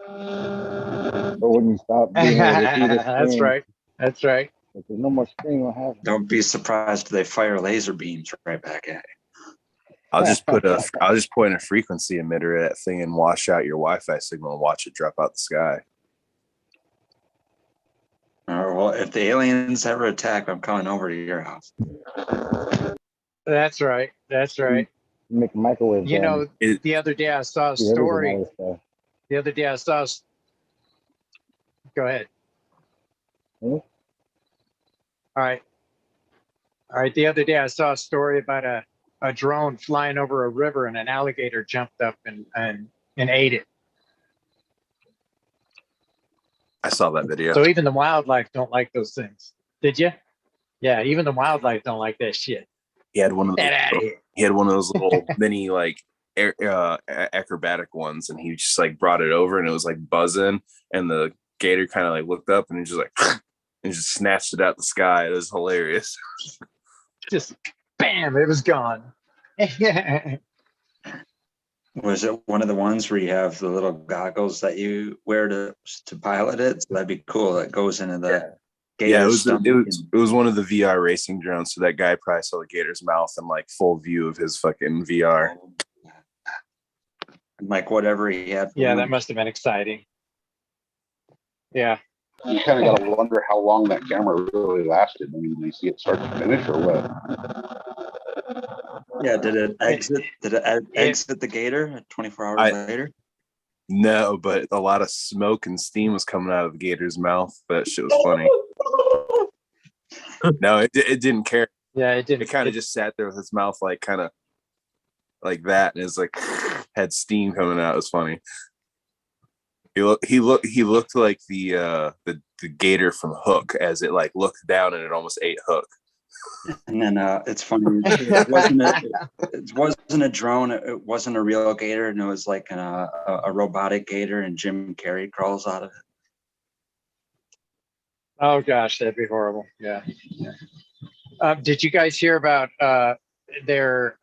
Speaker 7: But when you stop being able to see the
Speaker 2: That's
Speaker 7: screen,
Speaker 2: right. That's right.
Speaker 7: if there's no more screen, what happens?
Speaker 9: Don't be surprised if they fire laser beams right back at you.
Speaker 10: I'll just point a frequency emitter at that thing and wash out your Wi-Fi signal and watch it drop out the sky.
Speaker 9: Or, well, if the aliens ever attack, I'm coming over to your house.
Speaker 2: That's right. That's right.
Speaker 7: Make a microwave.
Speaker 2: You know,
Speaker 10: It-
Speaker 2: the other day I saw a
Speaker 7: see everything
Speaker 2: story.
Speaker 7: out of stuff.
Speaker 2: The other day I saw. Go ahead.
Speaker 7: Hmm?
Speaker 2: All right. All right. The other day I saw a story about a drone flying over a river and an alligator jumped up and ate it.
Speaker 10: I saw that video.
Speaker 2: So even the wildlife don't like those things. Did you? Yeah. Even the wildlife don't like that shit.
Speaker 10: He had one of
Speaker 2: Get
Speaker 10: those.
Speaker 2: out of here.
Speaker 10: He had one of those little mini like acrobatic ones, and he just like brought it over, and it was like buzzing, and the gator kind of like looked up, and he just like and just snatched it out the sky. It was hilarious.
Speaker 2: Just bam, it was gone.
Speaker 9: Was it one of the ones where you have the little goggles that you wear to pilot it? So that'd be cool. That goes into the gator's
Speaker 10: Yeah,
Speaker 9: stomach.
Speaker 10: it was one of the VR racing drones. So that guy probably saw the gator's mouth and like full view of his fucking VR.
Speaker 9: And like whatever he had.
Speaker 2: Yeah, that must have been exciting. Yeah.
Speaker 5: You kind of got to wonder how long that camera really lasted. I mean, do you see it start to finish or what?
Speaker 9: Yeah, did it exit? Did it exit the gator 24 hours later?
Speaker 10: No, but a lot of smoke and steam was coming out of the gator's mouth. That shit was funny. No, it didn't care.
Speaker 2: Yeah, it didn't.
Speaker 10: It kind of just sat there with its mouth like kind of like that, and it's like had steam coming out. It was funny. He looked like the gator from Hook as it like looked down and it almost ate Hook.
Speaker 9: And then it's funny. It wasn't a drone. It wasn't a real gator, and it was like a robotic gator, and Jim Carrey crawls out of it.
Speaker 2: Oh gosh, that'd be horrible. Yeah. Did you guys hear about they're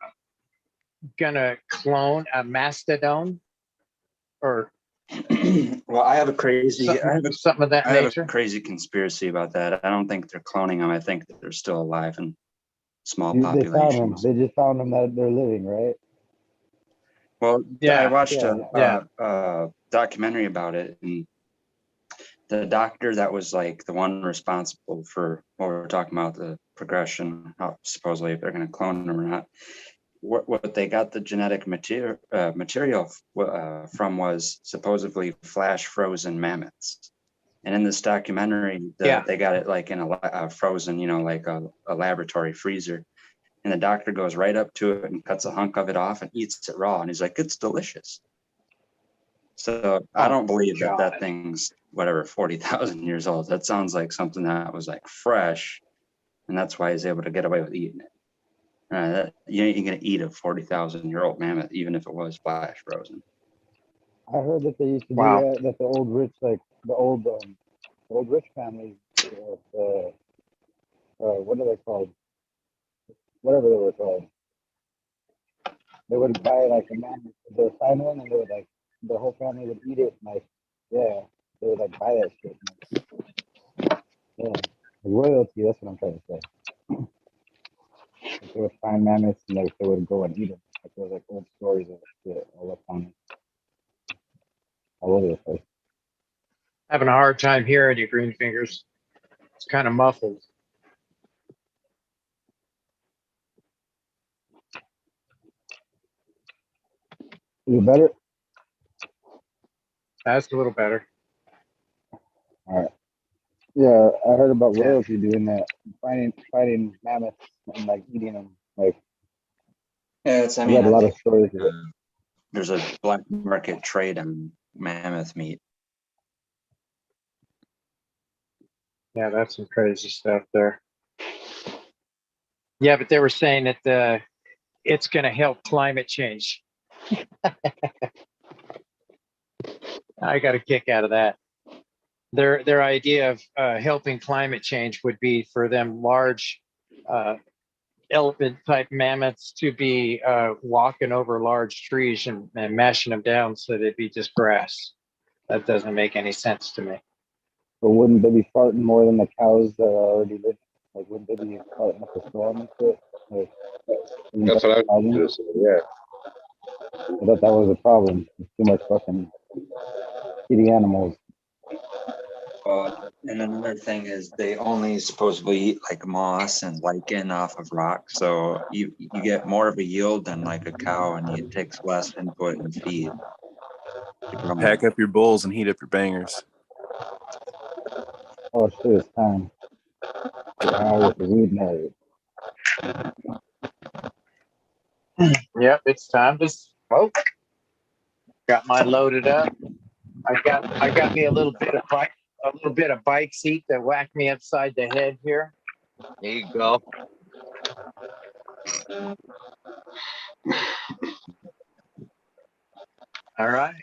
Speaker 2: gonna clone a mastodon or
Speaker 9: Well, I have a crazy
Speaker 2: something of that
Speaker 9: I have
Speaker 2: nature?
Speaker 9: a crazy conspiracy about that. I don't think they're cloning them. I think that they're still alive in small
Speaker 7: They found him.
Speaker 9: populations.
Speaker 7: They just found him that they're living, right?
Speaker 9: Well,
Speaker 2: Yeah,
Speaker 9: I watched
Speaker 2: yeah.
Speaker 9: a documentary about it, and the doctor that was like the one responsible for what we're talking about, the progression, supposedly if they're going to clone them or not. What they got the genetic material from was supposedly flash frozen mammoths. And in this documentary, they got it like in a frozen, like a laboratory freezer. And the doctor goes right up to it and cuts a hunk of it off and eats it raw. And he's like, it's delicious. So I don't believe that thing's 40,000 years old. That sounds like something that was like fresh. And that's why he's able to get away with eating it. You ain't gonna eat a 40,000-year-old mammoth, even if it was flash frozen.
Speaker 7: I heard that they used to do that. That the old rich, like the old rich families, what are they called? Whatever they were called. They would buy like a mammoth, the fine one, and they would like the whole family would eat it. Like, yeah, they would like buy that shit. Yeah, royalty. That's what I'm trying to say. Like, they would find mammoths and they would go and eat them. Like there was like old stories of it all up on it. all over the place.
Speaker 2: Having a hard time hearing you, Green Fingers. It's kind of muffled.
Speaker 7: Is it better?
Speaker 2: That's a little better.
Speaker 7: All right. Yeah, I heard about
Speaker 2: Yeah.
Speaker 7: royalty doing that, fighting mammoths and like eating them. Like,
Speaker 9: Yeah, it's, I
Speaker 7: we
Speaker 9: mean,
Speaker 7: had a
Speaker 9: I
Speaker 7: lot
Speaker 9: think
Speaker 7: of stories of it.
Speaker 9: there's a black market trade on mammoth meat.
Speaker 2: Yeah, that's some crazy stuff there. Yeah, but they were saying that it's going to help climate change. I got a kick out of that. Their idea of helping climate change would be for them large elephant type mammoths to be walking over large trees and mashing them down so they'd be just grass. That doesn't make any sense to me.
Speaker 7: But wouldn't they be farting more than the cows that are already living? Like, wouldn't they be farting up the storm and shit? Like,
Speaker 5: That's what I was gonna say, yeah.
Speaker 7: I thought that was a problem. There's too much fucking kitty animals.
Speaker 9: And another thing is they only supposedly eat like moss and lichen off of rocks. So you get more of a yield than like a cow, and it takes less input and feed to grow.
Speaker 10: Pack up your bowls and heat up your bangers.
Speaker 7: Oh shit, it's time. Get high with the weed married.
Speaker 2: Yep, it's time to smoke. Got mine loaded up. I got me a little bit of bike seat that whacked me upside the head here.
Speaker 6: There you go.
Speaker 2: All right.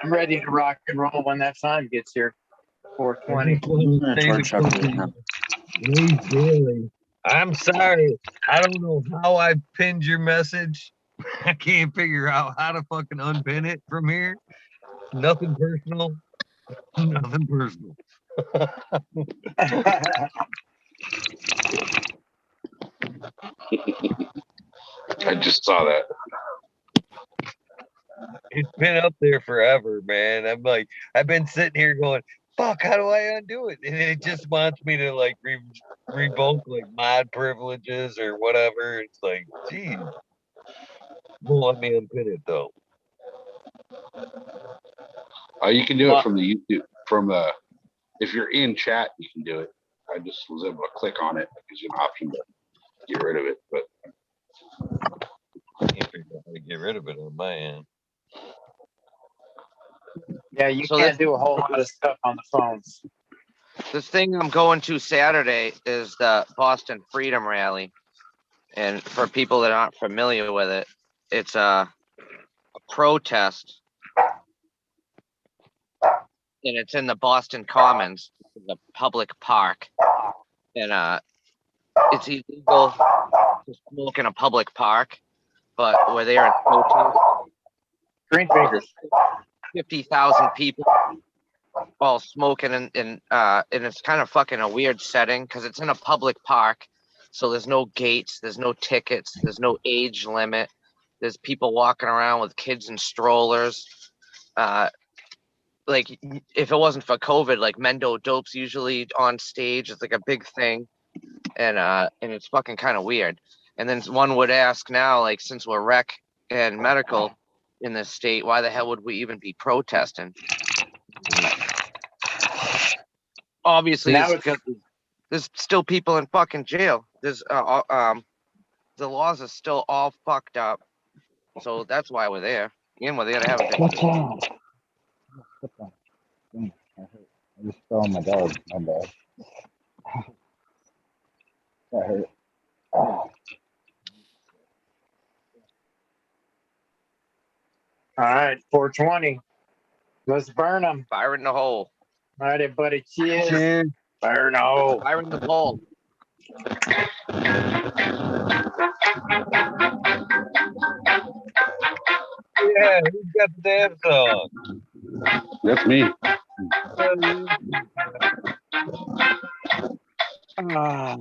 Speaker 2: I'm ready to rock and roll when that time gets here. 420.
Speaker 1: I'm sorry. I don't know how I pinned your message. I can't figure out how to fucking unpin it from here. Nothing personal. Nothing personal.
Speaker 5: I just saw that.
Speaker 1: It's been up there forever, man. I'm like, I've been sitting here going, fuck, how do I undo it? And it just wants me to like revoke like mod privileges or whatever. It's like, geez. Won't let me unpin it though.
Speaker 5: You can do it from the YouTube, if you're in chat, you can do it. I just was able to click on it. It gives you an option to get rid of it, but
Speaker 1: I can't figure out how to get rid of it on my end.
Speaker 2: Yeah, you
Speaker 6: So
Speaker 2: can't do a whole lot of stuff on the phones.
Speaker 6: This thing I'm going to Saturday is the Boston Freedom Rally. And for people that aren't familiar with it, it's a protest. And it's in the Boston Commons, the public park. And it's illegal to smoke in a public park, but we're there in protest.
Speaker 2: Green fingers.
Speaker 6: 50,000 people all smoking, and it's kind of fucking a weird setting because it's in a public park. So there's no gates, there's no tickets, there's no age limit. There's people walking around with kids in strollers. Like if it wasn't for COVID, like Mendo Dope's usually on stage. It's like a big thing, and it's fucking kind of weird. And then one would ask now, like since we're rec and medical in this state, why the hell would we even be protesting? Obviously,
Speaker 2: Now
Speaker 6: it's because there's still people in fucking jail. There's the laws are still all fucked up, so that's why we're there. And we're there to have a good time.
Speaker 7: I just fell on my dog. My bad. That hurt.
Speaker 2: All right, 420. Let's burn them.
Speaker 6: Fire in the hole.
Speaker 2: All right, everybody. Cheers.
Speaker 1: Cheers.
Speaker 2: Fire in the hole.
Speaker 6: Fire in the hole.
Speaker 1: Yeah, who's got the dance song?
Speaker 5: that's me.
Speaker 1: Ah.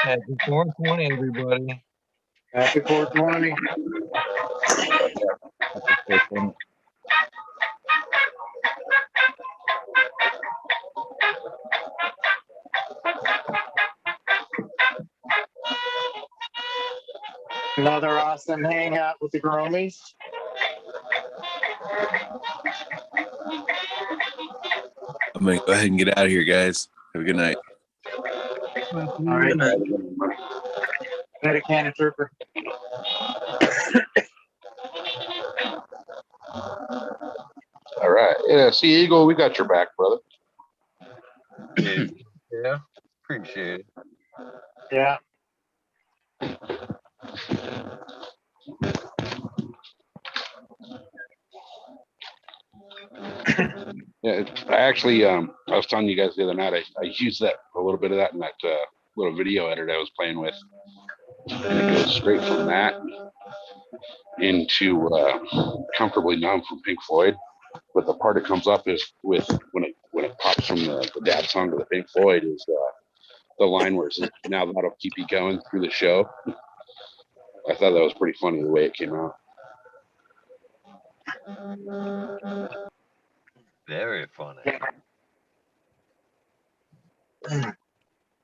Speaker 1: Happy 420, everybody.
Speaker 2: Happy 420.
Speaker 7: Happy 420.
Speaker 2: Another awesome hangout with the Gromies.
Speaker 10: I'm gonna go ahead and get out of here, guys. Have a good night.
Speaker 2: All right. Better Cannon Trooper.
Speaker 5: All right. Yeah, see, Eagle, we got your back, brother.
Speaker 1: Yeah, appreciate it.
Speaker 2: Yeah.
Speaker 5: Yeah, I actually, I was telling you guys the other night, I used that a little bit of that in that little video editor I was playing with, and it goes straight from that into "Comfortably Numb" from Pink Floyd. But the part that comes up is with when it pops from the dad song to the Pink Floyd is the line where it says, "Now that'll keep you going through the show." I thought that was pretty funny the way it came out.
Speaker 1: Very funny.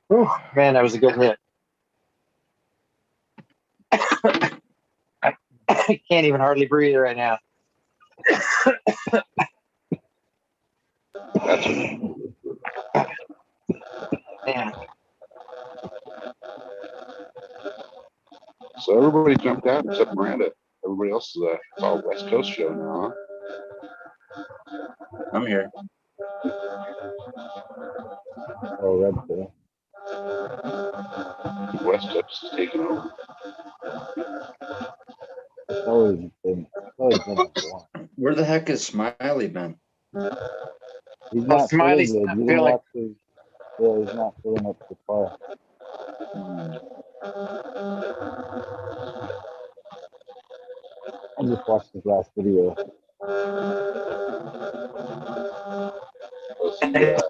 Speaker 2: Whew, man, that was a good hit. I can't even hardly breathe right now.
Speaker 5: That's
Speaker 2: Man.
Speaker 5: so everybody jumped out except Miranda. Everybody else is it's all West Coast show now,
Speaker 9: I'm here.
Speaker 7: Oh, Red Bull.
Speaker 5: huh? West Coast is taking over.
Speaker 7: It's always been like one.
Speaker 9: Where the heck is Smiley been?
Speaker 7: He's
Speaker 2: Oh,
Speaker 7: not
Speaker 2: Smiley's
Speaker 7: feeling good.
Speaker 2: not
Speaker 7: You didn't
Speaker 2: feeling-
Speaker 7: watch his. Yeah, he's not feeling up to par. I just watched his last video.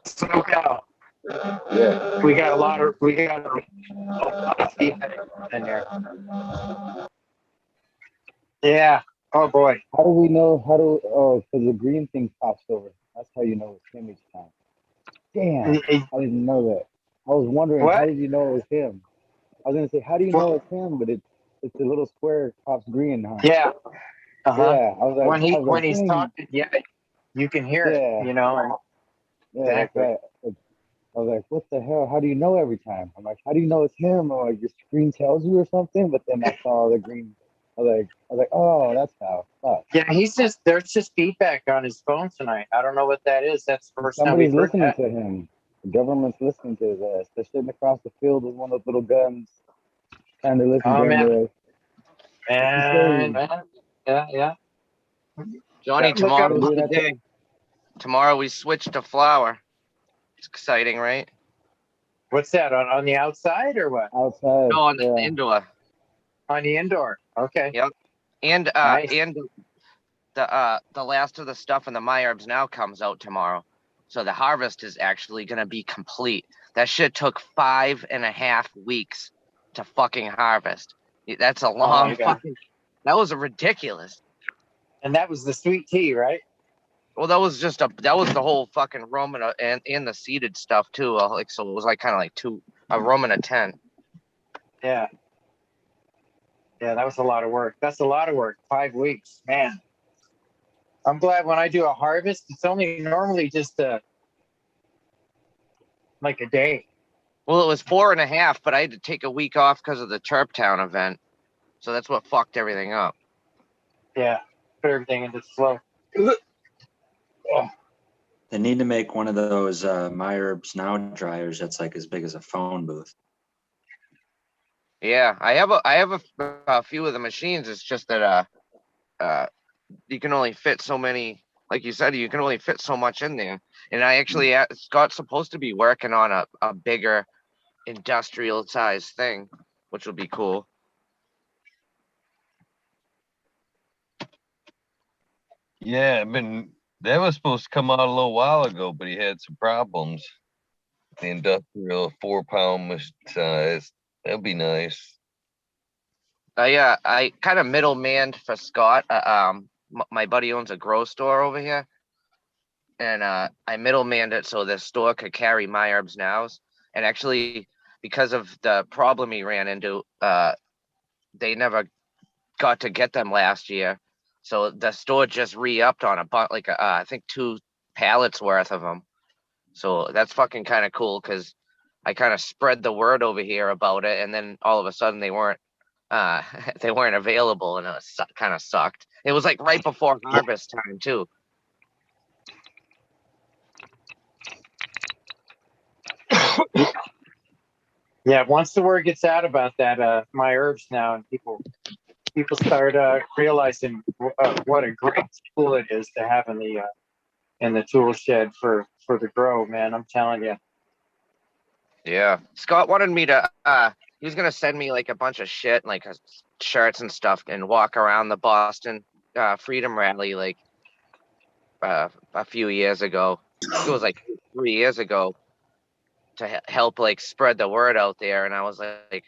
Speaker 2: Smoke out.
Speaker 5: Yeah,
Speaker 2: We got a lot of feedback in there. Yeah. Oh boy.
Speaker 7: How do we know? Oh, because the green thing pops over. That's how you know it's him each time. Damn, I didn't know that. I was wondering,
Speaker 2: What?
Speaker 7: how did you know it was him? I was gonna say, how do you know it's him? But it's a little square pops green, huh?
Speaker 2: Yeah. Uh-huh.
Speaker 7: Yeah, I was like,
Speaker 2: When he's
Speaker 7: "Dang."
Speaker 2: talking, yeah, you can hear
Speaker 7: Yeah.
Speaker 2: it, you know. And
Speaker 7: Yeah, that's
Speaker 2: Exactly.
Speaker 7: right. I was like, what the hell? How do you know every time? I'm like, how do you know it's him? I'm like, your screen tells you or something. But then I saw the green. I was like, oh, that's how. Fuck.
Speaker 2: yeah, there's just feedback on his phone tonight. I don't know what that is. That's the first time
Speaker 7: Somebody's
Speaker 2: we've heard
Speaker 7: listening
Speaker 2: that.
Speaker 7: to him. The government's listening to his ass. They're sitting across the field with one of those little guns, trying to listen
Speaker 2: Oh,
Speaker 7: to
Speaker 2: man.
Speaker 7: him.
Speaker 2: Man. Yeah.
Speaker 6: Johnny,
Speaker 2: Look
Speaker 6: tomorrow's
Speaker 7: out.
Speaker 6: the day. Tomorrow we switch to flower. It's exciting, right?
Speaker 2: What's that, on the outside or what?
Speaker 7: Outside.
Speaker 6: No, on the
Speaker 7: yeah.
Speaker 6: indoor.
Speaker 2: On the indoor. Okay.
Speaker 6: Yep. And
Speaker 2: Nice.
Speaker 6: and the last of the stuff in the My Herbs Now comes out tomorrow. So the harvest is actually gonna be complete. That shit took 5.5 weeks to fucking harvest. That's a long
Speaker 2: my God.
Speaker 6: fucking. That was ridiculous.
Speaker 2: And that was the sweet tea, right?
Speaker 6: Well, that was the whole fucking rum and the seeded stuff too. Like, so it was like kind of like a rum and a 10.
Speaker 2: Yeah. Yeah, that was a lot of work. That's a lot of work. 5 weeks, man. I'm glad when I do a harvest, it's only normally just like a day.
Speaker 6: Well, it was 4.5, but I had to take a week off because of the Turptown event. So that's what fucked everything up.
Speaker 2: Yeah, put everything into flow.
Speaker 9: They need to make one of those My Herbs Now dryers that's like as big as a phone booth.
Speaker 6: Yeah, I have a few of the machines. It's just that you can only fit so many. Like you said, you can only fit so much in there. And I actually Scott's supposed to be working on a bigger industrial size thing, which would be cool.
Speaker 1: Yeah, that was supposed to come out a little while ago, but he had some problems. The industrial 4-pound size. That'd be nice.
Speaker 6: I kind of middlemanned for Scott. My buddy owns a grow store over here, and I middlemanned it so the store could carry my herbs nows. And actually, because of the problem he ran into, they never got to get them last year. So the store just re-upped on a bunch, like I think 2 pallets worth of them. So that's fucking kind of cool because I kind of spread the word over here about it, and then all of a sudden they weren't they weren't available, and it kind of sucked. It was like right before harvest time too.
Speaker 2: Yeah, once the word gets out about that, my herbs now, and people start realizing what a great tool it is to have in the tool shed for the grow, man. I'm telling you.
Speaker 6: Yeah, Scott wanted me to he was gonna send me like a bunch of shit, like shirts and stuff, and walk around the Boston Freedom Rally like a few years ago. It was like 3 years ago, to help like spread the word out there. And I was like,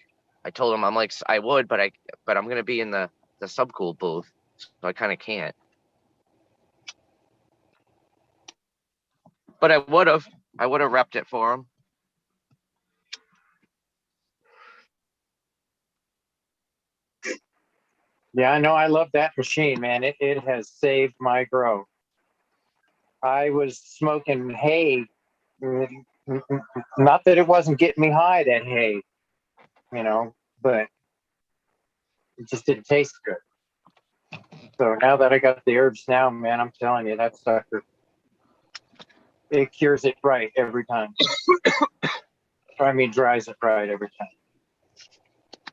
Speaker 6: I told him, I'm like, I would, but I'm gonna be in the subcool booth, so I kind of can't. But I would have repped it for him.
Speaker 2: Yeah, I know. I love that machine, man. It has saved my grow. I was smoking hay. Not that it wasn't getting me high, that hay, but it just didn't taste good. So now that I got the herbs now, man, I'm telling you, that sucker, it cures it right every time. I mean, dries it right every time.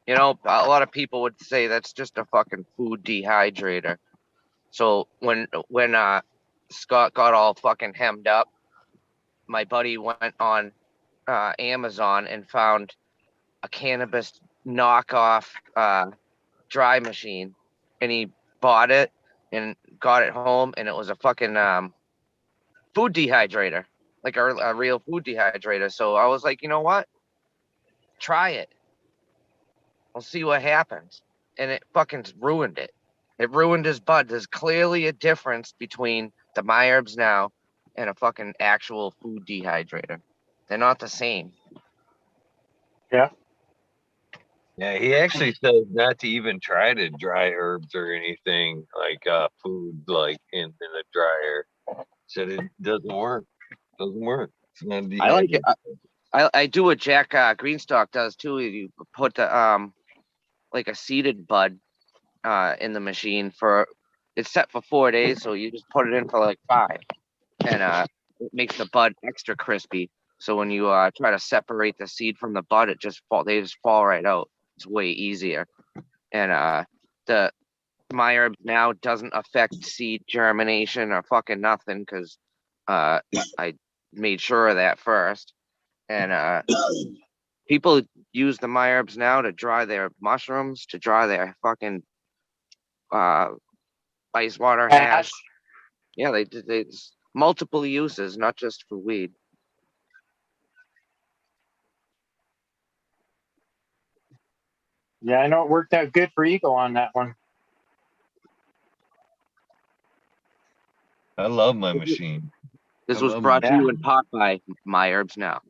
Speaker 6: You know, a lot of people would say that's just a fucking food dehydrator. So when Scott got all fucking hemmed up, my buddy went on Amazon and found a cannabis knockoff dry machine, and he bought it and got it home, and it was a fucking food dehydrator, like a real food dehydrator. So I was like, you know what? Try it. We'll see what happens. And it fucking ruined it. It ruined his bud. There's clearly a difference between the My Herbs Now and a fucking actual food dehydrator. They're not the same.
Speaker 2: Yeah.
Speaker 1: Yeah, he actually said not to even try to dry herbs or anything like food like in the dryer. Said it doesn't work. Doesn't work. It's not
Speaker 6: I like it.
Speaker 1: dehydrated.
Speaker 6: I do what Jack Greenstock does too. You put the like a seeded bud in the machine for, it's set for 4 days, so you just put it in for like 5, and it makes the bud extra crispy. So when you try to separate the seed from the bud, they just fall right out. It's way easier. And the My Herbs Now doesn't affect seed germination or fucking nothing, because I made sure of that first. And people use the My Herbs Now to dry their mushrooms, to dry their fucking ice water hash. Yeah, they multiple uses, not just for weed.
Speaker 2: Yeah, I know it worked out good for Eagle on that one.
Speaker 1: I love my machine.
Speaker 6: This
Speaker 1: I
Speaker 6: was
Speaker 1: love
Speaker 6: brought
Speaker 1: my
Speaker 6: to you in part by My Herbs Now.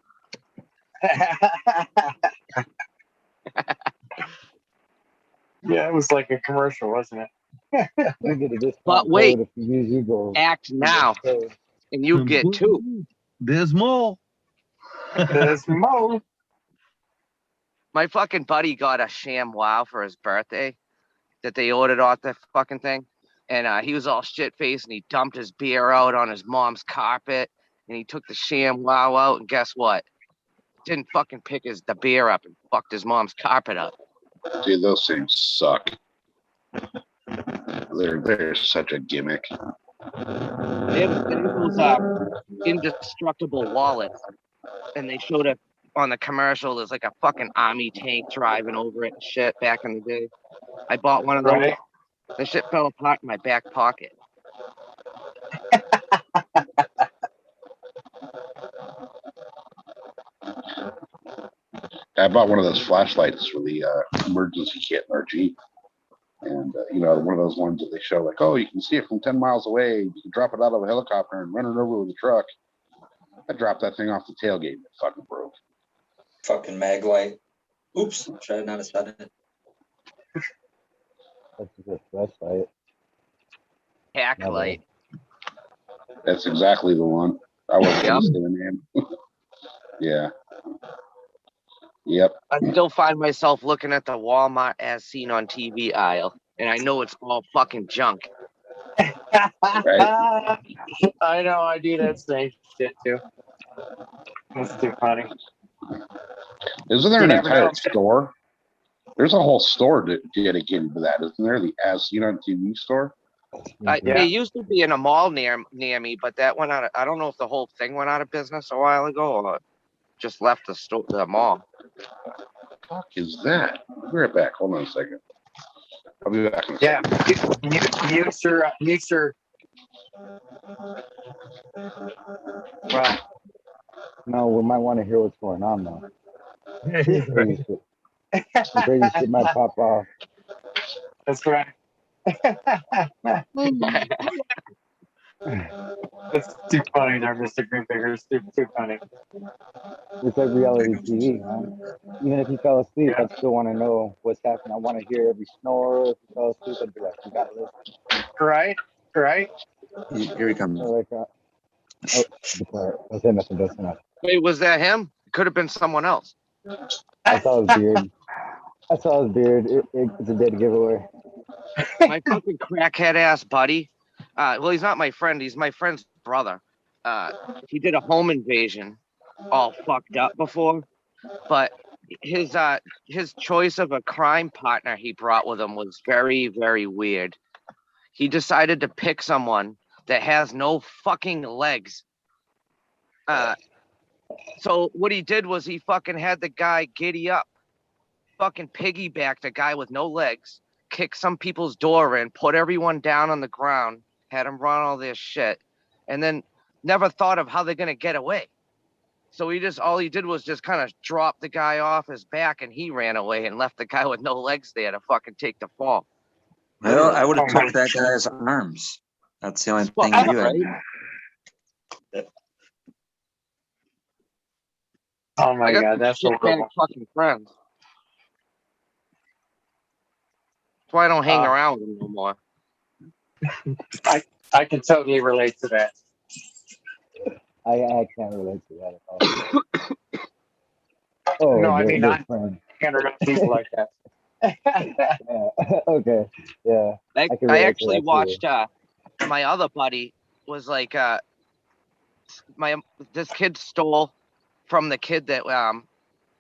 Speaker 2: Yeah, it was like a commercial, wasn't it?
Speaker 7: You get a discount
Speaker 6: But wait,
Speaker 7: code if you use Eagle.
Speaker 6: act now, and you get 2.
Speaker 1: There's more.
Speaker 2: There's Mo.
Speaker 6: My fucking buddy got a sham wow for his birthday that they ordered off the fucking thing. And he was all shit faced, and he dumped his beer out on his mom's carpet, and he took the sham wow out, and guess what? Didn't fucking pick the beer up and fucked his mom's carpet up.
Speaker 5: Dude, those things suck. They're such a gimmick.
Speaker 6: They have those indestructible wallets, and they showed it on the commercial. There's like a fucking army tank driving over it and shit back in the day. I bought one of those.
Speaker 2: Right.
Speaker 6: The shit fell apart in my back pocket.
Speaker 5: I bought one of those flashlights for the emergency kit in our Jeep. And, you know, one of those ones that they show like, oh, you can see it from 10 miles away. You can drop it out of a helicopter and run it over with a truck. I dropped that thing off the tailgate and it fucking broke.
Speaker 9: Fucking mag light. Oops, should not have said it.
Speaker 7: That's a good flashlight.
Speaker 6: Hack
Speaker 7: Never.
Speaker 6: light.
Speaker 5: That's exactly the one. I wasn't
Speaker 6: Yep.
Speaker 5: going to say the name. Yeah. Yep.
Speaker 6: I still find myself looking at the Walmart as seen on TV aisle, and I know it's all fucking junk.
Speaker 5: Right.
Speaker 2: I know, I do that same shit too. That's too funny.
Speaker 5: Isn't there
Speaker 2: You
Speaker 5: an
Speaker 2: never
Speaker 5: entire
Speaker 2: know.
Speaker 5: store? There's a whole store dedicated to that, isn't there? The As Seen on TV store.
Speaker 2: Yeah.
Speaker 6: It used to be in a mall near me, but that went out. I don't know if the whole thing went out of business a while ago or just left the mall.
Speaker 5: Fuck is that? I'll be right back. Hold on a second. I'll be back in a
Speaker 2: Yeah.
Speaker 5: second.
Speaker 2: Mute your. Well,
Speaker 7: No, we might want to hear what's going on though. Crazy shit. Some crazy shit might pop off.
Speaker 2: that's right. That's too funny there, Mr. Greenfinger. It's too funny.
Speaker 7: It's like reality TV, man. Even if you fell asleep,
Speaker 2: Yeah.
Speaker 7: I'd still want to know what's happening. I want to hear every snore. If you fell asleep, I'd be like, you gotta listen.
Speaker 2: Right?
Speaker 4: Here he comes.
Speaker 7: So like, oh, before I say nothing, just enough.
Speaker 6: Wait, was that him? Could have been someone else.
Speaker 7: I saw his beard. It's a dead giveaway.
Speaker 6: My fucking crackhead ass buddy. Well, he's not my friend. He's my friend's brother. He did a home invasion, all fucked up before, but his choice of a crime partner he brought with him was very, very weird. He decided to pick someone that has no fucking legs. So what he did was he fucking had the guy giddy up, fucking piggybacked a guy with no legs, kick some people's door in, put everyone down on the ground, had them run all this shit, and then never thought of how they're gonna get away. So all he did was just kind of drop the guy off his back and he ran away and left the guy with no legs there to fucking take the fall.
Speaker 4: Well, I would have
Speaker 2: Oh my
Speaker 4: took that guy's arms. That's the only
Speaker 6: Well,
Speaker 4: thing you
Speaker 6: right?
Speaker 4: had.
Speaker 2: Oh
Speaker 6: I
Speaker 2: my
Speaker 6: got
Speaker 2: God,
Speaker 6: some
Speaker 2: that's
Speaker 6: shit
Speaker 2: horrible.
Speaker 6: fucking friends. That's why I don't hang
Speaker 2: Uh,
Speaker 6: around with them no more.
Speaker 2: I can totally relate to that.
Speaker 7: I can't relate to that at all. Oh,
Speaker 2: No, I mean,
Speaker 7: they're
Speaker 2: I
Speaker 7: friends.
Speaker 2: can't relate to people like that.
Speaker 7: Yeah. Okay. Yeah. I can
Speaker 6: I
Speaker 7: relate to
Speaker 6: actually
Speaker 7: that too.
Speaker 6: watched my other buddy was like this kid stole from the kid that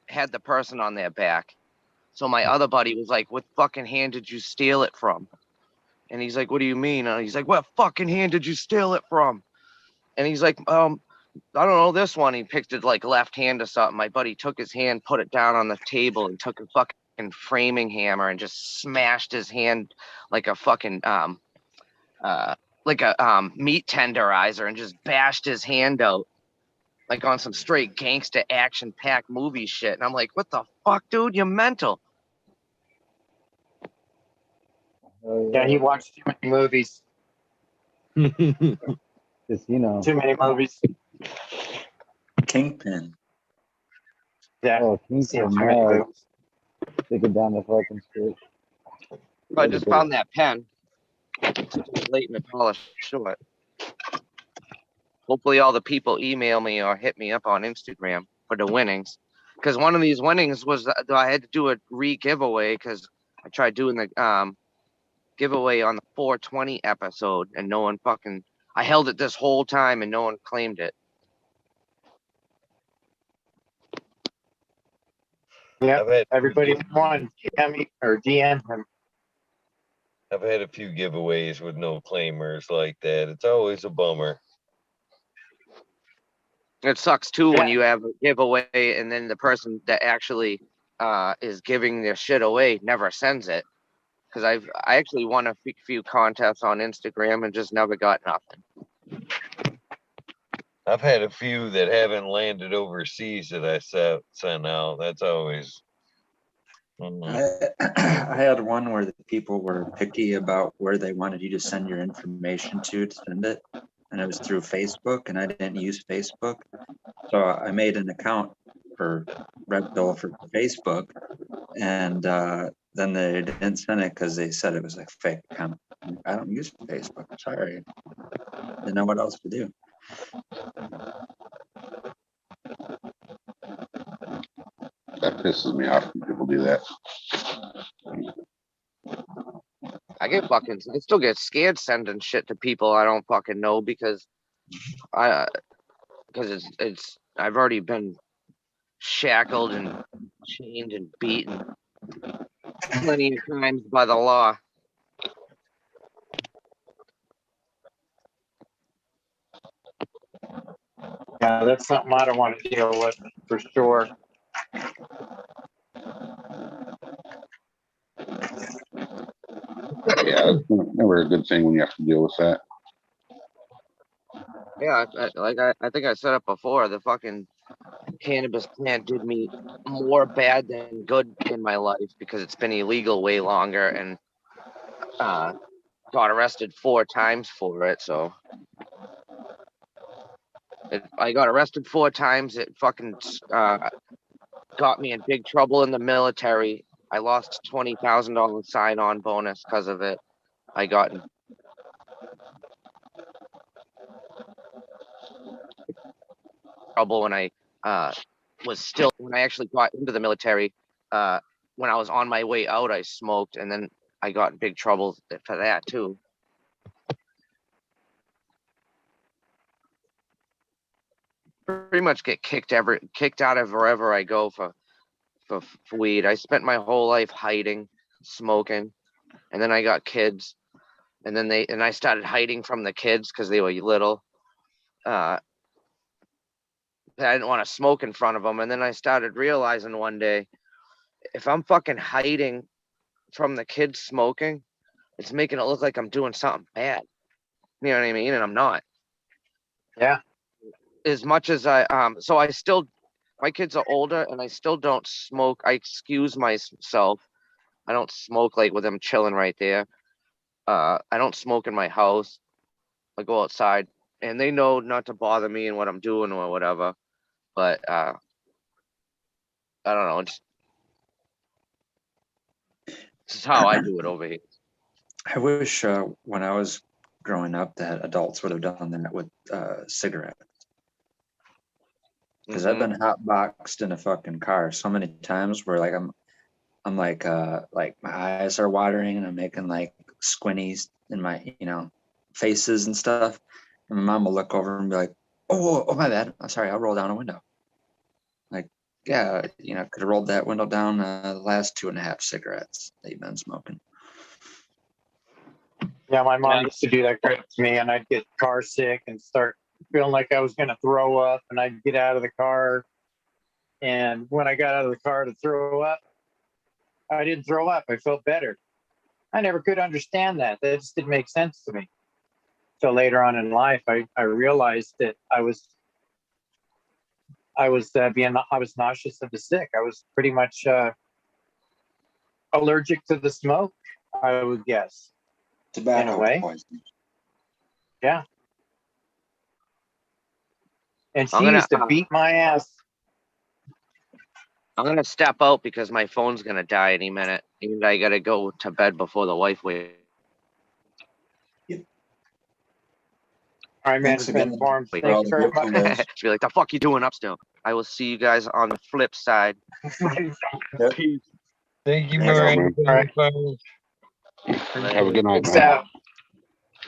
Speaker 6: had the person on their back. So my other buddy was like, what fucking hand did you steal it from? And he's like, what do you mean? And he's like, what fucking hand did you steal it from? And he's like, I don't know, this one. He picked it like left hand or something. My buddy took his hand, put it down on the table, and took a fucking framing hammer and just smashed his hand like a fucking meat tenderizer and just bashed his hand out like on some straight gangsta action packed movie shit. And I'm like, what the fuck, dude? You're mental.
Speaker 7: Oh,
Speaker 2: Yeah, he watched too many movies.
Speaker 7: Just, you know.
Speaker 2: Too many movies.
Speaker 4: Kingpin.
Speaker 2: Yeah.
Speaker 7: Oh,
Speaker 2: Seen
Speaker 7: Kingpin,
Speaker 2: too many
Speaker 7: no.
Speaker 2: movies.
Speaker 7: Stick it down the fucking street.
Speaker 6: I just found that pen. It's late in the polish short. Hopefully all the people email me or hit me up on Instagram for the winnings. Because one of these winnings was I had to do a re-giveaway because I tried doing the giveaway on the 420 episode and no one fucking, I held it this whole time and no one claimed it.
Speaker 2: Yeah, everybody won. DM him.
Speaker 1: I've had a few giveaways with no claimers like that. It's always a bummer.
Speaker 6: It sucks too when you have a giveaway and then the person that actually is giving their shit away never sends it. Because I actually won a few contests on Instagram and just never got nothing.
Speaker 1: I've had a few that haven't landed overseas that I sent out. That's always.
Speaker 9: I had one where the people were picky about where they wanted you to send your information to send it. And it was through Facebook, and I didn't use Facebook. So I made an account for Red Pill for Facebook. And then they didn't send it because they said it was a fake account. I don't use Facebook. Sorry. Didn't know what else to do.
Speaker 5: That pisses me off when people do that.
Speaker 6: I still get scared sending shit to people I don't fucking know because I've already been shackled and chained and beaten plenty of times by the law.
Speaker 2: Yeah, that's something I don't want to deal with for sure.
Speaker 5: Yeah, it's never a good thing when you have to deal with that.
Speaker 6: Yeah, I think I said it before. The fucking cannabis plant did me more bad than good in my life because it's been illegal way longer and got arrested 4 times for it. So I got arrested 4 times. It fucking got me in big trouble in the military. I lost $20,000 sign-on bonus because of it. I got in trouble when I when I actually got into the military. When I was on my way out, I smoked, and then I got in big trouble for that too. Pretty much get kicked out of wherever I go for weed. I spent my whole life hiding, smoking, and then I got kids, and then I started hiding from the kids because they were little. I didn't want to smoke in front of them, and then I started realizing one day, if I'm fucking hiding from the kids smoking, it's making it look like I'm doing something bad. You know what I mean? And I'm not.
Speaker 2: Yeah.
Speaker 6: As much as so I still, my kids are older and I still don't smoke. I excuse myself. I don't smoke like with them chilling right there. I don't smoke in my house. I go outside and they know not to bother me and what I'm doing or whatever. But I don't know. This is how I do it over here.
Speaker 9: I wish when I was growing up that adults would have done that with cigarettes. Because I've been hotboxed in a fucking car so many times where like I'm like my eyes are watering and I'm making like squinties in my faces and stuff. And my mom will look over and be like, oh my bad. I'm sorry, I'll roll down a window. Like, yeah, could have rolled that window down the last 2.5 cigarettes that you've been smoking.
Speaker 2: Yeah, my mom used to do that crap to me, and I'd get car sick and start feeling like I was going to throw up, and I'd get out of the car. And when I got out of the car to throw up, I didn't throw up. I felt better. I never could understand that. That just didn't make sense to me. So later on in life, I realized that I was nauseous of the sick. I was pretty much allergic to the smoke, I would guess.
Speaker 9: Tobacco
Speaker 2: in a way.
Speaker 9: poisoning.
Speaker 2: Yeah. And she used to beat my ass.
Speaker 6: I'm gonna step out because my phone's gonna die any minute, and I gotta go to bed before the wife waits.
Speaker 2: All right, man. It's been informed. Thank you very much.
Speaker 6: She'll be like, "The fuck you doing up still?" I will see you guys on the flip side.
Speaker 1: Peace. Thank you,
Speaker 5: There
Speaker 1: Murray.
Speaker 5: you go,
Speaker 1: Right.
Speaker 5: Have a good night,
Speaker 2: Peace
Speaker 5: man.
Speaker 2: out.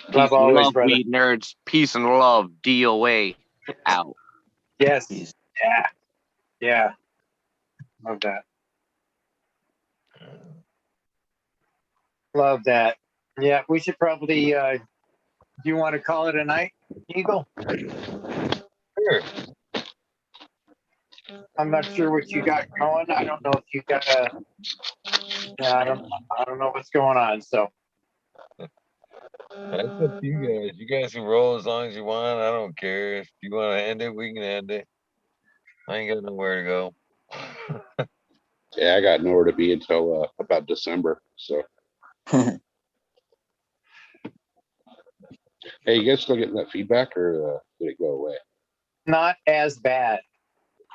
Speaker 6: Peace and
Speaker 2: always,
Speaker 6: love,
Speaker 2: brother.
Speaker 6: weed nerds. Peace and love. DOA. Out.
Speaker 2: Yes. Yeah. Yeah. Love that. Love that. Yeah, we should probably do you want to call it a night, Eagle?
Speaker 1: Sure.
Speaker 2: I'm not sure what you got going. I don't know if you got I don't know what's going on. So
Speaker 1: That's up to you guys. You guys can roll as long as you want. I don't care. If you want to end it, we can end it. I ain't got nowhere to go.
Speaker 5: Yeah, I got nowhere to be until about December. So, hey, you guys still getting that feedback, or did it go away?
Speaker 2: Not as bad.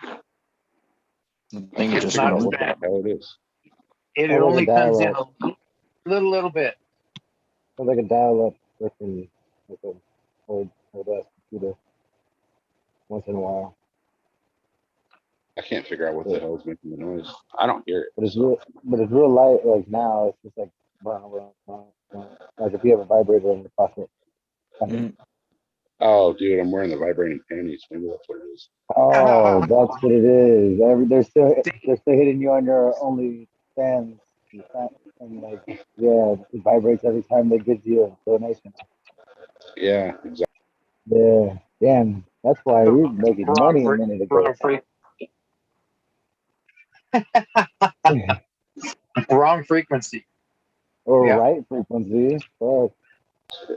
Speaker 9: I
Speaker 5: I
Speaker 9: think it
Speaker 5: can't
Speaker 9: just
Speaker 5: figure out
Speaker 2: Not
Speaker 5: what
Speaker 2: as
Speaker 5: the
Speaker 2: bad.
Speaker 5: hell it is.
Speaker 2: It
Speaker 7: Sounds like a
Speaker 2: only comes in
Speaker 7: dial-up.
Speaker 2: a little bit.
Speaker 7: Sounds like a dial-up freaking like a old ass computer. Once in a while,
Speaker 5: I can't figure out what the hell is making the noise. I don't hear it.
Speaker 7: but it's real light. Like now, it's just like like if you have a vibrator in your pocket.
Speaker 9: Mm.
Speaker 5: Oh, dude, I'm wearing the vibrating panties. Maybe that's what it is.
Speaker 7: Oh, that's what it is. They're still hitting you on your only fans, and like yeah, it vibrates every time they give you a donation.
Speaker 5: Yeah, exactly.
Speaker 7: Yeah, damn. That's why we were making money a minute ago.
Speaker 2: Wrong frequency.
Speaker 7: Or
Speaker 2: Yeah.
Speaker 7: right frequency. Fuck.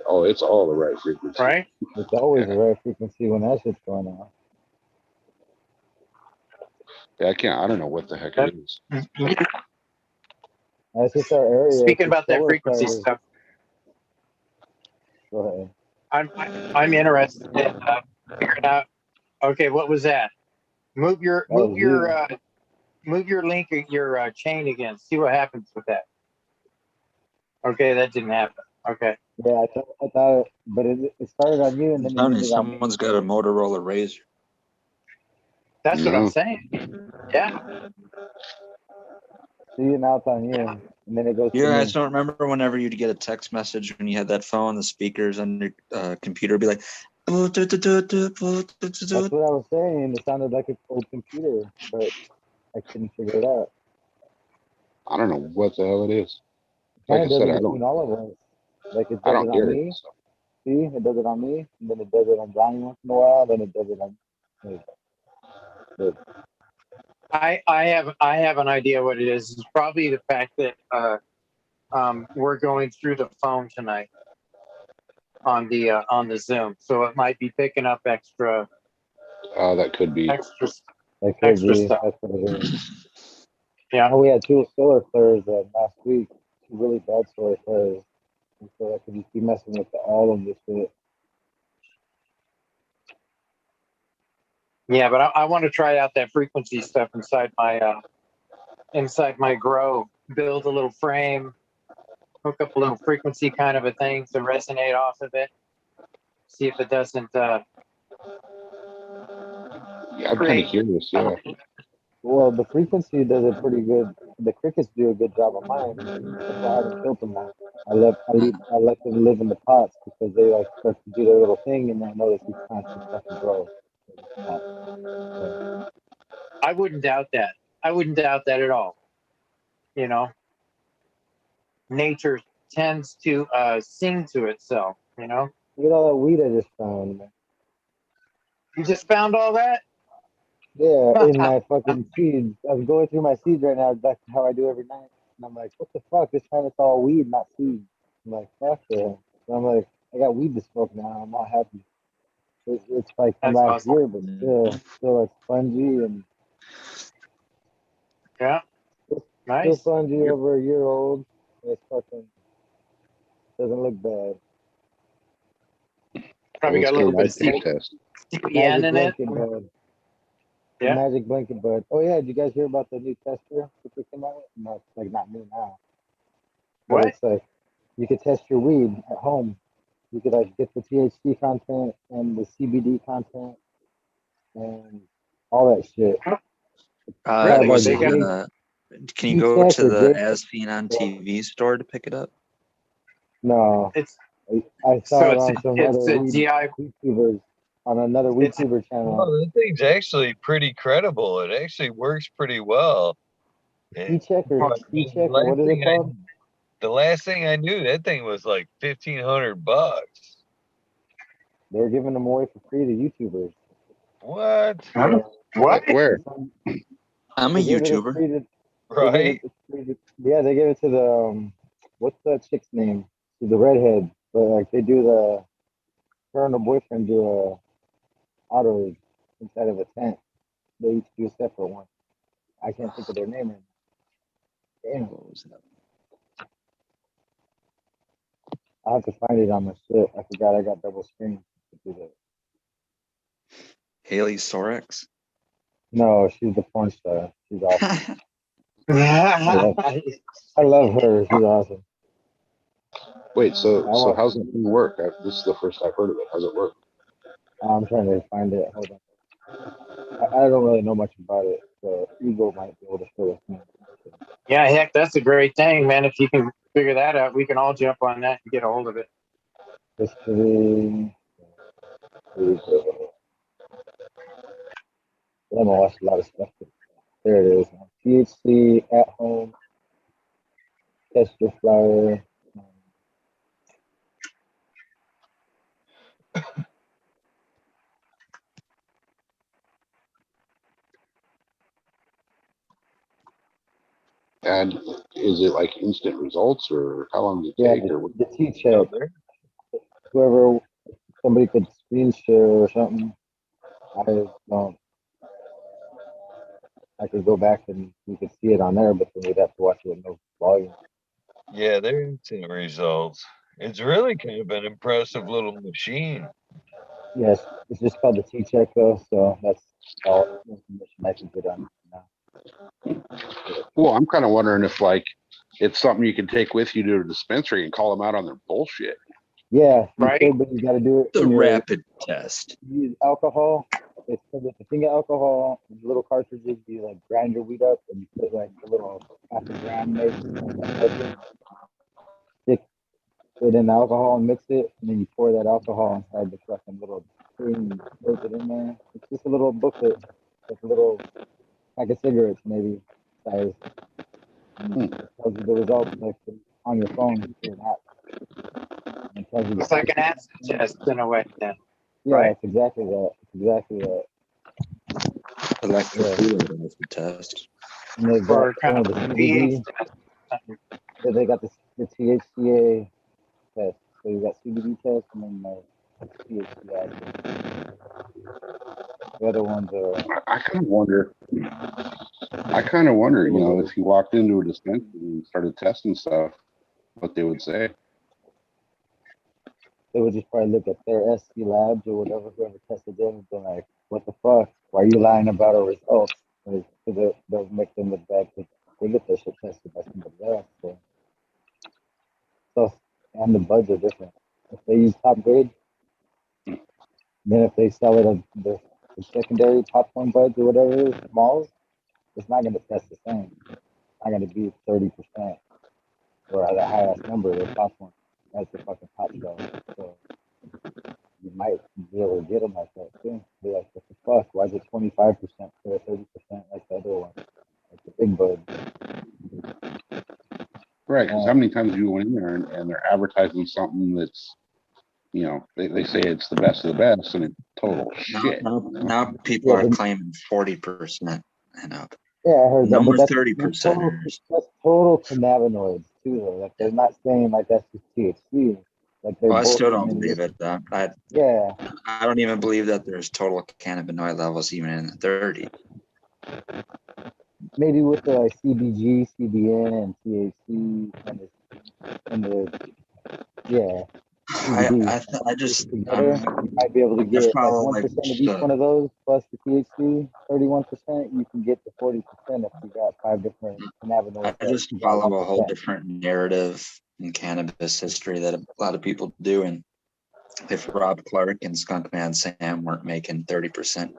Speaker 5: Oh, it's all the right frequency.
Speaker 2: Right?
Speaker 7: It's always
Speaker 5: Yeah.
Speaker 7: the right frequency when that shit's going on.
Speaker 5: Yeah, I don't know what the heck it is.
Speaker 7: That's just our area.
Speaker 2: Speaking
Speaker 7: It's
Speaker 2: about that
Speaker 7: solar
Speaker 2: frequency
Speaker 7: starters.
Speaker 2: stuff,
Speaker 7: Go ahead.
Speaker 2: I'm interested in figuring out. Okay, what was that? Move your
Speaker 7: That was you.
Speaker 2: move your link, your chain again. See what happens with that. Okay, that didn't happen. Okay.
Speaker 7: Yeah, I thought it, but it started on you and then it
Speaker 9: Tony,
Speaker 7: ended on me.
Speaker 9: someone's got a Motorola Razor.
Speaker 2: That's what I'm
Speaker 5: No.
Speaker 2: saying. Yeah.
Speaker 7: See, now it's on you, and then it goes
Speaker 9: You
Speaker 7: to
Speaker 9: guys
Speaker 7: me.
Speaker 9: don't remember whenever you'd get a text message when you had that phone, the speakers on your computer would be like,
Speaker 7: That's what I was saying. It sounded like an old computer, but I couldn't figure it out.
Speaker 5: I don't know what the hell it is.
Speaker 7: It
Speaker 5: Like
Speaker 7: kind
Speaker 5: I
Speaker 7: of does
Speaker 5: said,
Speaker 7: it between all of us. Like it
Speaker 5: I
Speaker 7: does
Speaker 5: don't
Speaker 7: it
Speaker 5: hear
Speaker 7: on
Speaker 5: it.
Speaker 7: me.
Speaker 5: So.
Speaker 7: See, it does it on me, and then it does it on Johnny once in a while. Then it does it on. Like,
Speaker 2: I have an idea what it is. It's probably the fact that we're going through the phone tonight on the Zoom, so it might be picking up extra
Speaker 5: That could be.
Speaker 7: that could
Speaker 2: extra
Speaker 7: be.
Speaker 2: stuff.
Speaker 7: That's what it is.
Speaker 2: Yeah.
Speaker 7: Oh, we had 2 solar flares last week. 2 really bad solar flares. And so I could just be messing with all of this shit.
Speaker 2: Yeah, but I want to try out that frequency stuff inside my grow. Build a little frame, hook up a little frequency kind of a thing to resonate off of it. See if it doesn't.
Speaker 5: Yeah, I'm kind of curious. Yeah.
Speaker 7: Well, the frequency does it pretty good. The crickets do a good job of mine. That's why I haven't killed them now. I let them live in the pots because they like start to do their little thing, and I notice these plants just fucking grow. So,
Speaker 2: I wouldn't doubt that. I wouldn't doubt that at all. You know, nature tends to sing to itself. You know,
Speaker 7: look at all that weed I just found.
Speaker 2: you just found all that.
Speaker 7: Yeah, in my fucking seeds. I'm going through my seeds right now. That's how I do every night. And I'm like, what the fuck? This time it's all weed, not seeds. I'm like, fuck yeah. So I'm like, I got weed to smoke now. I'm all happy. It's like from
Speaker 2: That's
Speaker 7: last
Speaker 2: awesome.
Speaker 7: year, but still like spongy and
Speaker 2: Yeah,
Speaker 7: still
Speaker 2: nice.
Speaker 7: spongy over a year old. It's fucking doesn't look bad.
Speaker 2: Probably
Speaker 5: Let's
Speaker 2: got a
Speaker 5: get
Speaker 2: little
Speaker 5: my
Speaker 2: bit of
Speaker 5: taste test.
Speaker 2: CBN
Speaker 7: Magic
Speaker 2: in it.
Speaker 7: blanket bud. The
Speaker 2: Yeah.
Speaker 7: magic blanket bud. Oh yeah, did you guys hear about the new tester that they came out with? No, it's like not new now. But
Speaker 2: What?
Speaker 7: it's like you could test your weed at home. You could like get the THC content and the CBD content and all that shit.
Speaker 2: Really?
Speaker 9: Was
Speaker 2: They
Speaker 9: it
Speaker 2: got
Speaker 9: can you go
Speaker 7: check
Speaker 9: to
Speaker 7: or
Speaker 9: the
Speaker 7: get
Speaker 9: As Seen on TV store to pick it up?
Speaker 7: no.
Speaker 2: it's
Speaker 7: I saw
Speaker 2: so
Speaker 7: it on some other
Speaker 2: it's a
Speaker 7: weed
Speaker 2: DI.
Speaker 7: YouTubers on another
Speaker 2: It's
Speaker 7: YouTuber channel.
Speaker 1: Well, that thing's actually pretty credible. It actually works pretty well.
Speaker 7: E-check or
Speaker 1: But
Speaker 7: E-check or what is it called?
Speaker 1: the last thing I knew, that thing was like $1,500.
Speaker 7: They're giving them away for free to YouTubers.
Speaker 1: What?
Speaker 2: what?
Speaker 5: Where?
Speaker 9: I'm a
Speaker 7: They gave it
Speaker 9: YouTuber.
Speaker 7: free to,
Speaker 1: Right?
Speaker 7: yeah, they gave it to the what's that chick's name? To the redhead. But like they do her and her boyfriend do a auto inside of a tent. They each do a separate one. I can't think of their name right now. Damn.
Speaker 9: What was that?
Speaker 7: I'll have to find it on my shit. I forgot I got double screen to do that.
Speaker 9: Haley Sorex.
Speaker 7: No, she's the porn star. She's awesome. I love her. She's awesome.
Speaker 5: Wait, so
Speaker 7: I want-
Speaker 5: how's it gonna work? This is the first I've heard of it. How's it work?
Speaker 7: I'm trying to find it. Hold on. I don't really know much about it, so Eagle might be able to fill us in.
Speaker 2: Yeah, heck, that's a great thing, man. If you can figure that out, we can all jump on that and get a hold of it.
Speaker 7: History. I'm gonna watch a lot of stuff. There it is. THC at home. Test your flower.
Speaker 5: And is it like instant results, or how long does it
Speaker 7: Yeah,
Speaker 5: take, or what?
Speaker 7: the T check. Whoever, somebody could screen share or something. I don't. I could go back and you could see it on there, but then we'd have to watch it with no volume.
Speaker 1: Yeah, they're instant results. It's really kind of an impressive little machine.
Speaker 7: Yes, it's just called the T check though, so that's all information I can get on it now.
Speaker 5: Well, I'm kind of wondering if like it's something you can take with you to a dispensary and call them out on their bullshit.
Speaker 7: Yeah,
Speaker 2: Right.
Speaker 7: But you got to do it.
Speaker 9: The
Speaker 7: when you're-
Speaker 9: rapid test.
Speaker 7: You use alcohol. It's with a thing of alcohol and little cartridges. You like grind your weed up and you put like a little half a gram maybe. Stick it in the alcohol and mix it, and then you pour that alcohol inside the fucking little thing and close it in there. It's just a little booklet, like a little pack of cigarettes maybe size. And it tells you the results like on your phone through an app. And it tells you
Speaker 2: It's like an acid test in a way, then.
Speaker 7: yeah,
Speaker 2: right.
Speaker 7: it's exactly that. It's exactly that.
Speaker 9: Electrocuted test.
Speaker 7: And they've
Speaker 2: Or
Speaker 7: got
Speaker 2: kind
Speaker 7: some
Speaker 2: of
Speaker 7: of the
Speaker 2: a
Speaker 7: CBD.
Speaker 2: pH test.
Speaker 7: They got the THCA test. So you got CBD test and then the THCA. The other ones are
Speaker 5: I kind of wonder. You know, if you walked into a dispensary and started testing stuff, what they would say.
Speaker 7: they would just probably look at their SC labs or whatever, whoever tested them and be like, what the fuck? Why are you lying about our results? Because they'll make them look bad because they get their shit tested by somebody else. So, and the buds are different. If they use top grade, then if they sell it as the secondary popcorn buds or whatever it is, smalls, it's not going to test the same. It's not going to be 30% or the highest number of the popcorn. That's the fucking top shelf. So you might be able to get them like that too. Be like, what the fuck? Why is it 25% or 30% like the other one? Like the big bud.
Speaker 5: Right, because how many times do you go in there and they're advertising something that's, you know, they say it's the best of the best and it's total shit.
Speaker 9: Now people are claiming 40% and up.
Speaker 7: Yeah, I heard
Speaker 9: No
Speaker 7: that.
Speaker 9: more
Speaker 7: But
Speaker 9: 30
Speaker 7: that's total,
Speaker 9: percenters.
Speaker 7: that's total cannabinoids too, though. Like they're not saying like that's just THC. Like they're
Speaker 9: Well, I still don't
Speaker 7: bullshitting
Speaker 9: believe
Speaker 7: this.
Speaker 9: it.
Speaker 7: Yeah,
Speaker 9: I don't even believe that there's total cannabinoid levels even in the 30.
Speaker 7: maybe with the like CBG, CBN, and THC and the yeah.
Speaker 9: I just
Speaker 7: Together, you might be able to
Speaker 9: there's
Speaker 7: get like
Speaker 9: probably
Speaker 7: 1% of each one of those plus the THC, 31%. You can get to 40% if you got 5 different cannabinoids.
Speaker 9: I just follow a whole different narrative in cannabis history that a lot of people do. And if Rob Clark and Skunkman Sam weren't making 30%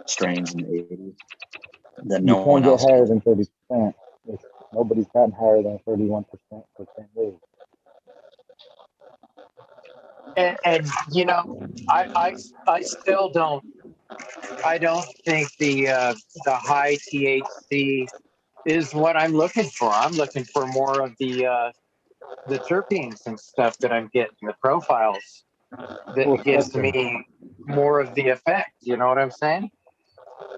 Speaker 9: strains in the 80s, then no
Speaker 7: You
Speaker 9: one
Speaker 7: can't get
Speaker 9: else
Speaker 7: higher
Speaker 9: can.
Speaker 7: than 30%. Nobody's gotten higher than 31% for 10 days.
Speaker 2: And you know, I still don't. I don't think the high THC is what I'm looking for. I'm looking for more of the terpenes and stuff that I'm getting, the profiles that gives me more of the effect. You know what I'm saying?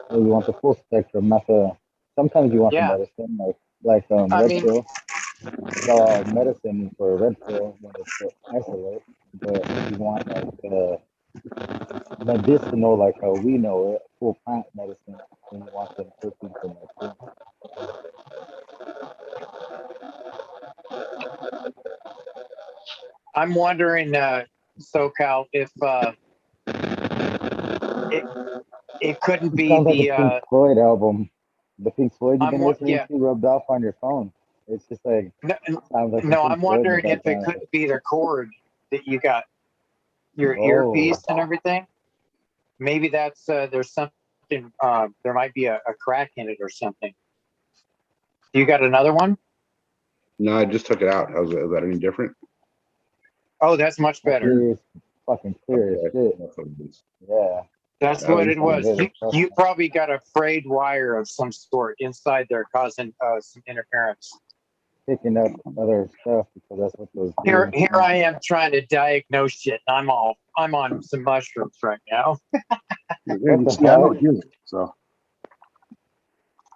Speaker 7: So you want the full spectrum, not the. Sometimes you want the medicine, like
Speaker 2: I
Speaker 7: red
Speaker 2: mean,
Speaker 7: pill. medicine for red pill when it's isolate, but if you want like the medicinal, like how we know it, full plant medicine, then you want them terpenes in there too.
Speaker 2: I'm wondering, SoCal, if it couldn't
Speaker 7: It
Speaker 2: be
Speaker 7: sounds like a Pink
Speaker 2: the
Speaker 7: Floyd album. The Pink Floyd you've been listening
Speaker 2: yeah.
Speaker 7: to rubbed off on your phone. It's just like
Speaker 2: No,
Speaker 7: sounds like some
Speaker 2: no,
Speaker 7: Pink
Speaker 2: I'm
Speaker 7: Floyd in the
Speaker 2: wondering if it
Speaker 7: background.
Speaker 2: couldn't be the cord that you got your
Speaker 7: Oh.
Speaker 2: earpiece and everything. Maybe that's there's something. There might be a crack in it or something. You got another one?
Speaker 5: No, I just took it out. How's that? Is that any different?
Speaker 2: Oh, that's much better.
Speaker 7: Clear, fucking clear as shit.
Speaker 5: That's what it is.
Speaker 7: Yeah.
Speaker 2: That's
Speaker 5: Oh,
Speaker 2: what
Speaker 5: you
Speaker 2: it was.
Speaker 7: sound good.
Speaker 2: You probably got a frayed wire of some sort inside there, causing some interference.
Speaker 7: Picking up other stuff because that's what those
Speaker 2: Here
Speaker 7: do.
Speaker 2: I am trying to diagnose shit. I'm on some mushrooms right now.
Speaker 5: Yeah,
Speaker 7: What the
Speaker 5: see, I don't
Speaker 7: hell?
Speaker 5: use it, so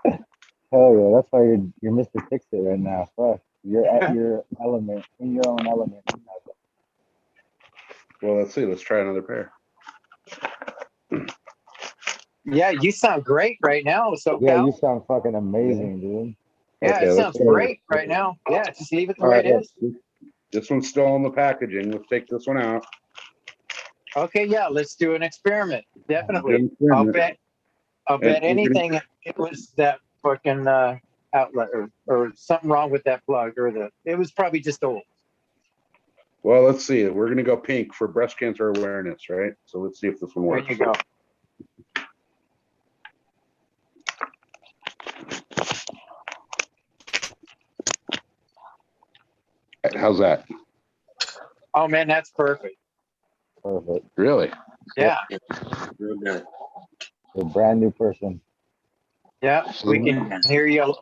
Speaker 7: Hell yeah, that's why you're Mr. Fix It right now. Fuck. You're at your element, in your own element.
Speaker 5: well, let's see. Let's try another pair.
Speaker 2: Yeah, you sound great right now, SoCal.
Speaker 7: Yeah, you sound fucking amazing, dude.
Speaker 2: Yeah,
Speaker 5: Okay,
Speaker 2: it
Speaker 5: let's
Speaker 2: sounds
Speaker 5: try
Speaker 2: great right now. Yeah, just leave it the
Speaker 5: All
Speaker 2: way
Speaker 5: right,
Speaker 2: it is.
Speaker 5: this one's still in the packaging. Let's take this one out.
Speaker 2: Okay, yeah, let's do an experiment. Definitely.
Speaker 5: Good
Speaker 2: I'll
Speaker 5: experiment.
Speaker 2: bet
Speaker 5: And we're gonna-
Speaker 2: anything it was that fucking outlet or something wrong with that plug it was probably just old.
Speaker 5: Well, let's see. We're gonna go pink for breast cancer awareness, right? So let's see if this one
Speaker 2: There
Speaker 5: works.
Speaker 2: you go.
Speaker 5: How's that?
Speaker 2: Oh man, that's perfect.
Speaker 7: Perfect.
Speaker 5: Really?
Speaker 2: Yeah.
Speaker 9: Real good.
Speaker 7: You're a brand new person.
Speaker 2: Yeah, we can hear you.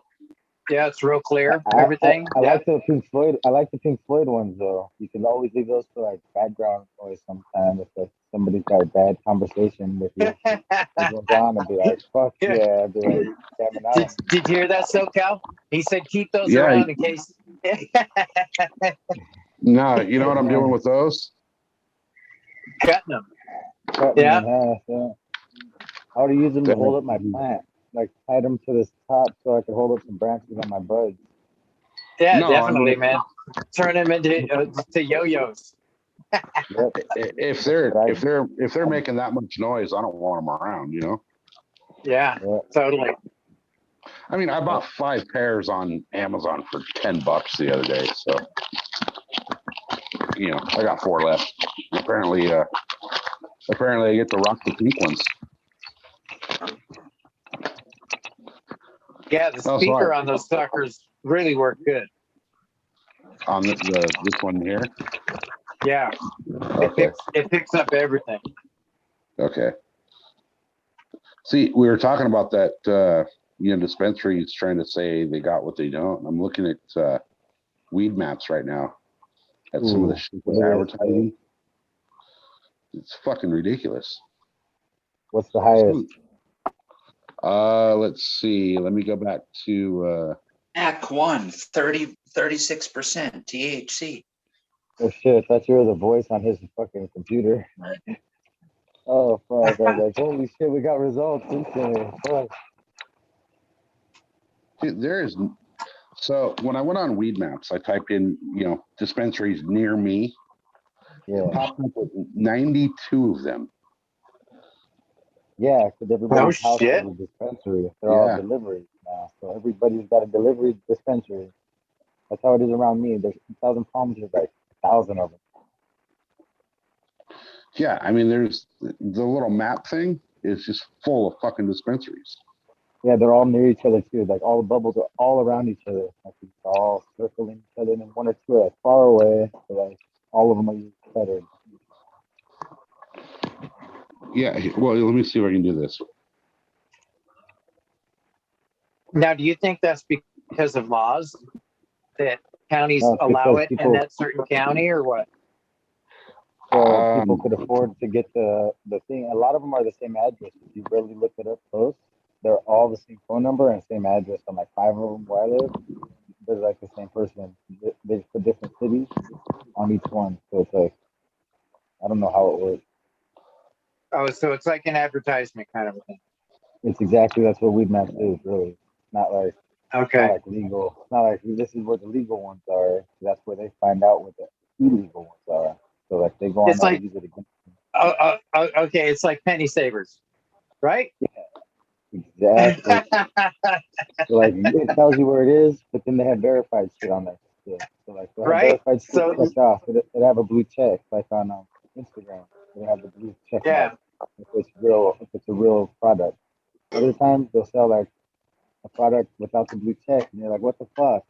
Speaker 2: Yeah, it's real clear.
Speaker 7: I
Speaker 2: Everything.
Speaker 7: I
Speaker 2: Yeah.
Speaker 7: like the Pink Floyd. I like the Pink Floyd ones though. You can always leave those for like background noise sometimes if like somebody's got a bad conversation with you. It goes on and be like, fuck yeah, I'd be like, jamming out.
Speaker 2: Did you hear that, SoCal? He said keep those
Speaker 5: Yeah.
Speaker 2: around in case.
Speaker 5: No, you know what I'm doing with those?
Speaker 2: Cutting them.
Speaker 7: Cut
Speaker 2: Yeah.
Speaker 7: me in half, yeah. I would use them to hold up my plant. Like tied them to this top so I could hold up some branches on my buds.
Speaker 2: Yeah,
Speaker 5: No, I
Speaker 2: definitely,
Speaker 5: mean-
Speaker 2: man. Turn them into to yo-yos.
Speaker 7: Yep.
Speaker 5: If they're making that much noise, I don't want them around, you know?
Speaker 2: Yeah,
Speaker 7: Yeah.
Speaker 2: totally.
Speaker 5: I mean, I bought 5 pairs on Amazon for $10 the other day, so you know, I got 4 left. Apparently I get to rock the pink ones.
Speaker 2: Yeah, the
Speaker 5: Oh,
Speaker 2: speaker
Speaker 5: sorry.
Speaker 2: on those suckers really worked good.
Speaker 5: On this one here.
Speaker 2: Yeah,
Speaker 5: Okay.
Speaker 2: it picks up everything.
Speaker 5: Okay. See, we were talking about that, dispensaries trying to say they got what they don't. I'm looking at weed maps right now at some of the shit they're advertising. It's fucking ridiculous.
Speaker 7: What's the highest?
Speaker 5: Let's see. Let me go back to
Speaker 9: Act 1, 36% THC.
Speaker 7: Oh shit, I thought you were the voice on his fucking computer. Oh fuck, I was like, holy shit, we got results instantly. Fuck.
Speaker 5: dude, so when I went on weed maps, I typed in, dispensaries near me.
Speaker 7: Yeah.
Speaker 5: It popped up with 92 of them.
Speaker 7: Yeah, because everybody's house
Speaker 2: shit.
Speaker 7: has a dispensary. They're all deliveries now. So everybody's got a delivery dispensary. That's how it is around me. There's 2,000 palms, there's like 1,000 of them.
Speaker 5: Yeah, I mean, there's the little map thing is just full of fucking dispensaries.
Speaker 7: Yeah, they're all near each other too. Like all the bubbles are all around each other. Like it's all circling each other, and then 1 or 2 are like far away. So like all of them are better.
Speaker 5: Yeah, well, let me see if I can do this.
Speaker 2: Now, do you think that's because of laws that counties
Speaker 7: No, it's
Speaker 2: allow
Speaker 7: because
Speaker 2: it in
Speaker 7: people-
Speaker 2: that certain county, or what?
Speaker 7: So people could afford to get the thing. A lot of them are the same address. If you really look it up close, they're all the same phone number and same address on like 5 of them where I live. they're like the same person. They just put different cities on each one, so it's like I don't know how it works.
Speaker 2: Oh, so it's like an advertisement kind of a thing.
Speaker 7: It's exactly that's what Weed Maps is really. It's not like
Speaker 2: Okay.
Speaker 7: legal. It's not like this is where the legal ones are. That's where they find out what the illegal ones are. So like they go on
Speaker 2: It's
Speaker 7: there
Speaker 2: like-
Speaker 7: and use it against
Speaker 2: Okay, it's like penny savers, right?
Speaker 7: exactly. So like it tells you where it is, but then they have verified shit on there. Still. So like they have
Speaker 2: Right.
Speaker 7: verified shit
Speaker 2: So-
Speaker 7: checked off. It have a blue check like on Instagram. They have the blue check
Speaker 2: Yeah.
Speaker 7: mark if it's a real product. Other times they'll sell like a product without the blue check, and you're like, what the fuck?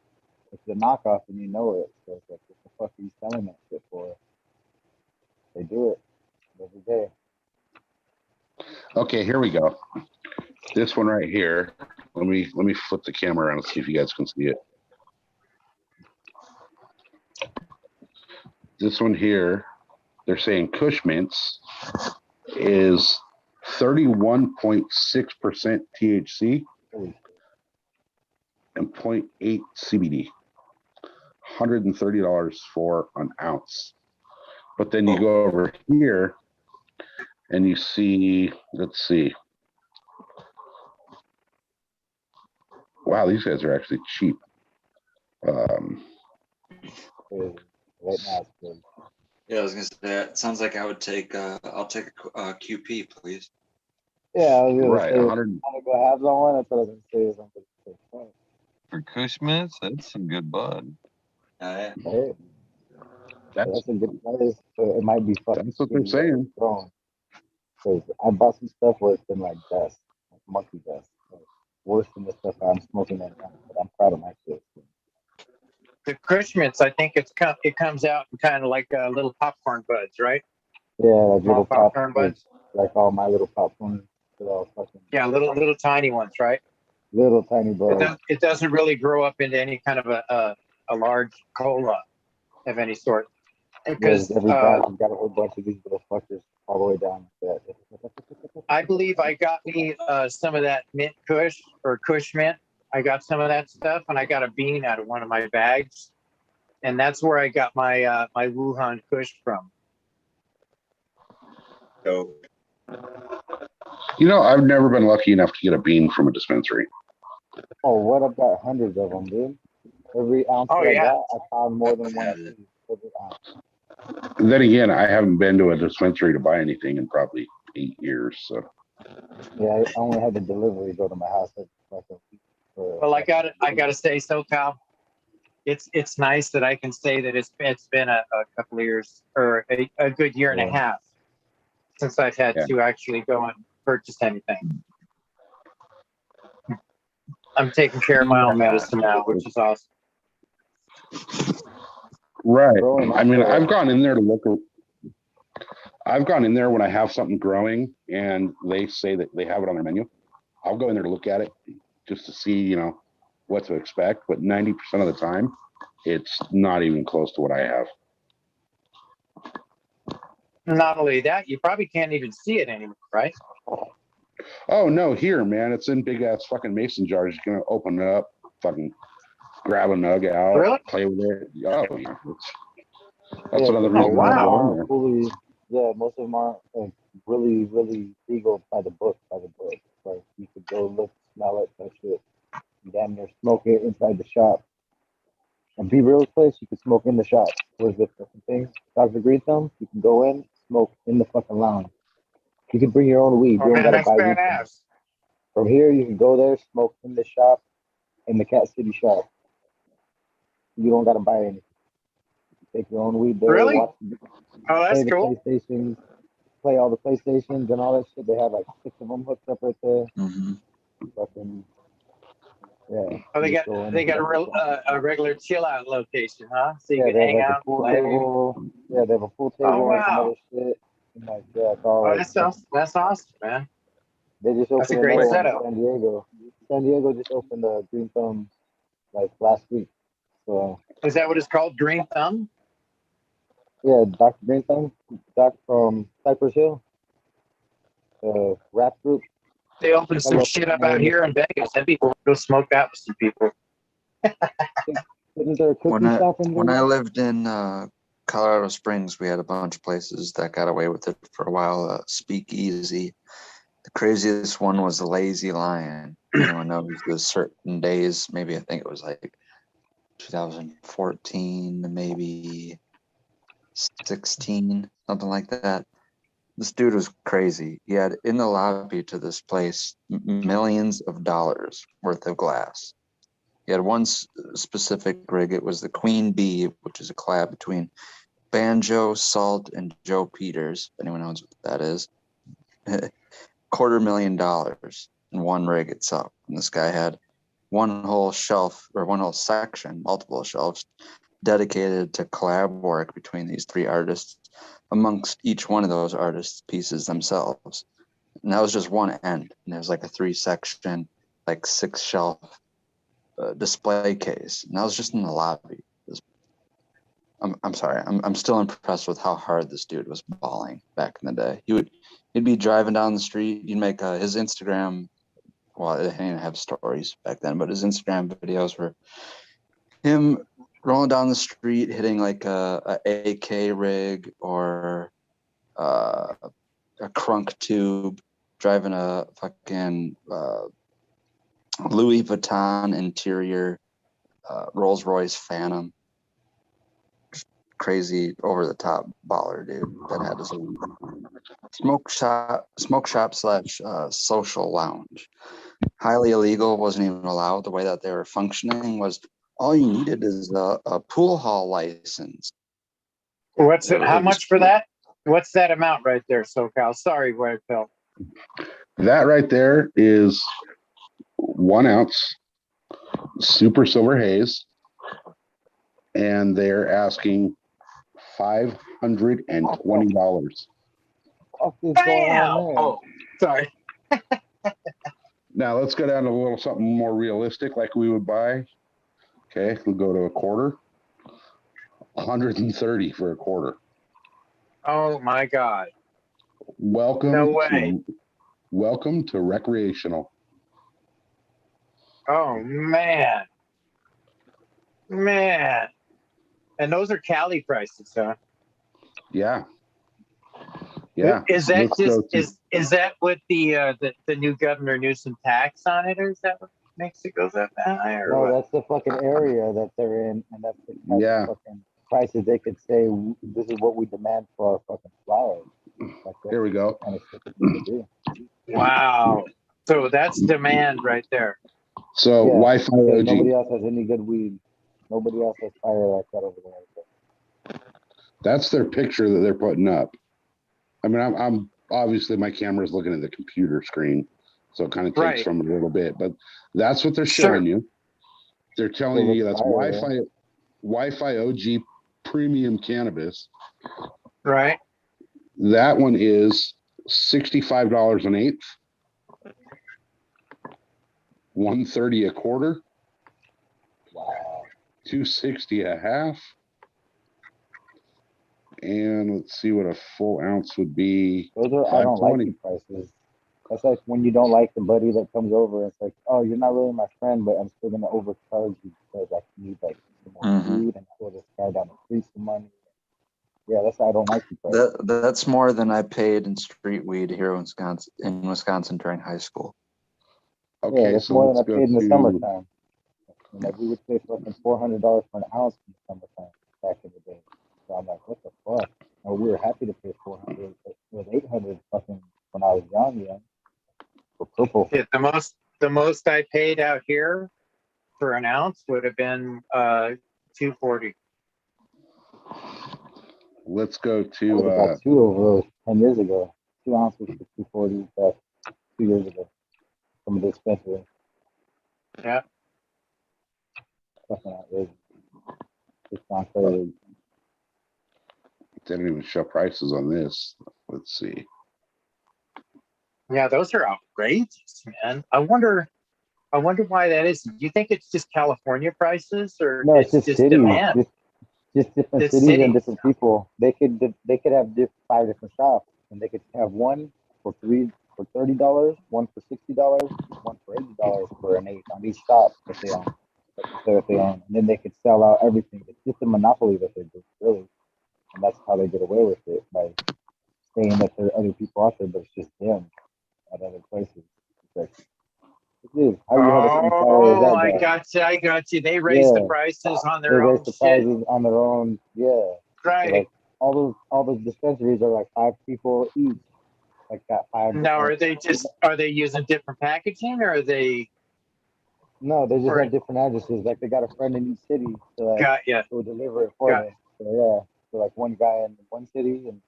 Speaker 7: It's a knockoff, and you know it. So it's like, what the fuck are you selling that shit for? They do it every day.
Speaker 5: Okay, here we go. This one right here. Let me flip the camera around and see if you guys can see it. This one here, they're saying Kush Mints is 31.6% THC and 0.8 CBD. $130 for an ounce. But then you go over here and you see, let's see. Wow, these guys are actually cheap.
Speaker 7: Right now, it's good.
Speaker 4: Yeah, I was gonna say, it sounds like I would take, I'll take a QP, please.
Speaker 7: Yeah, I was gonna
Speaker 5: Right,
Speaker 7: say,
Speaker 5: 100.
Speaker 7: I'm gonna go have on one. That's what I was gonna say. Is I'm gonna say, oh,
Speaker 1: For Kush mints, that's some good bud.
Speaker 4: Yeah.
Speaker 7: hey,
Speaker 5: That's
Speaker 7: that's a good price. So it might be fucking.
Speaker 5: that's what they're saying.
Speaker 7: Because I bought some stuff where it's been like dust, like monkey dust, like worse than the stuff I'm smoking right now. But I'm proud of my shit.
Speaker 2: The Cushments, I think it comes out in kind of like little popcorn buds, right?
Speaker 7: Yeah, like
Speaker 2: Small
Speaker 7: little
Speaker 2: popcorn buds.
Speaker 7: like all my little popcorn, they're all fucking
Speaker 2: Yeah, little tiny ones, right?
Speaker 7: little tiny bugs.
Speaker 2: It doesn't really grow up into any kind of a large cola of any sort. Because
Speaker 7: Every bag has got a whole bunch of these little fuckers all the way down.
Speaker 2: I believe I got me some of that mint Kush or Kush mint. I got some of that stuff, and I got a bean out of one of my bags, and that's where I got my my Wuhan Kush from.
Speaker 8: Dope.
Speaker 5: You know, I've never been lucky enough to get a bean from a dispensary.
Speaker 7: Oh, what? I've got hundreds of them, dude. Every ounce
Speaker 2: Oh,
Speaker 7: that
Speaker 2: yeah.
Speaker 7: I got, I found more than one seed every ounce.
Speaker 5: And then again, I haven't been to a dispensary to buy anything in probably 8 years. So
Speaker 7: Yeah, I only had the delivery go to my house. Like a week for,
Speaker 2: Well, I gotta say, SoCal, it's nice that I can say that it's been a couple of years or a good year and a half since I've had to actually go and purchase anything. I'm taking care of my own medicine now, which is awesome.
Speaker 5: right.
Speaker 7: Growing
Speaker 5: I mean,
Speaker 7: up,
Speaker 5: I've gone in there to look. I've gone in there when I have something growing and they say that they have it on their menu. I'll go in there to look at it just to see, you know, what to expect. But 90% of the time, it's not even close to what I have.
Speaker 2: Not only that, you probably can't even see it anymore, right?
Speaker 5: Oh no, here, man, it's in big ass fucking mason jars. You can open it up, fucking grab a nug out,
Speaker 2: Really?
Speaker 5: play with it. Oh yeah, that's
Speaker 7: yeah,
Speaker 5: another
Speaker 7: most
Speaker 5: reason
Speaker 7: of
Speaker 5: why
Speaker 7: them
Speaker 5: I go in
Speaker 7: aren't
Speaker 5: there.
Speaker 7: fully. Yeah, most of them aren't like really, really legal by the book. Like you could go look, smell it, that shit. You damn near smoke it inside the shop. And Be Real's place, you can smoke in the shop. Where's the fucking thing? Dr. Green Thumb, you can go in, smoke in the fucking lounge. You can bring your own weed.
Speaker 2: Oh
Speaker 7: You don't
Speaker 2: man,
Speaker 7: gotta
Speaker 2: that's
Speaker 7: buy weed
Speaker 2: badass.
Speaker 7: from here. You can go there, smoke in the shop, in the Cat City shop. You don't gotta buy anything. You take your own weed there.
Speaker 2: Really?
Speaker 7: Watch,
Speaker 2: Oh,
Speaker 7: play
Speaker 2: that's
Speaker 7: the
Speaker 2: cool.
Speaker 7: PlayStation, play all the PlayStations and all that shit. They have like 6 of them hooked up right there.
Speaker 4: Mm-hmm.
Speaker 7: Fucking yeah.
Speaker 2: Oh, they
Speaker 7: You
Speaker 2: got
Speaker 7: just go in
Speaker 2: they
Speaker 7: and
Speaker 2: got
Speaker 7: fucking
Speaker 2: a regular chill out location, huh? So you
Speaker 7: yeah,
Speaker 2: can
Speaker 7: they have
Speaker 2: hang
Speaker 7: like a
Speaker 2: out,
Speaker 7: pool
Speaker 2: play.
Speaker 7: table. Yeah, they have a pool table
Speaker 2: Oh
Speaker 7: and some
Speaker 2: wow.
Speaker 7: other shit. And like yeah, it's all
Speaker 2: Oh,
Speaker 7: like
Speaker 2: that's awesome, man.
Speaker 7: they just
Speaker 2: That's a
Speaker 7: opened
Speaker 2: great
Speaker 7: another one in
Speaker 2: setup.
Speaker 7: San Diego. San Diego just opened a Green Thumb like last week. So
Speaker 2: Is that what it's called? Green Thumb?
Speaker 7: yeah, Dr. Green Thumb, Doc from Cypress Hill, rap group.
Speaker 2: They opened some
Speaker 7: Hello.
Speaker 2: shit up out here in Vegas. That'd be cool. Go smoke out with some people.
Speaker 7: Isn't there a
Speaker 4: When
Speaker 7: cookie
Speaker 4: I
Speaker 7: shop in
Speaker 4: when I
Speaker 7: there?
Speaker 4: lived in Colorado Springs, we had a bunch of places that got away with it for a while. Speakeasy. The craziest one was the Lazy Lion. Anyone knows the certain days? Maybe I think it was like 2014, maybe 16, something like that. This dude was crazy. He had in the lobby to this place millions of dollars worth of glass. He had one specific rig. It was the Queen Bee, which is a collab between Banjo, Salt, and Joe Peters. If anyone knows what that is. $250,000 in one rig itself. And this guy had one whole shelf or one whole section, multiple shelves, dedicated to collab work between these three artists amongst each one of those artists' pieces themselves. And that was just one end. And there was like a 3-section, like 6-shelf display case. And that was just in the lobby. I'm sorry. I'm still impressed with how hard this dude was balling back in the day. He'd be driving down the street. You'd make his Instagram. Well, it didn't have stories back then, but his Instagram videos were him rolling down the street, hitting like a AK rig or a crunk tube, driving a fucking Louis Vuitton interior Rolls Royce Phantom. Crazy over the top baller dude that had his own smoke shop / social lounge. Highly illegal, wasn't even allowed. The way that they were functioning was all you needed is a pool hall license.
Speaker 2: What's it? How
Speaker 4: was
Speaker 2: much for that? What's that amount right there, SoCal? Sorry, White Phil.
Speaker 5: That right there is 1 ounce super silver haze, and they're asking $520.
Speaker 7: Fuck is going
Speaker 2: Bam!
Speaker 7: on there?
Speaker 2: Oh, sorry.
Speaker 5: Now let's go down to a little something more realistic, like we would buy. Okay, we'll go to a quarter. 130 for a quarter.
Speaker 2: Oh my God.
Speaker 5: Welcome.
Speaker 2: No way.
Speaker 5: Welcome to recreational.
Speaker 2: Oh man. Man. And those are Cali prices, huh?
Speaker 5: Yeah. Yeah.
Speaker 2: Is that
Speaker 5: Let's
Speaker 2: just
Speaker 5: go to-
Speaker 2: is that with the new Governor Newsom tax on it, or is that what makes it goes up that high, or
Speaker 7: No,
Speaker 2: what?
Speaker 7: that's the fucking area that they're in, and that's the type
Speaker 5: Yeah.
Speaker 7: of fucking prices they could say. This is what we demand for our fucking flowers. Like,
Speaker 5: Here we go.
Speaker 7: kind of shit that they do.
Speaker 2: Wow. So that's demand right there.
Speaker 5: So
Speaker 7: Yeah,
Speaker 5: Wi-Fi
Speaker 7: because
Speaker 5: OG.
Speaker 7: nobody else has any good weed. Nobody else has fire like that over there.
Speaker 5: That's their picture that they're putting up. I mean, I'm obviously my camera's looking at the computer screen, so it kind of takes
Speaker 2: Right.
Speaker 5: from it a little bit, but that's what they're
Speaker 2: Sure.
Speaker 5: showing you. They're telling
Speaker 7: Well,
Speaker 5: you
Speaker 7: it's
Speaker 5: that's
Speaker 7: fire,
Speaker 5: Wi-Fi OG premium cannabis.
Speaker 2: Right.
Speaker 5: That one is $65 an eighth, $130 a quarter,
Speaker 7: Wow.
Speaker 5: $260 a half, and let's see what a full ounce would be.
Speaker 7: Those are I don't like
Speaker 5: $520.
Speaker 7: the prices. That's like when you don't like the buddy that comes over. It's like, oh, you're not really my friend, but I'm still gonna overcharge you because I need like some more food and throw this guy down the street some money. Yeah, that's why I don't like the price.
Speaker 4: That's more than I paid in street weed here in Wisconsin during high school.
Speaker 7: Yeah,
Speaker 5: Okay,
Speaker 7: that's
Speaker 5: so
Speaker 7: more than I
Speaker 5: let's go
Speaker 7: paid in the
Speaker 5: to
Speaker 7: summertime. And like we would pay fucking $400 for an ounce in the summertime back in the day. So I'm like, what the fuck? Oh, we were happy to pay 400, but it was 800 fucking when I was young, yeah. For purple.
Speaker 2: Yeah, the most I paid out here for an ounce would have been $240.
Speaker 5: let's go
Speaker 7: I
Speaker 5: to
Speaker 7: would have got 2 of those 10 years ago. 2 ounces for $240 back 2 years ago from the dispensary.
Speaker 2: Yeah.
Speaker 7: Fucking outrageous. It's gone crazy.
Speaker 5: they didn't even show prices on this. Let's see.
Speaker 2: Yeah, those are outrageous, man. I wonder why that is. Do you think it's just California prices, or
Speaker 7: No, it's just cities.
Speaker 2: demand?
Speaker 7: Just different
Speaker 2: It's
Speaker 7: cities and
Speaker 2: cities.
Speaker 7: different people. They could have 5 different shops, and they could have one for $30, one for $60, one for $80 for an eighth on each shop that they own. Say what they own, and then they could sell out everything. It's just a monopoly that they do, really, and that's how they get away with it by saying that there are other people out there, but it's just them at other places. It's like, dude, how you have the same power as
Speaker 2: Oh,
Speaker 7: that
Speaker 2: I
Speaker 7: guy?
Speaker 2: got you. I got you. They raise the
Speaker 7: Yeah,
Speaker 2: prices on
Speaker 7: they
Speaker 2: their
Speaker 7: raise
Speaker 2: own
Speaker 7: the
Speaker 2: shit.
Speaker 7: prices on their own. Yeah, so
Speaker 2: Right.
Speaker 7: like all those dispensaries are like 5 people each, like got 5
Speaker 2: Now,
Speaker 7: different.
Speaker 2: are they using different packaging, or are they?
Speaker 7: No, they just
Speaker 2: Or
Speaker 7: have different addresses. Like they got a friend in each city, so like
Speaker 2: got you.
Speaker 7: will deliver it for
Speaker 2: Got
Speaker 7: them. So yeah, so like one guy in one city in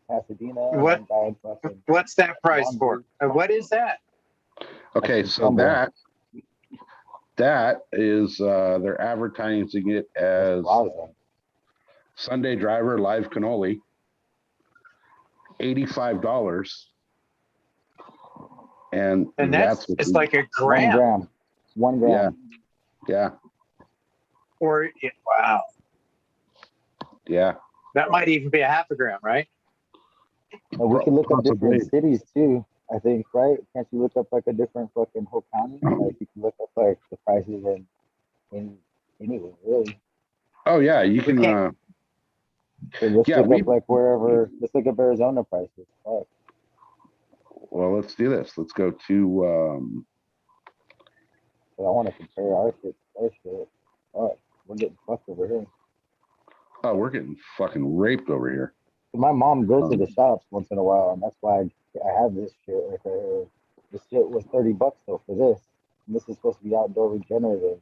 Speaker 7: Pasadena, and
Speaker 2: what?
Speaker 7: one guy in fucking
Speaker 2: What's that price
Speaker 7: Long
Speaker 2: for?
Speaker 7: Beach.
Speaker 2: What is that?
Speaker 5: Okay,
Speaker 7: That's
Speaker 5: so
Speaker 7: Rumble.
Speaker 5: that is they're advertising it as
Speaker 7: Rosin.
Speaker 5: Sunday Driver Live Cannoli, $85, and
Speaker 2: And
Speaker 5: that's
Speaker 2: it's
Speaker 5: what
Speaker 2: like a
Speaker 7: 1
Speaker 2: gram.
Speaker 7: gram. 1 gram.
Speaker 5: yeah,
Speaker 2: Or wow,
Speaker 5: yeah.
Speaker 2: that might even be a half a gram, right?
Speaker 7: And we can look up
Speaker 5: Possibly.
Speaker 7: different cities too, I think, right? Can't you look up like a different fucking whole county? Like you can look up like the prices in anywhere, really.
Speaker 5: Oh yeah, you can.
Speaker 7: So let's
Speaker 5: Yeah,
Speaker 7: look up like wherever. Let's look up Arizona prices. Fuck.
Speaker 5: Well, let's do this. Let's go to.
Speaker 7: So I want to compare our shit. Fuck. We're getting fucked over here.
Speaker 5: Oh, we're getting fucking raped over here.
Speaker 7: My mom goes to the shops once in a while, and that's why I have this shit right there. This shit was $30 though for this. And this is supposed to be outdoor regenerative.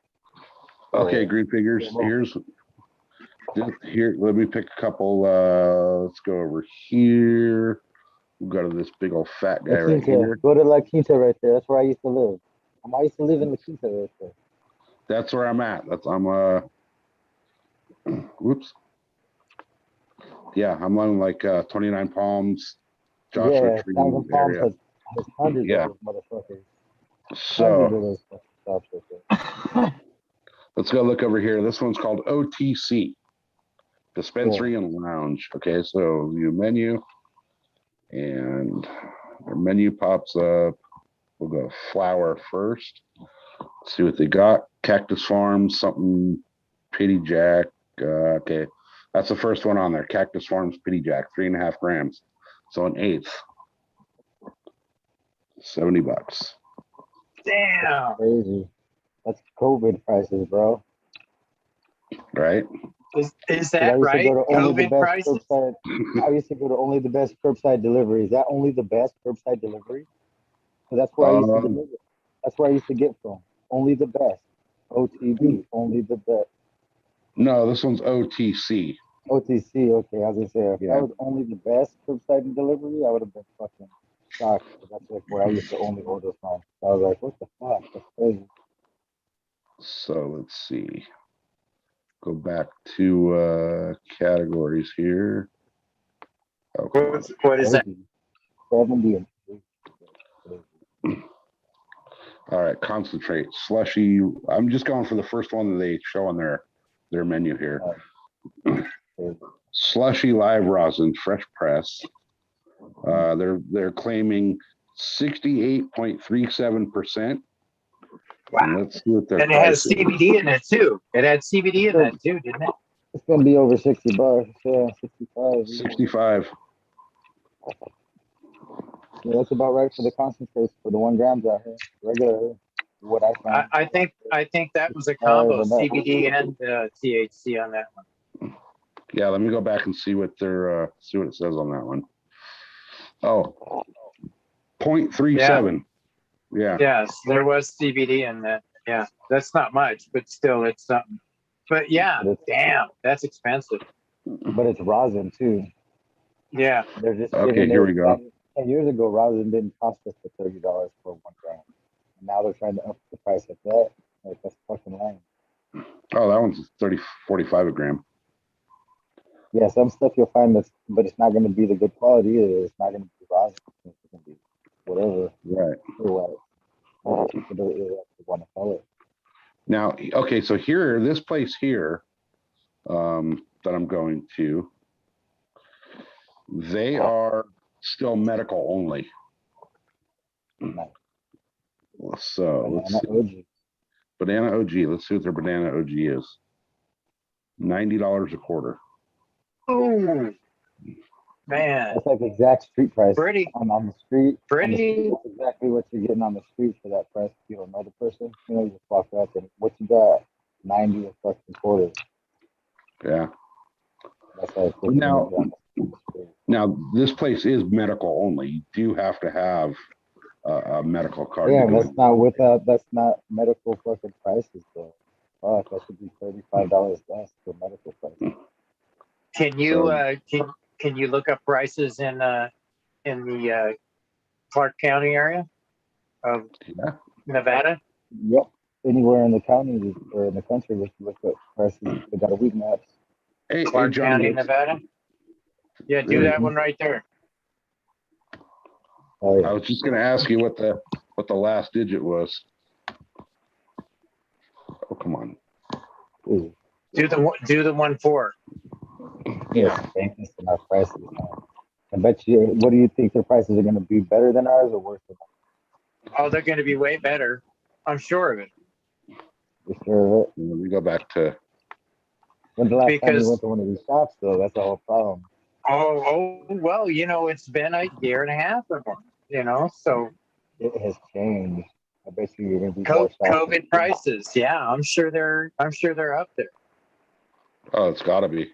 Speaker 7: So,
Speaker 5: Okay, green figures. Here. Let me pick a couple. Let's go over here. We'll go to this big old fat guy
Speaker 7: La
Speaker 5: right
Speaker 7: Quinta.
Speaker 5: here.
Speaker 7: Go to La Quinta right there. That's where I used to live. I used to live in La Quinta right there.
Speaker 5: That's where I'm at. I'm whoops. Yeah, I'm on like 29 Palms, Joshua
Speaker 7: Yeah,
Speaker 5: Tree
Speaker 7: Thousand Palms
Speaker 5: area.
Speaker 7: has hundreds
Speaker 5: Yeah.
Speaker 7: of those motherfuckers. Hundreds of
Speaker 5: So
Speaker 7: those fucking shops right there.
Speaker 5: let's go look over here. This one's called OTC, Dispensary and Lounge. Okay, so view menu, and their menu pops up. We'll go flower first. Let's see what they got. Cactus Farms, something Pity Jack. Okay, that's the first one on there. Cactus Farms Pity Jack, 3.5 grams. So an eighth. $70.
Speaker 2: Damn.
Speaker 7: Crazy. That's COVID prices, bro.
Speaker 5: Right?
Speaker 2: Is
Speaker 7: I
Speaker 2: that
Speaker 7: used to
Speaker 2: right?
Speaker 7: go to only the
Speaker 2: COVID
Speaker 7: best
Speaker 2: prices?
Speaker 7: curbside. I used to go to only the best curbside delivery. Is that only the best curbside delivery? So that's where I used to deliver. That's where I used to get from. Only the best. OTB. Only the best.
Speaker 5: No, this one's OTC.
Speaker 7: OTC. Okay, I was gonna say if
Speaker 5: Yeah.
Speaker 7: that was only the best curbside delivery, I would have been fucking shocked. But that's like where I used to only order from. So I was like, what the fuck? That's crazy.
Speaker 5: So let's see. Go back to categories here. Oh, come on.
Speaker 2: What is that?
Speaker 7: 70 and
Speaker 5: All right, concentrate, slushy. I'm just going for the first one that they show on their menu here. Slushy live rosin, fresh press. They're claiming 68.37%.
Speaker 2: Wow.
Speaker 5: Let's see what their
Speaker 2: And it has
Speaker 5: price is.
Speaker 2: CBD in it too. It had CBD in that too, didn't it?
Speaker 7: it's gonna be over $60. Yeah, 65.
Speaker 5: 65.
Speaker 7: Yeah, that's about right for the concentrates for the 1 grams out here. Regular, what I found.
Speaker 2: I think that was a
Speaker 7: 65
Speaker 2: combo,
Speaker 7: and up.
Speaker 2: CBD and THC on that one.
Speaker 5: Yeah, let me go back and see what their see what it says on that one. Oh, 0.37. Yeah.
Speaker 2: Yes, there was CBD in that. Yeah, that's not much, but still, it's something. But yeah, damn, that's expensive.
Speaker 7: But it's rosin too.
Speaker 2: Yeah.
Speaker 7: They're just
Speaker 5: Okay,
Speaker 7: giving
Speaker 5: here
Speaker 7: it
Speaker 5: we go.
Speaker 7: 10 years ago, rosin didn't cost us the $30 for 1 gram. And now they're trying to up the price of that. Like that's fucking lame.
Speaker 5: Oh, that one's 45 a gram.
Speaker 7: Yeah, some stuff you'll find that's, but it's not going to be the good quality either. It's not going to be rosin. It's going to be whatever.
Speaker 5: Right.
Speaker 7: Whatever you want to call it.
Speaker 5: Now, okay, so here, this place here, that I'm going to, they are still medical only. So let's see. Banana OG. Let's see what their banana OG is. $90 a quarter.
Speaker 2: Oh, man,
Speaker 7: That's like exact street price.
Speaker 2: pretty,
Speaker 7: On the street. On the street,
Speaker 2: pretty.
Speaker 7: that's exactly what you're getting on the street for that price. If you don't know the person, you know, you just walk up and what you got? 90 a fucking quarter.
Speaker 5: Yeah.
Speaker 7: That's like
Speaker 5: Now this place is medical only. You do have to have a medical card.
Speaker 7: yeah,
Speaker 5: to go
Speaker 7: that's
Speaker 5: in.
Speaker 7: not without. That's not medical fucking prices though. Fuck, that should be $35 less for medical prices.
Speaker 2: Can you can you look up prices in the Clark County area of
Speaker 5: Yeah.
Speaker 2: Nevada?
Speaker 7: Yep. Anywhere in the county or in the country, with the prices, they got a week maps.
Speaker 5: Hey,
Speaker 2: Clark
Speaker 5: Johnny,
Speaker 2: County, Nevada. Yeah, do that one right there.
Speaker 7: Oh
Speaker 5: I
Speaker 7: yeah.
Speaker 5: was just gonna ask you what the last digit was. Oh, come on.
Speaker 7: Ooh.
Speaker 2: Do the 1-4.
Speaker 7: Yeah, banks and our prices. I bet you. What do you think their prices are going to be? Better than ours or worse than ours?
Speaker 2: Oh, they're going to be way better. I'm sure of it.
Speaker 7: You sure of it?
Speaker 5: Let me go back to.
Speaker 7: When's the last time
Speaker 2: Because-
Speaker 7: you went to one of these shops though? That's the whole problem.
Speaker 2: Oh, well, you know, it's been a year and a half of them, you know, so
Speaker 7: It has changed. I bet you're going to be more shops.
Speaker 2: COVID prices. Yeah, I'm sure they're up there.
Speaker 5: Oh, it's got to be.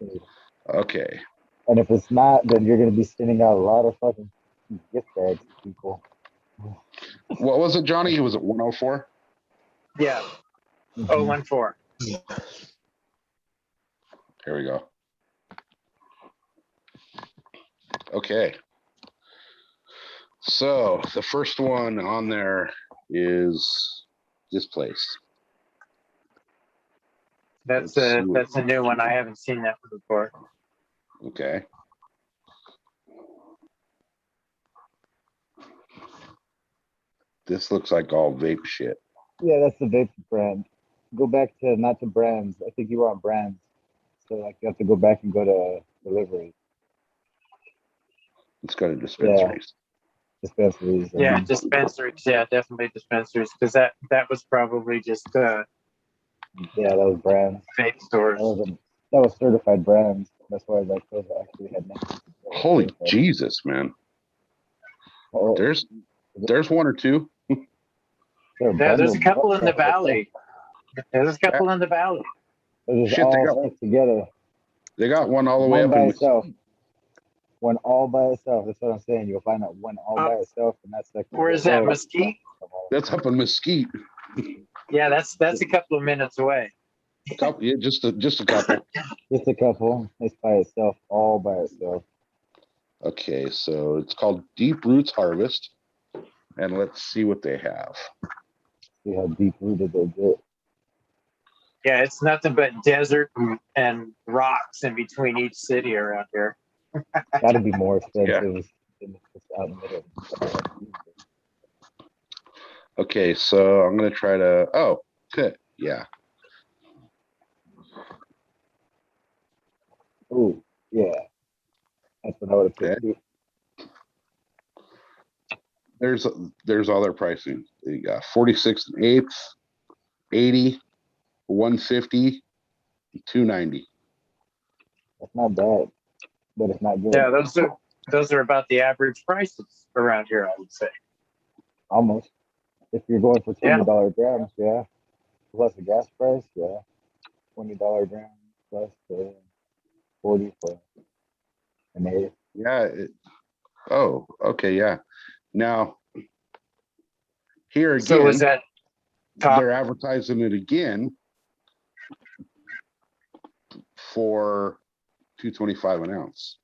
Speaker 5: Okay.
Speaker 7: And if it's not, then you're going to be sending out a lot of fucking gift bags to people.
Speaker 5: What was it, Johnny? Was it 104?
Speaker 2: Yeah.
Speaker 7: Mhm.
Speaker 2: 014.
Speaker 5: Here we go. Okay. So the first one on there is this place.
Speaker 2: That's
Speaker 5: Let's see.
Speaker 2: that's a new one. I haven't seen that one before.
Speaker 5: Okay. This looks like all vape shit.
Speaker 7: Yeah, that's the vape brand. Go back to not to brands. I think you were on brands. So like you have to go back and go to delivery
Speaker 5: Let's go to dispensaries.
Speaker 7: dispensaries.
Speaker 2: Yeah, dispensaries. Yeah, definitely dispensaries, because that was probably just
Speaker 7: Yeah, that was brands.
Speaker 2: vape stores.
Speaker 7: That was certified brands. That's why like those actually had names.
Speaker 5: Holy Jesus, man.
Speaker 7: Oh,
Speaker 5: There's one or two.
Speaker 2: Yeah, there's a couple in the valley. There's a couple in the valley.
Speaker 7: They're just
Speaker 5: Shit, they
Speaker 7: all
Speaker 5: got-
Speaker 7: stick together.
Speaker 5: They got one all the way
Speaker 7: One
Speaker 5: up
Speaker 7: by
Speaker 5: in
Speaker 7: itself. One all by itself. That's what I'm saying. You'll find that one all by itself, and that's like.
Speaker 2: Where is that, Mesquite?
Speaker 5: That's up in Mesquite.
Speaker 2: Yeah, that's a couple of minutes away.
Speaker 5: Yeah, just a couple.
Speaker 7: Just a couple. It's by itself, all by itself.
Speaker 5: Okay, so it's called Deep Roots Harvest, and let's see what they have.
Speaker 7: See how deep rooted they get.
Speaker 2: Yeah, it's nothing but desert and rocks in between each city around here.
Speaker 7: Got to be more expensive than just out in the middle.
Speaker 5: Okay, so I'm gonna try to. Oh, good. Yeah.
Speaker 7: Oh, yeah. That's what I would have picked.
Speaker 5: Okay. There's all their pricing. You got 46 1/8, 80, 150, 290.
Speaker 7: That's not bad, but it's not good.
Speaker 2: Yeah, those are about the average prices around here, I would say.
Speaker 7: Almost. If you're going for
Speaker 2: Yeah.
Speaker 7: $20 grams, yeah. Plus the gas price, yeah. $20 grams plus 40 for an 8.
Speaker 5: Yeah. Oh, okay, yeah. Now, here again,
Speaker 2: So is that top?
Speaker 5: they're advertising it again for $2.25 an ounce.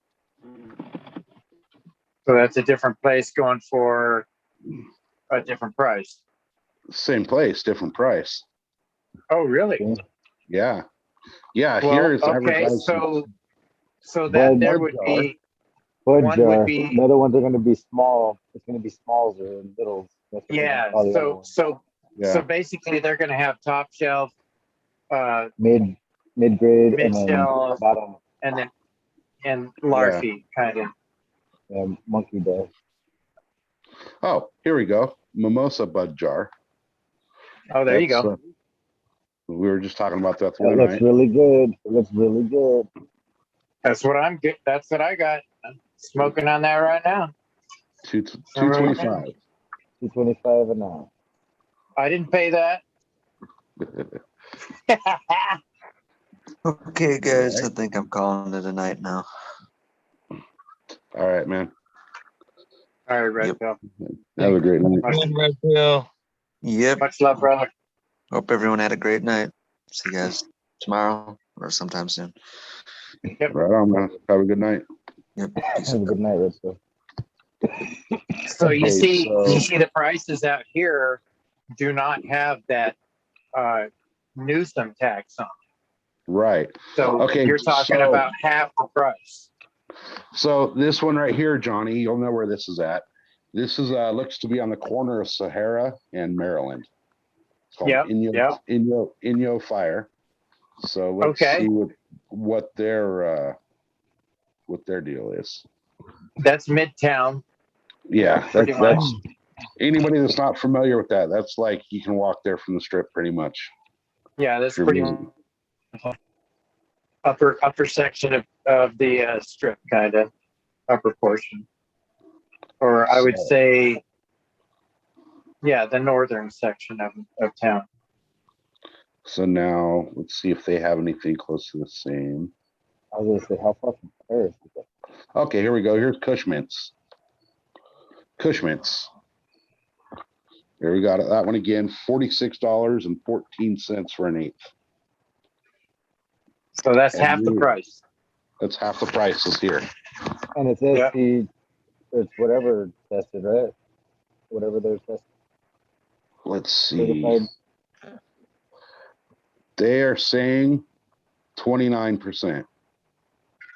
Speaker 2: So that's a different place going for a different price.
Speaker 5: Same place, different price.
Speaker 2: Oh, really?
Speaker 5: Yeah. Yeah,
Speaker 2: Well,
Speaker 5: here it's
Speaker 2: okay,
Speaker 5: advertising.
Speaker 2: so that
Speaker 7: Bud
Speaker 2: there
Speaker 7: jar.
Speaker 2: would be
Speaker 7: Bud
Speaker 2: one
Speaker 7: jar.
Speaker 2: would be-
Speaker 7: The other ones are going to be small. It's going to be smalls or littles. That's what
Speaker 2: yeah.
Speaker 7: they call the other
Speaker 2: So
Speaker 7: ones.
Speaker 5: Yeah.
Speaker 2: basically they're going to have top shelf,
Speaker 7: mid grade and then
Speaker 2: Mid-shelf.
Speaker 7: bottom
Speaker 2: and larfy kind of.
Speaker 7: monkey dust.
Speaker 5: Oh, here we go. Mimosa bud jar.
Speaker 2: Oh, there you
Speaker 5: That's,
Speaker 2: go.
Speaker 5: We were just talking about that the
Speaker 7: That
Speaker 5: other
Speaker 7: looks
Speaker 5: night.
Speaker 7: really good. It looks really good.
Speaker 2: That's what I'm get. That's what I got. I'm smoking on that right now.
Speaker 5: 225.
Speaker 7: 225 an hour.
Speaker 2: I didn't pay that.
Speaker 4: Okay, guys, I
Speaker 5: Alright.
Speaker 4: think I'm calling it a night now.
Speaker 5: All right, man.
Speaker 2: All right, Red
Speaker 4: Yep.
Speaker 2: Pill.
Speaker 5: Have a great night.
Speaker 2: Much,
Speaker 1: Good, Red Pill.
Speaker 4: Yep.
Speaker 2: much love, brother.
Speaker 4: Hope everyone had a great night. See you guys tomorrow or sometime soon.
Speaker 2: Yep.
Speaker 5: Right on, man. Have a good night.
Speaker 4: Yep. Peace.
Speaker 7: Have a good night, Red Pill.
Speaker 2: So you
Speaker 5: Okay,
Speaker 2: see,
Speaker 5: so-
Speaker 2: you see the prices out here do not have that Newsom tax on.
Speaker 5: Right.
Speaker 2: So
Speaker 5: Okay,
Speaker 2: you're talking
Speaker 5: so-
Speaker 2: about half the price.
Speaker 5: So this one right here, Johnny, you'll know where this is at. This is looks to be on the corner of Sahara and Maryland. It's called
Speaker 2: Yep, yep.
Speaker 5: Inyo Fire. So let's
Speaker 2: Okay.
Speaker 5: see what their deal is.
Speaker 2: That's Midtown.
Speaker 5: Yeah,
Speaker 2: Pretty
Speaker 5: that's anybody that's not familiar with that. That's like you can walk there from the strip pretty much.
Speaker 2: Yeah, that's
Speaker 5: Sure
Speaker 2: pretty
Speaker 5: isn't.
Speaker 2: upper section of the strip, kind of upper portion, or I would
Speaker 5: So-
Speaker 2: say, yeah, the northern section of town.
Speaker 5: So now let's see if they have anything close to the same.
Speaker 7: I was gonna say, how far from Paris is that?
Speaker 5: Okay, here we go. Here's Cushman's. Cushman's. There we got it. That one again, $46.14 for an eighth.
Speaker 2: So that's
Speaker 5: And
Speaker 2: half the
Speaker 5: you-
Speaker 2: price.
Speaker 5: That's half the price is here.
Speaker 7: And it says
Speaker 2: Yeah.
Speaker 7: it's whatever tested, right? Whatever they're tested.
Speaker 5: Let's see.
Speaker 7: Certified.
Speaker 5: They are saying 29%.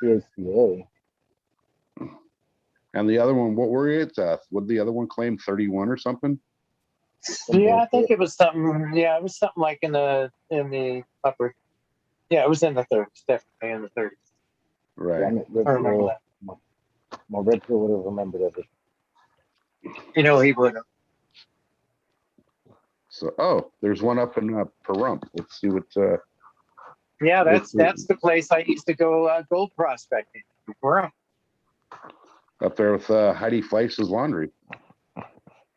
Speaker 7: THCA.
Speaker 5: And the other one, what were it? What did the other one claim? 31 or something?
Speaker 2: Yeah, I think it was something. Yeah, it was something like in the upper. Yeah, it was in the 30s, definitely in the 30s.
Speaker 5: Right.
Speaker 7: Damn it, Red
Speaker 2: I remember
Speaker 7: Pill.
Speaker 2: that.
Speaker 7: My Red Pill would have remembered everything.
Speaker 2: You know, he would have.
Speaker 5: So, oh, there's one up in Pahrump. Let's see what.
Speaker 2: Yeah,
Speaker 5: Let's see.
Speaker 2: that's the place I used to go gold prospecting. Before.
Speaker 5: Up there with Heidi Fleisch's laundry.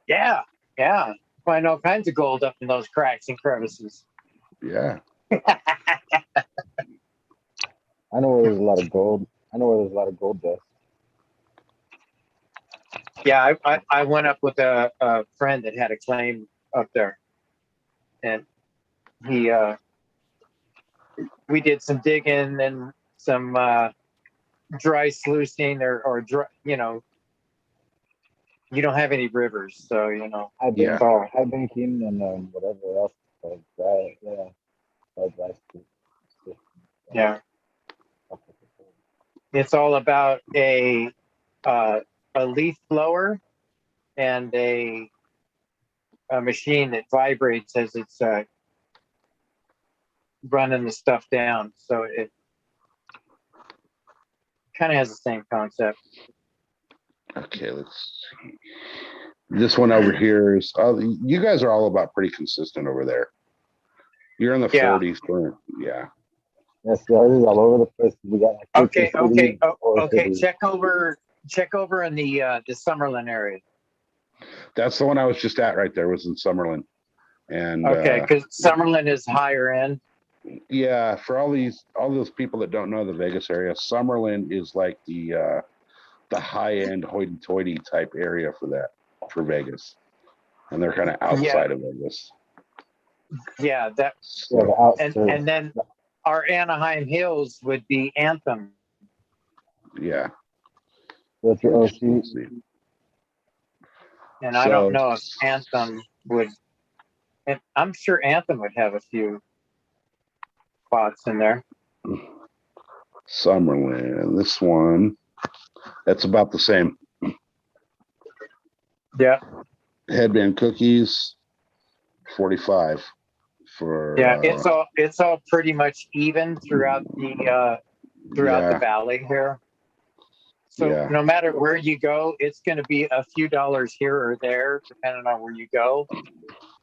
Speaker 2: Yeah, yeah. Find all kinds of gold up in those cracks and crevices.
Speaker 5: Yeah.
Speaker 7: I know where there's a lot of gold. I know where there's a lot of gold dust.
Speaker 2: Yeah, I went up with a friend that had a claim up there, and he we did some digging and some dry sluicing or dry, you know, you don't have any rivers, so you know.
Speaker 7: High
Speaker 5: Yeah.
Speaker 7: bank, high banking, and whatever else. Like dry, yeah. Dry stuff.
Speaker 2: Yeah, it's all about a leaf blower and a machine that vibrates as it's running the stuff down. So it kind of has the same concept.
Speaker 5: Okay, let's see. This one over here is. You guys are all about pretty consistent over there. You're in the
Speaker 2: Yeah.
Speaker 5: 40s, for yeah.
Speaker 7: Yes, yeah, ours is all over the place. We got like
Speaker 2: Okay,
Speaker 7: 50 cities, four
Speaker 2: okay.
Speaker 7: cities.
Speaker 2: Check over in the Summerlin area.
Speaker 5: That's the one I was just at right there, was in Summerlin. And
Speaker 2: Okay, because Summerlin is higher end.
Speaker 5: yeah, for all those people that don't know the Vegas area, Summerlin is like the high end hoity-toity type area for Vegas, and they're kind of outside of Vegas.
Speaker 2: Yeah, that
Speaker 7: Yeah, the outskirts.
Speaker 2: and then our Anaheim Hills would be Anthem.
Speaker 5: Yeah.
Speaker 7: That's your OC.
Speaker 5: Let's see.
Speaker 2: And I don't
Speaker 5: So-
Speaker 2: know if Anthem would, and I'm sure Anthem would have a few spots in there.
Speaker 5: Summerlin, this one, that's about the same.
Speaker 2: Yeah,
Speaker 5: Headband cookies, 45 for.
Speaker 2: yeah. It's all pretty much even throughout the
Speaker 5: Yeah.
Speaker 2: valley here. So
Speaker 5: Yeah.
Speaker 2: no matter where you go, it's going to be a few dollars here or there, depending on where you go,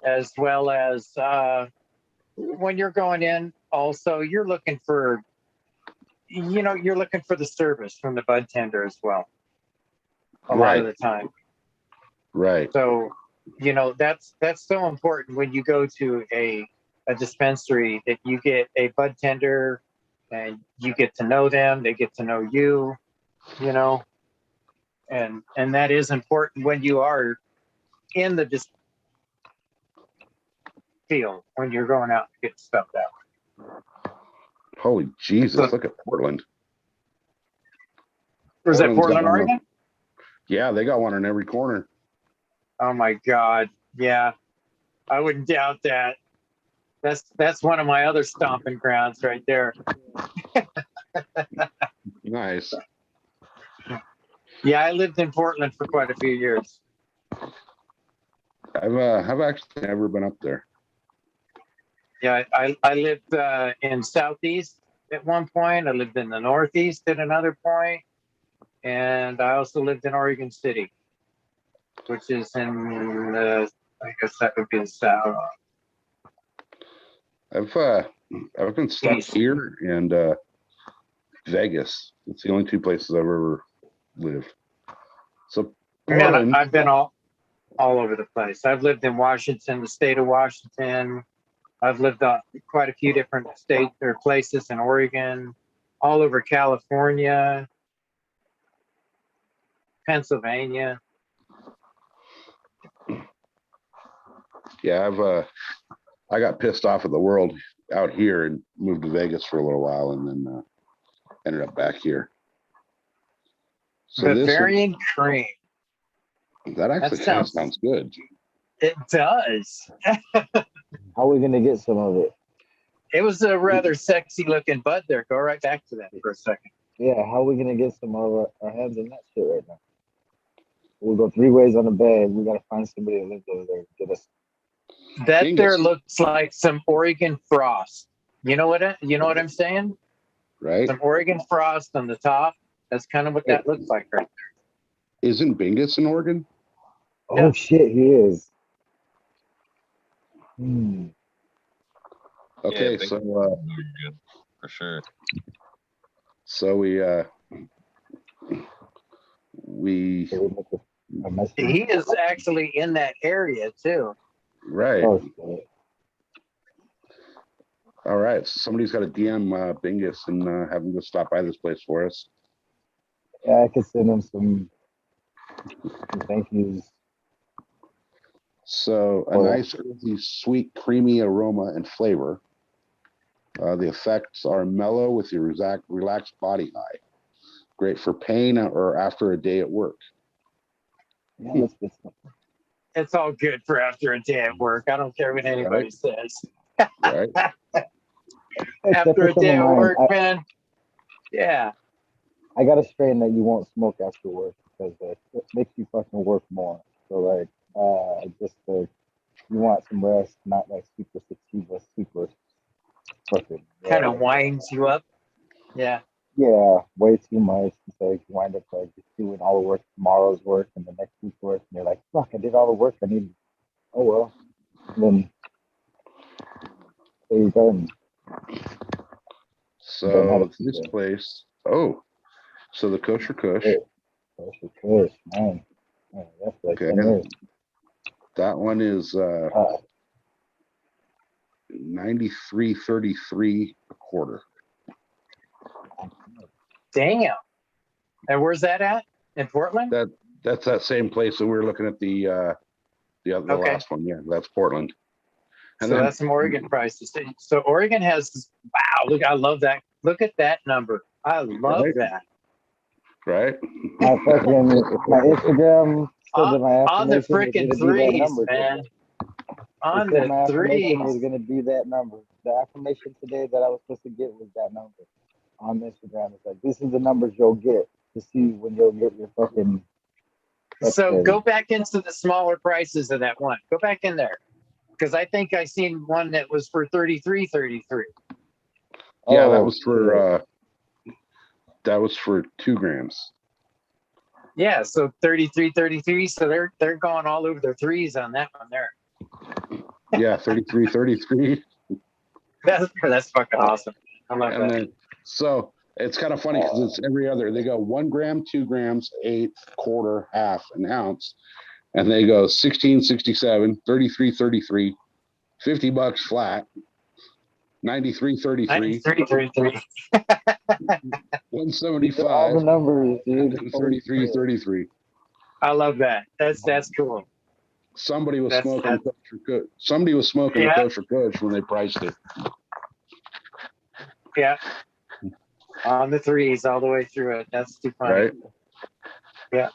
Speaker 2: as well as when you're going in, also, you're looking for, you're looking for the service from the bud tender as well. A lot of the time.
Speaker 5: Right.
Speaker 2: So, that's so important when you go to a dispensary that you get a bud tender and you get to know them, they get to know you, and that is important when you are in the field, when you're going out to get stuff out.
Speaker 5: Holy Jesus, look at Portland.
Speaker 2: Was that
Speaker 5: Portland's got
Speaker 2: Portland,
Speaker 5: one
Speaker 2: Oregon?
Speaker 5: Yeah, they got one in every corner.
Speaker 2: Oh my God. Yeah. I wouldn't doubt that. That's one of my other stomping grounds right there.
Speaker 5: Nice.
Speaker 2: Yeah, I lived in Portland for quite a few years.
Speaker 5: I've actually never been up there.
Speaker 2: Yeah, I lived in Southeast at one point. I lived in the Northeast at another point. And I also lived in Oregon City, which is in the, I guess that would be the South.
Speaker 5: I've been stuck here and Vegas. It's the only two places I've ever lived. So Portland,
Speaker 2: Man, I've been all over the place. I've lived in Washington, the state of Washington. I've lived on quite a few different states or places in Oregon, all over California, Pennsylvania.
Speaker 5: yeah, I got pissed off at the world out here and moved to Vegas for a little while and then ended up back here. So
Speaker 2: Bavarian cream.
Speaker 5: That actually kind of sounds good.
Speaker 2: It does.
Speaker 7: How are we gonna get some of it?
Speaker 2: It was a rather sexy looking bud there. Go right back to that for a second.
Speaker 7: Yeah, how are we gonna get some of our hands on that shit right now? We'll go 3 ways on the bag. We gotta find somebody to live over there to get us.
Speaker 2: That there looks like some Oregon frost. You know what I'm saying?
Speaker 5: Right.
Speaker 2: Some Oregon frost on the top. That's kind of what that looks like right there.
Speaker 5: Isn't Bingus in Oregon?
Speaker 7: Oh
Speaker 2: Yeah.
Speaker 7: shit, he is.
Speaker 5: Okay,
Speaker 1: Yeah,
Speaker 5: so
Speaker 1: good for sure.
Speaker 5: So we
Speaker 2: He is actually in that area too.
Speaker 5: right.
Speaker 7: Oh shit.
Speaker 5: All right. So somebody's got to DM Bingus and have him go stop by this place for us.
Speaker 7: Yeah, I could send him some thank yous.
Speaker 5: So a nice, earthy, sweet, creamy aroma and flavor. The effects are mellow with your relaxed body high. Great for pain or after a day at work.
Speaker 7: Yeah, let's get some.
Speaker 2: It's all good for after a day at work. I don't care what anybody says.
Speaker 5: Right.
Speaker 2: After a day at work, man. Yeah.
Speaker 7: I got a strain that you won't smoke after work because it makes you fucking work more. So like, you want some rest, not like super sativa, super fucking.
Speaker 2: Kind of winds you up. Yeah.
Speaker 7: Yeah, way too much. It's like you wind up like just doing all the work, tomorrow's work and the next week's work, and you're like, fuck, I did all the work I needed. Oh well. And then there you go.
Speaker 5: So this place, so the Kosher Kush.
Speaker 7: Kosher Kush, man. Oh, that's like
Speaker 5: Okay. That one is 93.33 a quarter.
Speaker 2: Damn. And where's that at? In Portland?
Speaker 5: That's that same place that we were looking at the last one. Yeah, that's Portland. And
Speaker 2: so
Speaker 5: then,
Speaker 2: that's some Oregon prices. So Oregon has, wow, look, I love that. Look at that number. I love that.
Speaker 5: Right?
Speaker 7: My Instagram said that my
Speaker 2: on the
Speaker 7: affirmation
Speaker 2: freaking threes, man. On the
Speaker 7: my affirmation was
Speaker 2: threes.
Speaker 7: going to be that number. The affirmation today that I was supposed to get was that number on Instagram. It's like, this is the numbers you'll get to see when you'll get your fucking.
Speaker 2: So go back into the smaller prices of that one. Go back in there. Because I think I seen one that was for 33.33.
Speaker 5: Yeah, that was for 2 grams.
Speaker 2: Yeah, so 33.33. So they're going all over their threes on that one there.
Speaker 5: Yeah, 33.33.
Speaker 2: That's fucking awesome. I love
Speaker 5: And
Speaker 2: that.
Speaker 5: then, so it's kind of funny because it's every other. They go 1 gram, 2 grams, eighth, quarter, half, an ounce, and they go 16.67, 33.33, $50 flat, 93.33,
Speaker 2: 33.
Speaker 5: 175,
Speaker 7: All the numbers, dude.
Speaker 5: and
Speaker 7: Holy shit.
Speaker 5: 33.33.
Speaker 2: I love that. That's cool.
Speaker 5: Somebody was
Speaker 2: That's-
Speaker 5: smoking
Speaker 2: that's-
Speaker 5: kosher kush. Somebody was smoking
Speaker 2: Yeah.
Speaker 5: a kosher kush when they priced it.
Speaker 2: Yeah. On the threes all the way through it. That's too funny.
Speaker 5: Right.
Speaker 2: Yeah.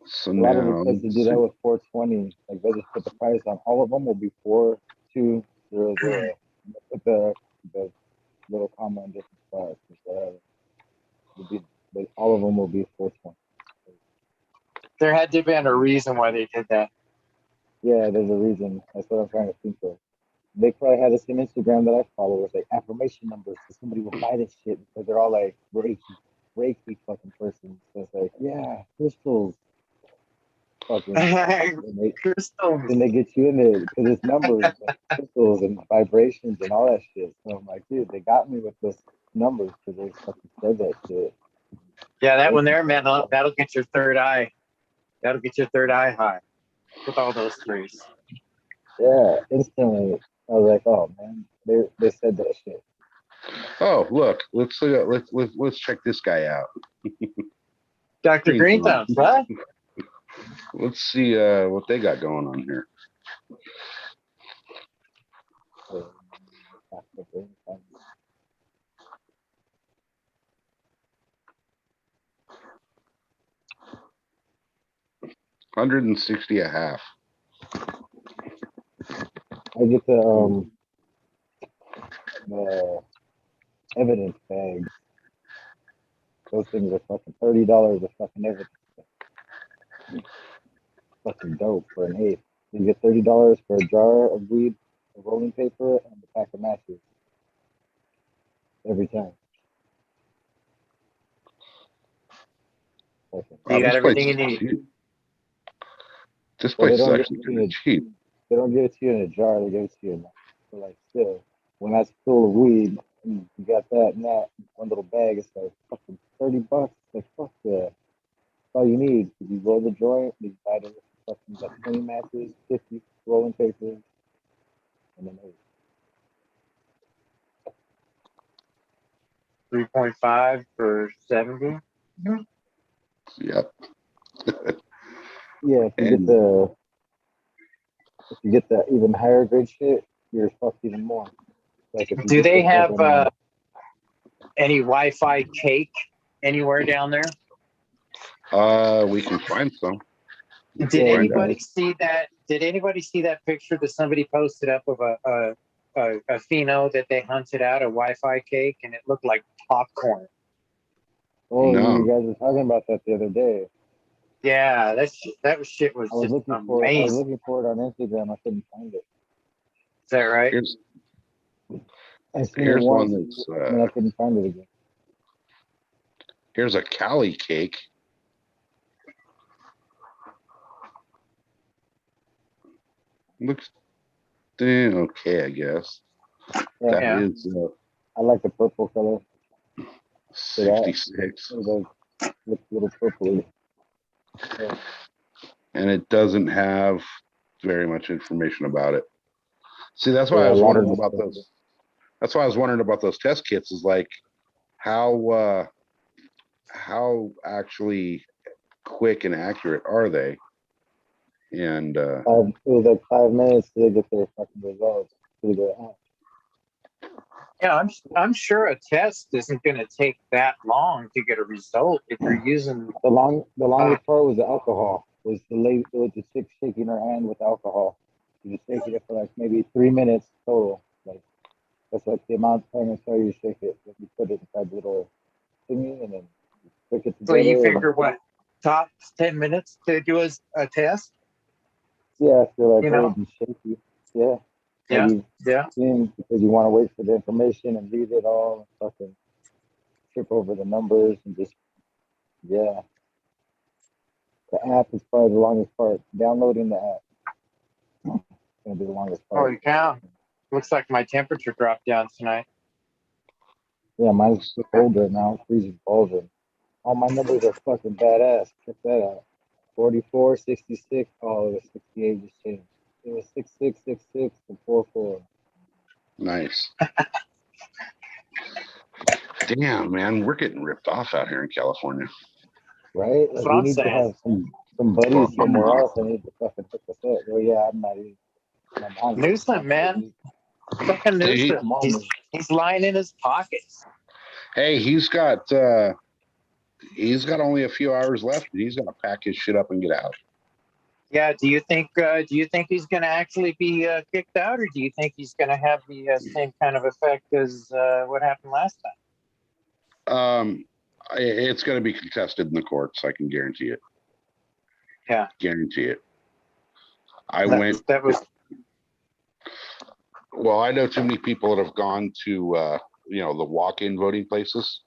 Speaker 5: So
Speaker 7: A lot of
Speaker 5: now,
Speaker 7: the places do that with 420. Like they just put the price on all of them will be 4200. Put the little comma in different spots. Whatever. But all of them will be 420.
Speaker 2: There had to have been a reason why they did that.
Speaker 7: Yeah, there's a reason. That's what I'm trying to think of. They probably have this in Instagram that I follow with like affirmation numbers. So somebody will buy this shit because they're all like Reiki fucking persons. So it's like, yeah, crystals. Fucking.
Speaker 2: Crystals.
Speaker 7: Then they get you in there because it's numbers and crystals and vibrations and all that shit. So I'm like, dude, they got me with those numbers because they fucking said that shit.
Speaker 2: Yeah, that one there, man, that'll get your third eye. That'll get your third eye high with all those threes.
Speaker 7: Yeah, instantly. I was like, oh man, they said that shit.
Speaker 5: oh look, let's check this guy out.
Speaker 2: Dr. Green Thumbs, what?
Speaker 5: Let's see what they got going on here. $160 a half.
Speaker 7: I get the evidence bags. Those things are fucking $30 a fucking evidence bag. Fucking dope for an eighth. You get $30 for a jar of weed, a rolling paper, and a pack of matches. Every time.
Speaker 2: You
Speaker 5: Wow,
Speaker 2: got
Speaker 5: this
Speaker 2: everything
Speaker 5: place
Speaker 2: you
Speaker 5: is
Speaker 2: need.
Speaker 5: cheap. This
Speaker 7: Well,
Speaker 5: place is actually
Speaker 7: give
Speaker 5: kind
Speaker 7: you
Speaker 5: of cheap.
Speaker 7: they don't give it to you in a jar, they give it to you in so like still. When that's full of weed, and you got that and that, one little bag, it's like fucking $30. Like fuck yeah. That's all you need. If you roll the joint, you buy the fucking like 20 matches, 50 rolling papers, and then
Speaker 2: 3.5 for 70.
Speaker 5: Yep.
Speaker 7: yeah, if you get the even higher grade shit, you're fucked even more. Like if you
Speaker 2: Do
Speaker 7: get
Speaker 2: they
Speaker 7: the
Speaker 2: have
Speaker 7: fucking,
Speaker 2: any Wi-Fi cake anywhere down there?
Speaker 5: We can find some.
Speaker 2: Did
Speaker 7: Yeah,
Speaker 2: anybody see that? Did anybody see that picture that somebody posted up of a pheno that they hunted out, a Wi-Fi cake, and it looked like popcorn?
Speaker 7: oh,
Speaker 5: No.
Speaker 7: you guys were talking about that the other day.
Speaker 2: Yeah, shit was
Speaker 7: I was
Speaker 2: just
Speaker 7: looking for it. I was
Speaker 2: amazing.
Speaker 7: looking for it on Instagram. I couldn't find it.
Speaker 2: Is that right?
Speaker 7: I seen it
Speaker 5: Here's
Speaker 7: once,
Speaker 5: one that's
Speaker 7: and then I couldn't find it again.
Speaker 5: here's a Cali cake. Looks okay, I guess.
Speaker 7: Yeah,
Speaker 5: That
Speaker 2: Yeah.
Speaker 5: is
Speaker 7: I like the purple color.
Speaker 5: 66,
Speaker 7: It looks a little purpley.
Speaker 5: and it doesn't have very much information about it. See, that's why
Speaker 7: Yeah,
Speaker 5: I was
Speaker 7: a lot of
Speaker 5: wondering
Speaker 7: this
Speaker 5: about
Speaker 7: stuff.
Speaker 5: those. That's why I was wondering about those test kits. Is like how actually quick and accurate are they? And
Speaker 7: It was like 5 minutes to get their fucking results through the app.
Speaker 2: Yeah, I'm sure a test isn't going to take that long to get a result if you're using.
Speaker 7: The longest part was the alcohol. Was the chick shaking her hand with alcohol. She was shaking it for like maybe 3 minutes total. Like that's like the amount of time until you shake it. Like you put it inside the little thingy and then you stick it
Speaker 2: So
Speaker 7: together.
Speaker 2: you figure what tops 10 minutes to do a test?
Speaker 7: Yeah, I feel like
Speaker 2: You know?
Speaker 7: it would be shaky. Yeah.
Speaker 2: Yeah,
Speaker 7: Maybe
Speaker 2: yeah.
Speaker 7: because you want to wait for the information and read it all and fucking trip over the numbers and just yeah. The app is probably the longest part. Downloading the app is gonna be the longest part.
Speaker 2: Holy cow! Looks like my temperature dropped down tonight.
Speaker 7: Yeah, mine's cold right now, freezing cold. And all my numbers are fucking badass. Check that out. 44, 66. Oh, it was 68 just changed. It was 6666 to 44.
Speaker 5: Nice. Damn, man, we're getting ripped off out here in California.
Speaker 7: Right?
Speaker 2: That's
Speaker 7: Like
Speaker 2: what
Speaker 7: we
Speaker 2: I'm
Speaker 7: need to
Speaker 2: saying.
Speaker 7: have some buddies somewhere else. I need to fucking hook us up. Oh yeah, I'm not even. My mom's
Speaker 2: Newsome, man. Fucking
Speaker 5: Hey,
Speaker 2: Newsome. He's lying in his pockets.
Speaker 5: Hey, he's got only a few hours left. He's gonna pack his shit up and get out.
Speaker 2: Yeah. Do you think he's going to actually be kicked out, or do you think he's going to have the same kind of effect as what happened last time?
Speaker 5: It's gonna be contested in the courts. I can guarantee it.
Speaker 2: Yeah.
Speaker 5: Guarantee it. Well, I know too many people that have gone to the walk-in voting places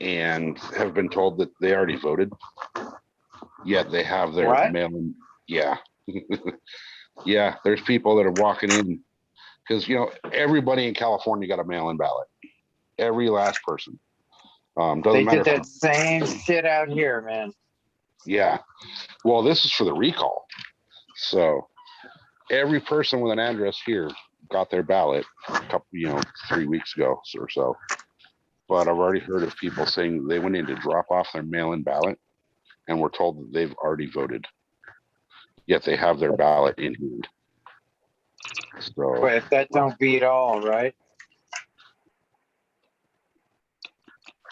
Speaker 5: and have been told that they already voted, yet they have their mail-in. Yeah. Yeah, there's people that are walking in because everybody in California got a mail-in ballot. Every last person.
Speaker 2: They did that same shit out here, man.
Speaker 5: Yeah. Well, this is for the recall. So every person with an address here got their ballot a couple, 3 weeks ago or so. But I've already heard of people saying they went in to drop off their mail-in ballot and were told that they've already voted. Yet they have their ballot in hand. So
Speaker 2: But if that don't beat all, right?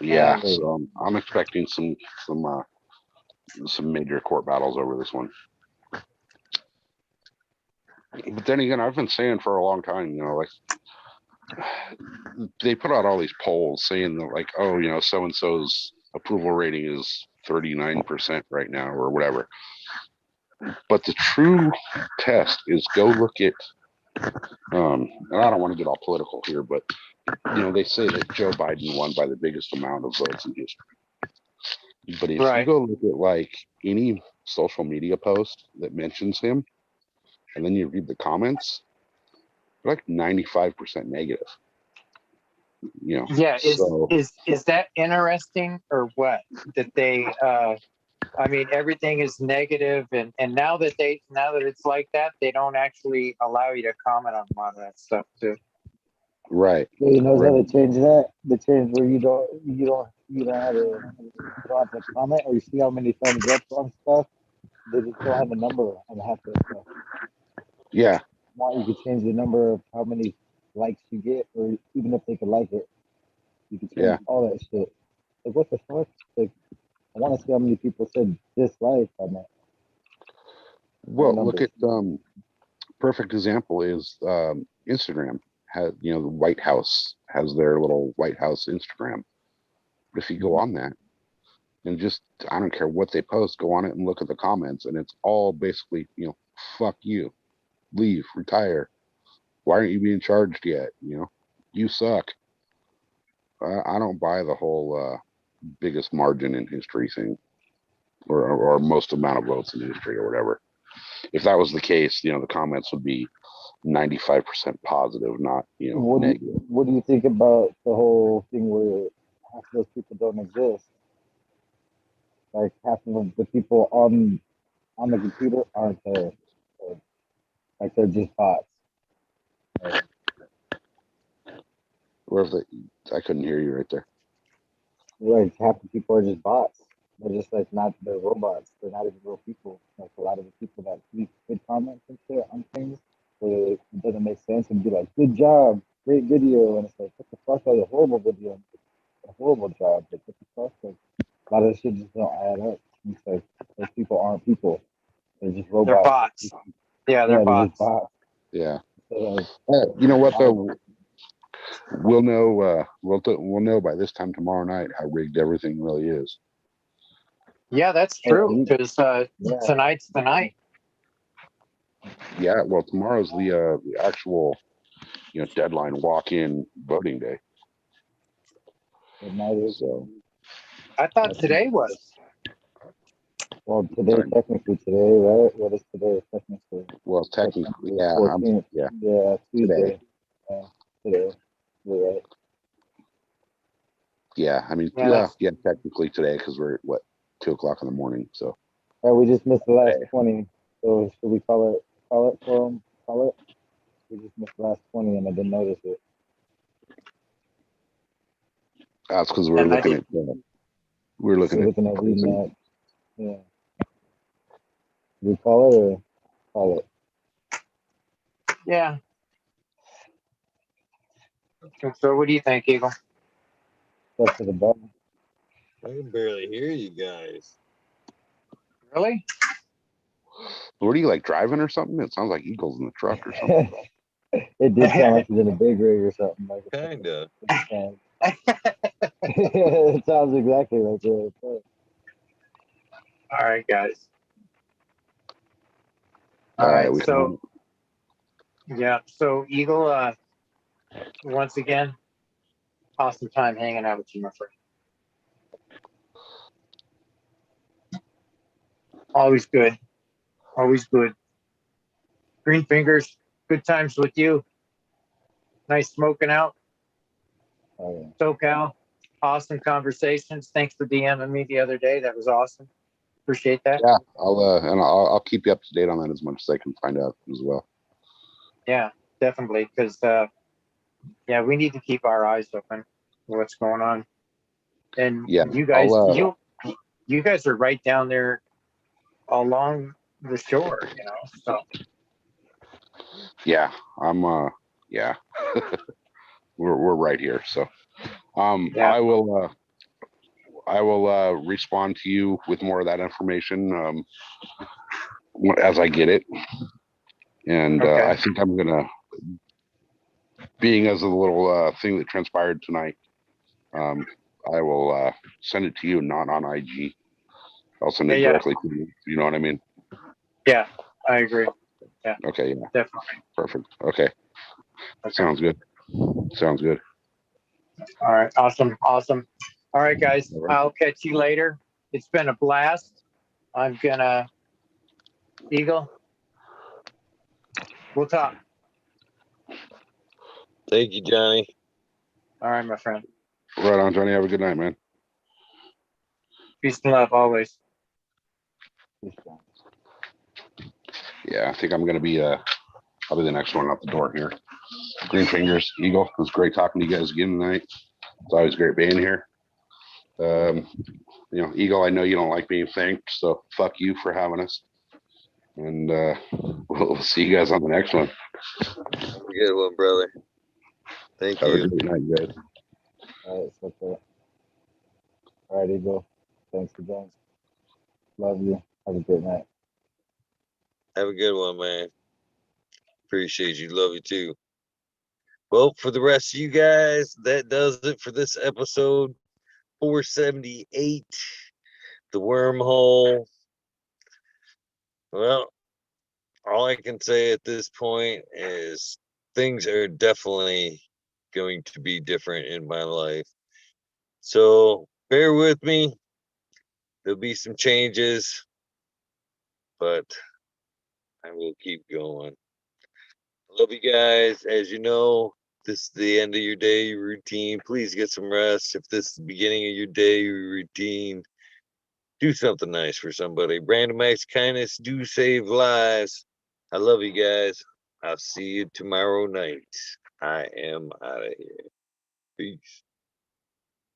Speaker 5: Yeah, so I'm expecting some major court battles over this one. But then again, I've been saying for a long time, like they put out all these polls saying that, like, oh, so and so's approval rating is 39% right now or whatever. But the true test is go look at, and I don't want to get all political here, but they say that Joe Biden won by the biggest amount of votes in history. But if you go look at like any social media post that mentions him, and then you read the comments, they're like 95% negative.
Speaker 2: Yeah, is that interesting or what? That they everything is negative, and now that it's like that, they don't actually allow you to comment on a lot of that stuff too.
Speaker 5: Right.
Speaker 7: Yeah, you know how they change that? They change where you don't have to comment, or you see how many thumbs up on stuff. They just don't have a number on half that stuff.
Speaker 5: Yeah.
Speaker 7: You could change the number of how many likes you get, or even if they could like it, you could change all that shit. Like, what the fuck? Like, I want to see how many people said dislike on that.
Speaker 5: Well, look at perfect example is Instagram has, the White House has their little White House Instagram. But if you go on that and just, I don't care what they post, go on it and look at the comments, and it's all basically, fuck you, leave, retire. Why aren't you being charged yet? You suck. I don't buy the whole biggest margin in history thing, or most amount of votes in history or whatever. If that was the case, the comments would be 95% positive, not negative.
Speaker 7: What do you think about the whole thing where half of those people don't exist? Like half of the people on the computer aren't there. Like they're just bots.
Speaker 5: I couldn't hear you right there.
Speaker 7: Like half the people are just bots. They're just they're robots. They're not even real people. Like a lot of the people that leave good comments and shit on things where it doesn't make sense and be like, good job, great video. And it's like, what the fuck? That was a horrible video. A horrible job. Like, what the fuck? Like, a lot of this shit just don't add up. It's like, those people aren't people. They're just robots.
Speaker 2: They're bots. Yeah, they're bots.
Speaker 7: Just bots.
Speaker 5: Yeah.
Speaker 7: So,
Speaker 5: you know what though? We'll know. We'll know by this time tomorrow night how rigged everything really is.
Speaker 2: Yeah, that's true. Because tonight's the night.
Speaker 5: Yeah. Well, tomorrow's the actual deadline walk-in voting day.
Speaker 7: So
Speaker 2: I thought today was.
Speaker 7: Well, today, technically today, right? What is today? Technically.
Speaker 5: Well, technically, yeah,
Speaker 7: 14th.
Speaker 5: yeah.
Speaker 7: Yeah,
Speaker 5: Today.
Speaker 7: Tuesday. Today. You're right.
Speaker 5: Yeah, I mean,
Speaker 2: Yeah,
Speaker 5: yeah, technically today because we're at what 2 o'clock in the morning. So
Speaker 7: We just missed the last
Speaker 5: Today.
Speaker 7: 20. So should we call it for them? Call it? We just missed the last 20 and I didn't notice it.
Speaker 5: that's because we're
Speaker 2: And I
Speaker 5: looking
Speaker 2: did-
Speaker 5: at we're looking
Speaker 7: We're
Speaker 5: at
Speaker 7: looking at reading that. Yeah. We call it or call it?
Speaker 2: yeah. So what do you think, Eagle?
Speaker 7: Up to the button.
Speaker 1: I can barely hear you guys.
Speaker 2: Really?
Speaker 5: What are you like driving or something? It sounds like Eagles in the truck or something.
Speaker 7: It did sound like it's in a big rig or something. Like
Speaker 1: Kinda.
Speaker 7: it sounds exactly like it.
Speaker 2: All right, guys.
Speaker 5: All right, we
Speaker 2: So yeah, so Eagle, once again, awesome time hanging out with you, my friend. Always good. Always good. Green fingers, good times with you. Nice smoking out.
Speaker 7: Oh, yeah.
Speaker 2: SoCal, awesome conversations. Thanks for DMing me the other day. That was awesome. Appreciate that.
Speaker 5: Yeah, I'll keep you up to date on that as much as I can find out as well.
Speaker 2: Yeah, definitely. Because yeah, we need to keep our eyes open for what's going on. And
Speaker 5: Yeah,
Speaker 2: you guys,
Speaker 5: I'll,
Speaker 2: you guys are right down there along the shore, you know. So
Speaker 5: yeah, yeah, we're right here. So,
Speaker 2: Yeah.
Speaker 5: I will respond to you with more of that information as I get it. And
Speaker 2: Okay.
Speaker 5: I think I'm gonna, being as a little thing that transpired tonight, I will send it to you, not on IG. I'll send it
Speaker 2: Yeah.
Speaker 5: directly to you. You know what I mean?
Speaker 2: Yeah, I agree.
Speaker 5: Okay, yeah,
Speaker 2: Definitely.
Speaker 5: perfect. Okay,
Speaker 2: Okay.
Speaker 5: sounds good. Sounds good.
Speaker 2: All right. Awesome. Awesome. All right, guys.
Speaker 5: All right.
Speaker 2: I'll catch you later. It's been a blast. I'm gonna Eagle. We'll talk.
Speaker 1: Thank you, Johnny.
Speaker 2: All right, my friend.
Speaker 5: Right on, Johnny. Have a good night, man.
Speaker 2: Peace and love always.
Speaker 5: Yeah, I think I'm gonna be I'll be the next one out the door here. Green fingers, Eagle. It was great talking to you guys again tonight. It's always great being here. You know, Eagle, I know you don't like being thanked, so fuck you for having us. And we'll see you guys on the next one.
Speaker 1: Have a good one, brother. Thank
Speaker 5: Have
Speaker 1: you.
Speaker 5: a great night, guys.
Speaker 7: All right, so cool. All right, Eagle. Thanks for joining. Love you. Have a good night.
Speaker 1: Have a good one, man. Appreciate you. Love you too. Well, for the rest of you guys, that does it for this episode 478, The Wormhole. Well, all I can say at this point is things are definitely going to be different in my life. So bear with me. There'll be some changes, but I will keep going. Love you guys. As you know, this is the end of your day routine. Please get some rest. If this is the beginning of your day routine, do something nice for somebody. Random acts of kindness do save lives. I love you guys. I'll see you tomorrow night. I am out of here. Peace.